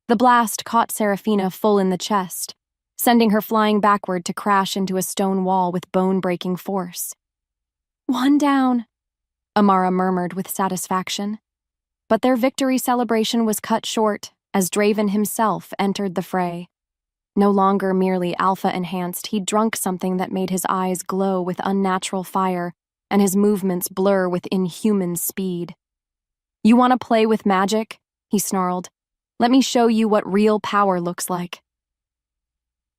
The blast caught Seraphina full in the chest, sending her flying backward to crash into a stone wall with bone-breaking force. One down, Amara murmured with satisfaction. But their victory celebration was cut short as Draven himself entered the fray. No longer merely alpha-enhanced, he'd drunk something that made his eyes glow with unnatural fire and his movements blur with inhuman speed. You want to play with magic? He snarled. Let me show you what real power looks like.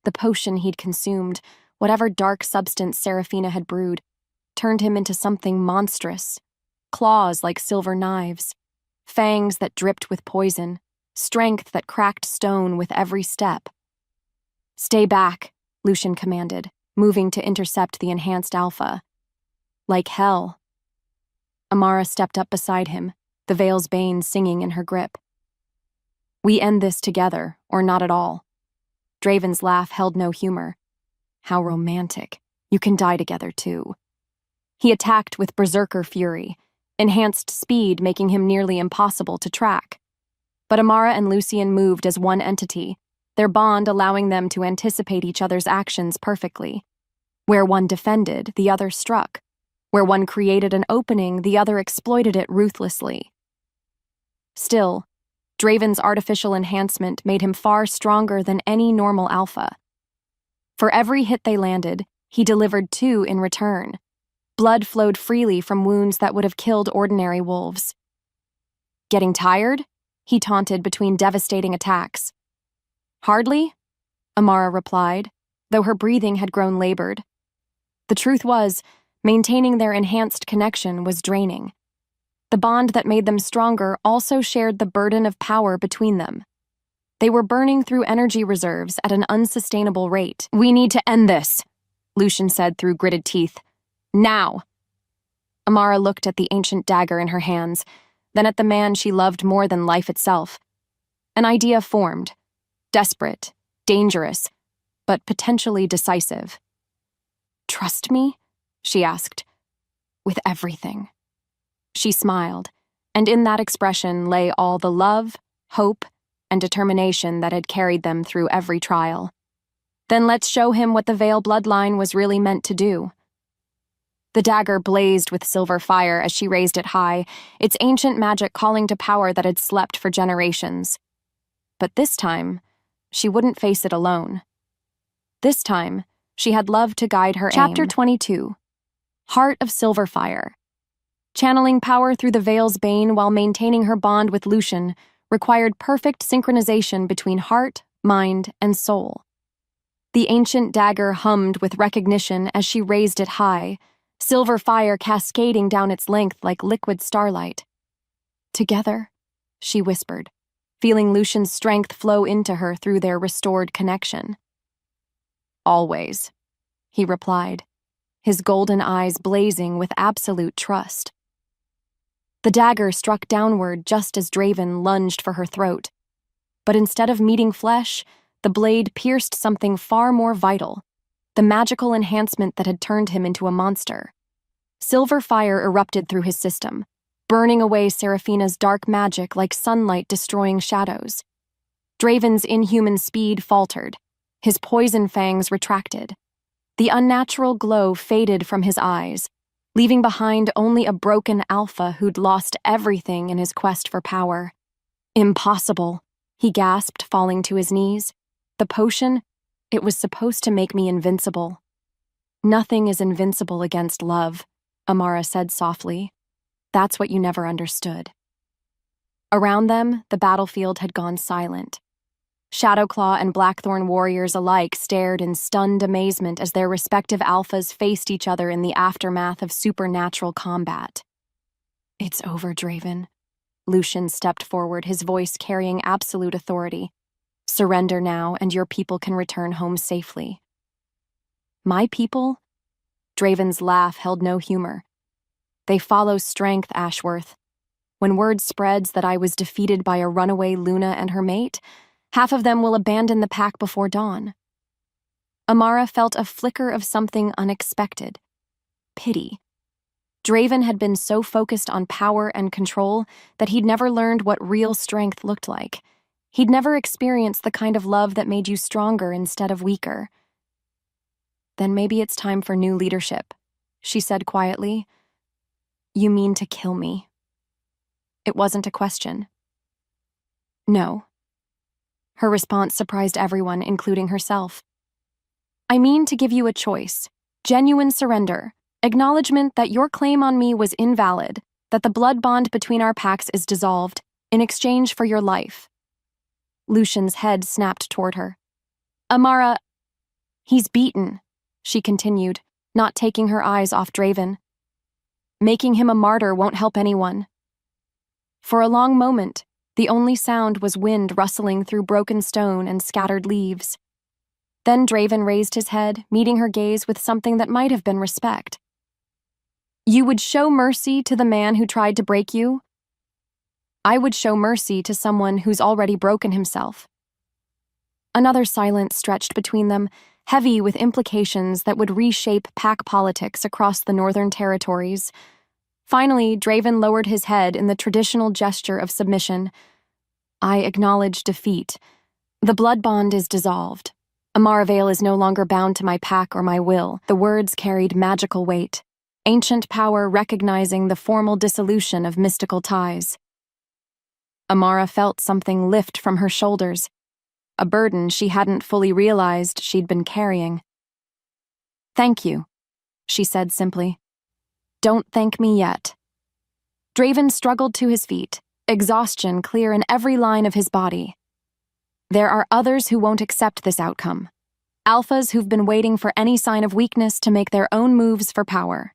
The potion he'd consumed, whatever dark substance Seraphina had brewed, turned him into something monstrous. Claws like silver knives, fangs that dripped with poison, strength that cracked stone with every step. Stay back, Lucian commanded, moving to intercept the enhanced alpha. Like hell. Amara stepped up beside him, the veil's bane singing in her grip. We end this together, or not at all. Draven's laugh held no humor. How romantic. You can die together, too. He attacked with berserker fury, enhanced speed making him nearly impossible to track. But Amara and Lucien moved as one entity, their bond allowing them to anticipate each other's actions perfectly. Where one defended, the other struck. Where one created an opening, the other exploited it ruthlessly. Still, Draven's artificial enhancement made him far stronger than any normal alpha. For every hit they landed, he delivered 2 in return. Blood flowed freely from wounds that would have killed ordinary wolves. Getting tired? He taunted between devastating attacks. Hardly, Amara replied, though her breathing had grown labored. The truth was, maintaining their enhanced connection was draining. The bond that made them stronger also shared the burden of power between them. They were burning through energy reserves at an unsustainable rate. "We need to end this," Lucien said through gritted teeth. "Now!" Amara looked at the ancient dagger in her hands, then at the man she loved more than life itself. An idea formed. Desperate, dangerous, but potentially decisive. "Trust me?" she asked. "With everything." She smiled, and in that expression lay all the love, hope, and determination that had carried them through every trial. Then let's show him what the Vale bloodline was really meant to do. The dagger blazed with silver fire as she raised it high, its ancient magic calling to power that had slept for generations. But this time, she wouldn't face it alone. This time, she had love to guide her Chapter aim. 22. Heart of Silver Fire. Channeling power through the Vale's bane while maintaining her bond with Lucien required perfect synchronization between heart, mind, and soul. The ancient dagger hummed with recognition as she raised it high, silver fire cascading down its length like liquid starlight. "Together," she whispered, feeling Lucien's strength flow into her through their restored connection. "Always," he replied, his golden eyes blazing with absolute trust. The dagger struck downward just as Draven lunged for her throat. But instead of meeting flesh, the blade pierced something far more vital, the magical enhancement that had turned him into a monster. Silver fire erupted through his system, burning away Seraphina's dark magic like sunlight destroying shadows. Draven's inhuman speed faltered, his poison fangs retracted. The unnatural glow faded from his eyes, leaving behind only a broken alpha who'd lost everything in his quest for power. "Impossible," he gasped, falling to his knees. "The potion, it was supposed to make me invincible." "Nothing is invincible against love," Amara said softly. "That's what you never understood." Around them, the battlefield had gone silent. Shadowclaw and Blackthorn warriors alike stared in stunned amazement as their respective alphas faced each other in the aftermath of supernatural combat. "It's over, Draven." Lucien stepped forward, his voice carrying absolute authority. "Surrender now, and your people can return home safely." "My people?" Draven's laugh held no humor. "They follow strength, Ashworth. When word spreads that I was defeated by a runaway Luna and her mate, half of them will abandon the pack before dawn." Amara felt a flicker of something unexpected. Pity. Draven had been so focused on power and control that he'd never learned what real strength looked like. He'd never experienced the kind of love that made you stronger instead of weaker. "Then maybe it's time for new leadership," she said quietly. "You mean to kill me?" It wasn't a question. "No." Her response surprised everyone, including herself. "I mean to give you a choice. Genuine surrender. Acknowledgement that your claim on me was invalid, that the blood bond between our packs is dissolved, in exchange for your life." Lucien's head snapped toward her. "Amara, he's beaten," she continued, not taking her eyes off Draven. "Making him a martyr won't help anyone." For a long moment, the only sound was wind rustling through broken stone and scattered leaves. Then Draven raised his head, meeting her gaze with something that might have been respect. "You would show mercy to the man who tried to break you? I would show mercy to someone who's already broken himself." Another silence stretched between them, heavy with implications that would reshape pack politics across the Northern Territories. Finally, Draven lowered his head in the traditional gesture of submission. I acknowledge defeat. The blood bond is dissolved. Amara Vale is no longer bound to my pack or my will. The words carried magical weight. Ancient power recognizing the formal dissolution of mystical ties. Amara felt something lift from her shoulders, a burden she hadn't fully realized she'd been carrying. "Thank you," she said simply. "Don't thank me yet." Draven struggled to his feet, exhaustion clear in every line of his body. There are others who won't accept this outcome. Alphas who've been waiting for any sign of weakness to make their own moves for power.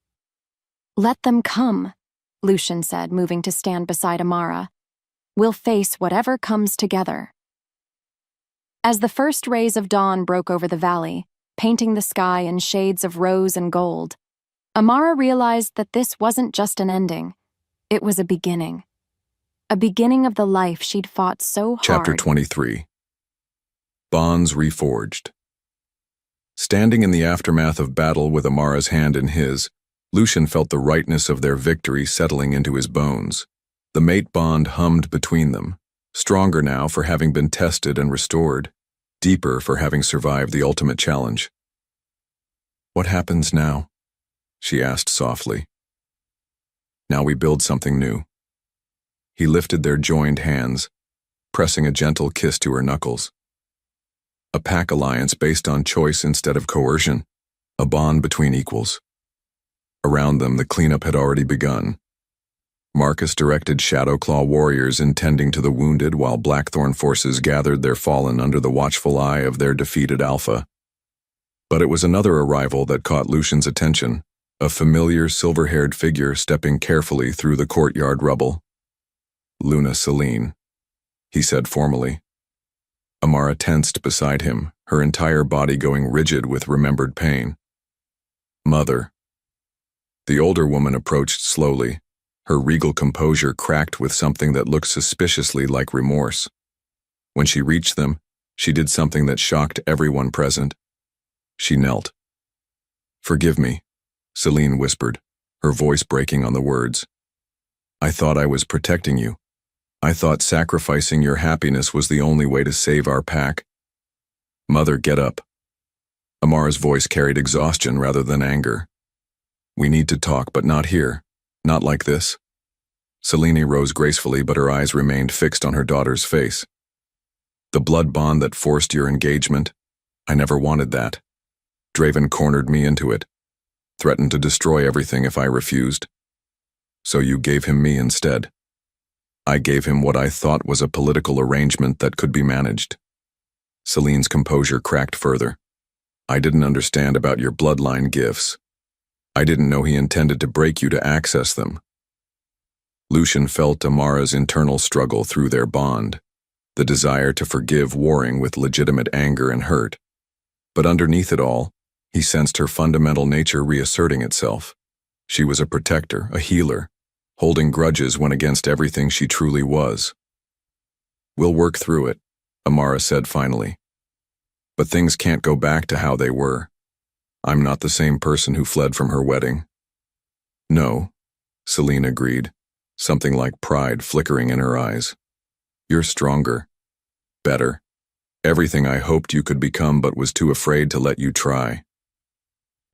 "Let them come," Lucian said, moving to stand beside Amara. "We'll face whatever comes together." As the first rays of dawn broke over the valley, painting the sky in shades of rose and gold, Amara realized that this wasn't just an ending. It was a beginning. A beginning of the life she'd fought so hard. Chapter 23. Bonds Reforged. Standing in the aftermath of battle with Amara's hand in his, Lucian felt the rightness of their victory settling into his bones. The mate bond hummed between them, stronger now for having been tested and restored, deeper for having survived the ultimate challenge. "What happens now?" she asked softly. "Now we build something new." He lifted their joined hands, pressing a gentle kiss to her knuckles. A pack alliance based on choice instead of coercion, a bond between equals. Around them, the cleanup had already begun. Marcus directed Shadowclaw warriors intending to the wounded while Blackthorn forces gathered their fallen under the watchful eye of their defeated Alpha. But it was another arrival that caught Lucian's attention, a familiar silver-haired figure stepping carefully through the courtyard rubble. "Luna Selene," he said formally. Amara tensed beside him, her entire body going rigid with remembered pain. "Mother." The older woman approached slowly, her regal composure cracked with something that looked suspiciously like remorse. When she reached them, she did something that shocked everyone present. She knelt. "Forgive me," Selene whispered, her voice breaking on the words. "I thought I was protecting you. I thought sacrificing your happiness was the only way to save our pack." "Mother, get up." Amara's voice carried exhaustion rather than anger. "We need to talk, but not here. Not like this." Selene rose gracefully, but her eyes remained fixed on her daughter's face. "The blood bond that forced your engagement, I never wanted that. Draven cornered me into it, threatened to destroy everything if I refused. So you gave him me instead. I gave him what I thought was a political arrangement that could be managed." Selene's composure cracked further. "I didn't understand about your bloodline gifts. I didn't know he intended to break you to access them." Lucian felt Amara's internal struggle through their bond, the desire to forgive warring with legitimate anger and hurt. But underneath it all, he sensed her fundamental nature reasserting itself. She was a protector, a healer, holding grudges when against everything she truly was. "We'll work through it," Amara said finally. "But things can't go back to how they were. I'm not the same person who fled from her wedding." "No," Selene agreed, something like pride flickering in her eyes. "You're stronger. Better. Everything I hoped you could become but was too afraid to let you try."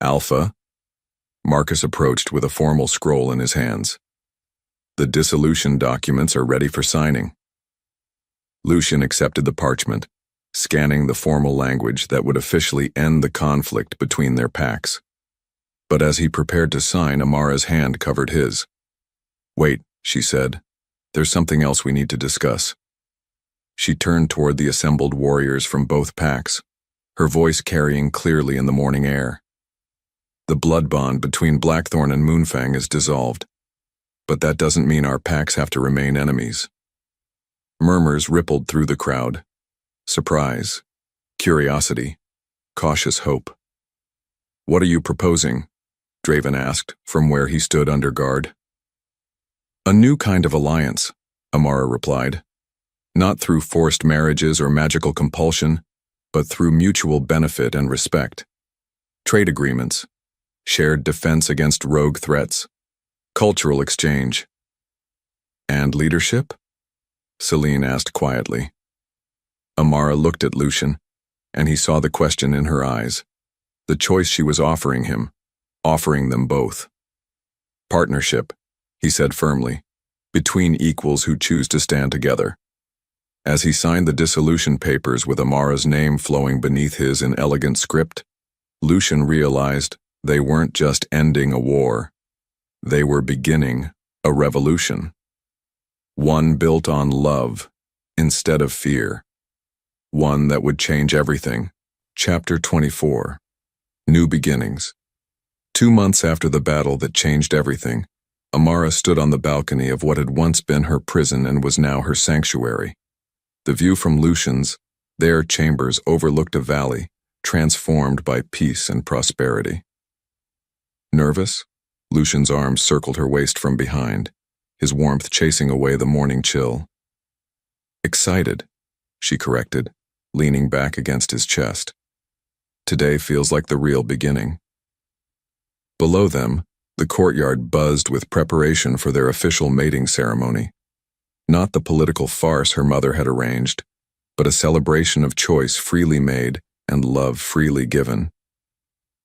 "Alpha?" Marcus approached with a formal scroll in his hands. "The dissolution documents are ready for signing." Lucian accepted the parchment, scanning the formal language that would officially end the conflict between their packs. But as he prepared to sign, Amara's hand covered his. "Wait," she said. "There's something else we need to discuss." She turned toward the assembled warriors from both packs, her voice carrying clearly in the morning air. "The blood bond between Blackthorn and Moonfang is dissolved, but that doesn't mean our packs have to remain enemies." Murmurs rippled through the crowd. Surprise, curiosity, cautious hope. "What are you proposing?" Draven asked from where he stood under guard. "A new kind of alliance," Amara replied. "Not through forced marriages or magical compulsion, but through mutual benefit and respect. Trade agreements, shared defense against rogue threats, Cultural exchange. And leadership? Selene asked quietly. Amara looked at Lucian, and he saw the question in her eyes. The choice she was offering him, offering them both. Partnership, he said firmly, between equals who choose to stand together. As he signed the dissolution papers with Amara's name flowing beneath his in elegant script, Lucian realized they weren't just ending a war. They were beginning a revolution. One built on love instead of fear. One that would change everything. Chapter 24. New Beginnings. 2 months after the battle that changed everything, Amara stood on the balcony of what had once been her prison and was now her sanctuary. The view from Lucian's, their chambers overlooked a valley, transformed by peace and prosperity. Nervous? Lucian's arms circled her waist from behind, his warmth chasing away the morning chill. Excited, she corrected, leaning back against his chest. Today feels like the real beginning. Below them, the courtyard buzzed with preparation for their official mating ceremony. Not the political farce her mother had arranged, but a celebration of choice freely made and love freely given.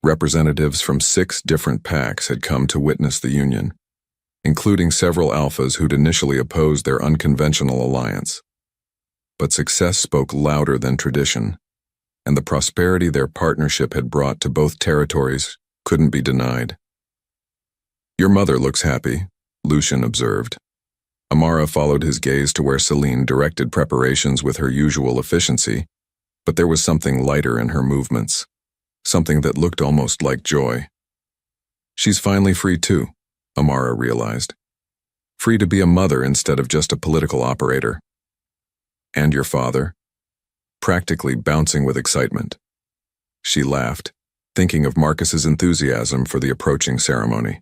Representatives from 6 different packs had come to witness the union, including several alphas who'd initially opposed their unconventional alliance. But success spoke louder than tradition, and the prosperity their partnership had brought to both territories couldn't be denied. Your mother looks happy, Lucian observed. Amara followed his gaze to where Selene directed preparations with her usual efficiency, but there was something lighter in her movements, something that looked almost like joy. She's finally free too, Amara realized. Free to be a mother instead of just a political operator. And your father? Practically bouncing with excitement. She laughed, thinking of Marcus's enthusiasm for the approaching ceremony.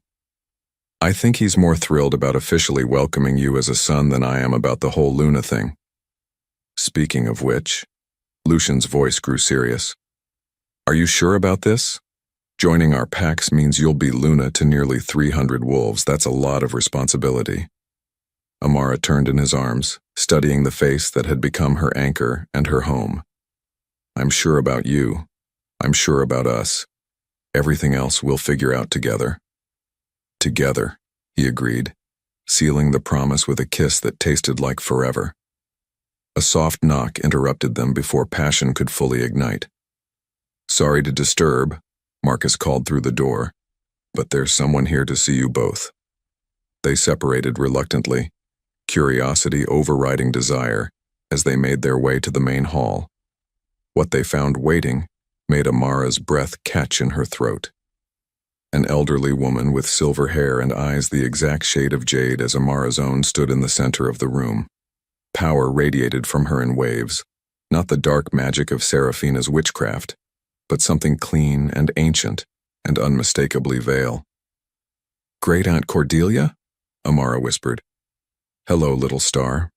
I think he's more thrilled about officially welcoming you as a son than I am about the whole Luna thing. Speaking of which, Lucian's voice grew serious. Are you sure about this? Joining our packs means you'll be Luna to nearly 300 wolves. That's a lot of responsibility. Amara turned in his arms, studying the face that had become her anchor and her home. I'm sure about you. I'm sure about us. Everything else we'll figure out together. Together, he agreed, sealing the promise with a kiss that tasted like forever. A soft knock interrupted them before passion could fully ignite. Sorry to disturb, Marcus called through the door, but there's someone here to see you both. They separated reluctantly, curiosity overriding desire, as they made their way to the main hall. What they found waiting made Amara's breath catch in her throat. An elderly woman with silver hair and eyes the exact shade of jade as Amara's own stood in the center of the room. Power radiated from her in waves, not the dark magic of Seraphina's witchcraft, but something clean and ancient and unmistakably veiled. Great Aunt Cordelia? Amara whispered. Hello, little star.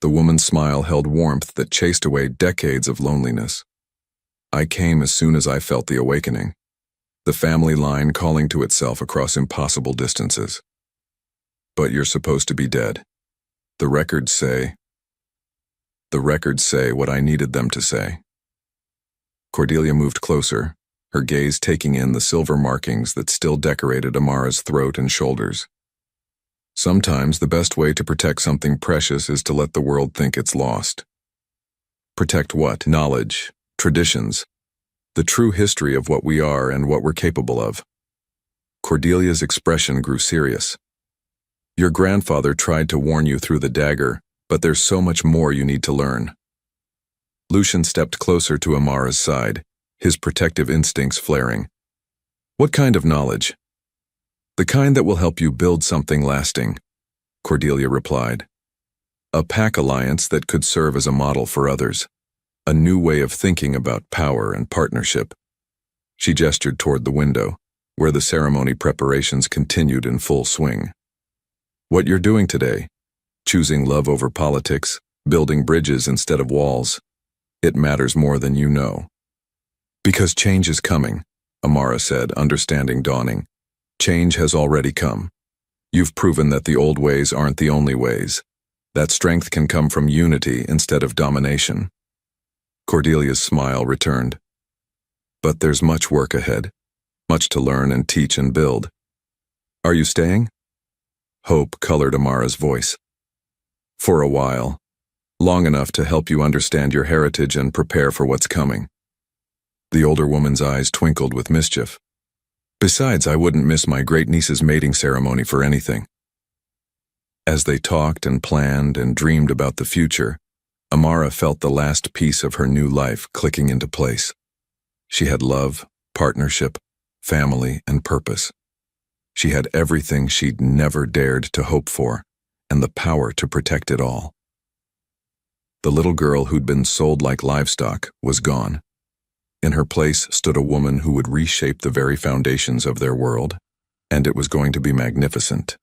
The woman's smile held warmth that chased away decades of loneliness. I came as soon as I felt the awakening, the family line calling to itself across impossible distances. But you're supposed to be dead. The records say what I needed them to say. Cordelia moved closer, her gaze taking in the silver markings that still decorated Amara's throat and shoulders. Sometimes the best way to protect something precious is to let the world think it's lost. Protect what? Knowledge, traditions, the true history of what we are and what we're capable of. Cordelia's expression grew serious. Your grandfather tried to warn you through the dagger, but there's so much more you need to learn. Lucian stepped closer to Amara's side, his protective instincts flaring. What kind of knowledge? The kind that will help you build something lasting, Cordelia replied. A pack alliance that could serve as a model for others. A new way of thinking about power and partnership. She gestured toward the window, where the ceremony preparations continued in full swing. What you're doing today, choosing love over politics, building bridges instead of walls, it matters more than you know. Because change is coming, Amara said, understanding dawning. Change has already come. You've proven that the old ways aren't the only ways. That strength can come from unity instead of domination. Cordelia's smile returned. But there's much work ahead, much to learn and teach and build. Are you staying? Hope colored Amara's voice. For a while, long enough to help you understand your heritage and prepare for what's coming. The older woman's eyes twinkled with mischief. Besides, I wouldn't miss my great-niece's mating ceremony for anything. As they talked and planned and dreamed about the future, Amara felt the last piece of her new life clicking into place. She had love, partnership, family, and purpose. She had everything she'd never dared to hope for, and the power to protect it all. The little girl who'd been sold like livestock was gone. In her place stood a woman who would reshape the very foundations of their world, and it was going to be magnificent.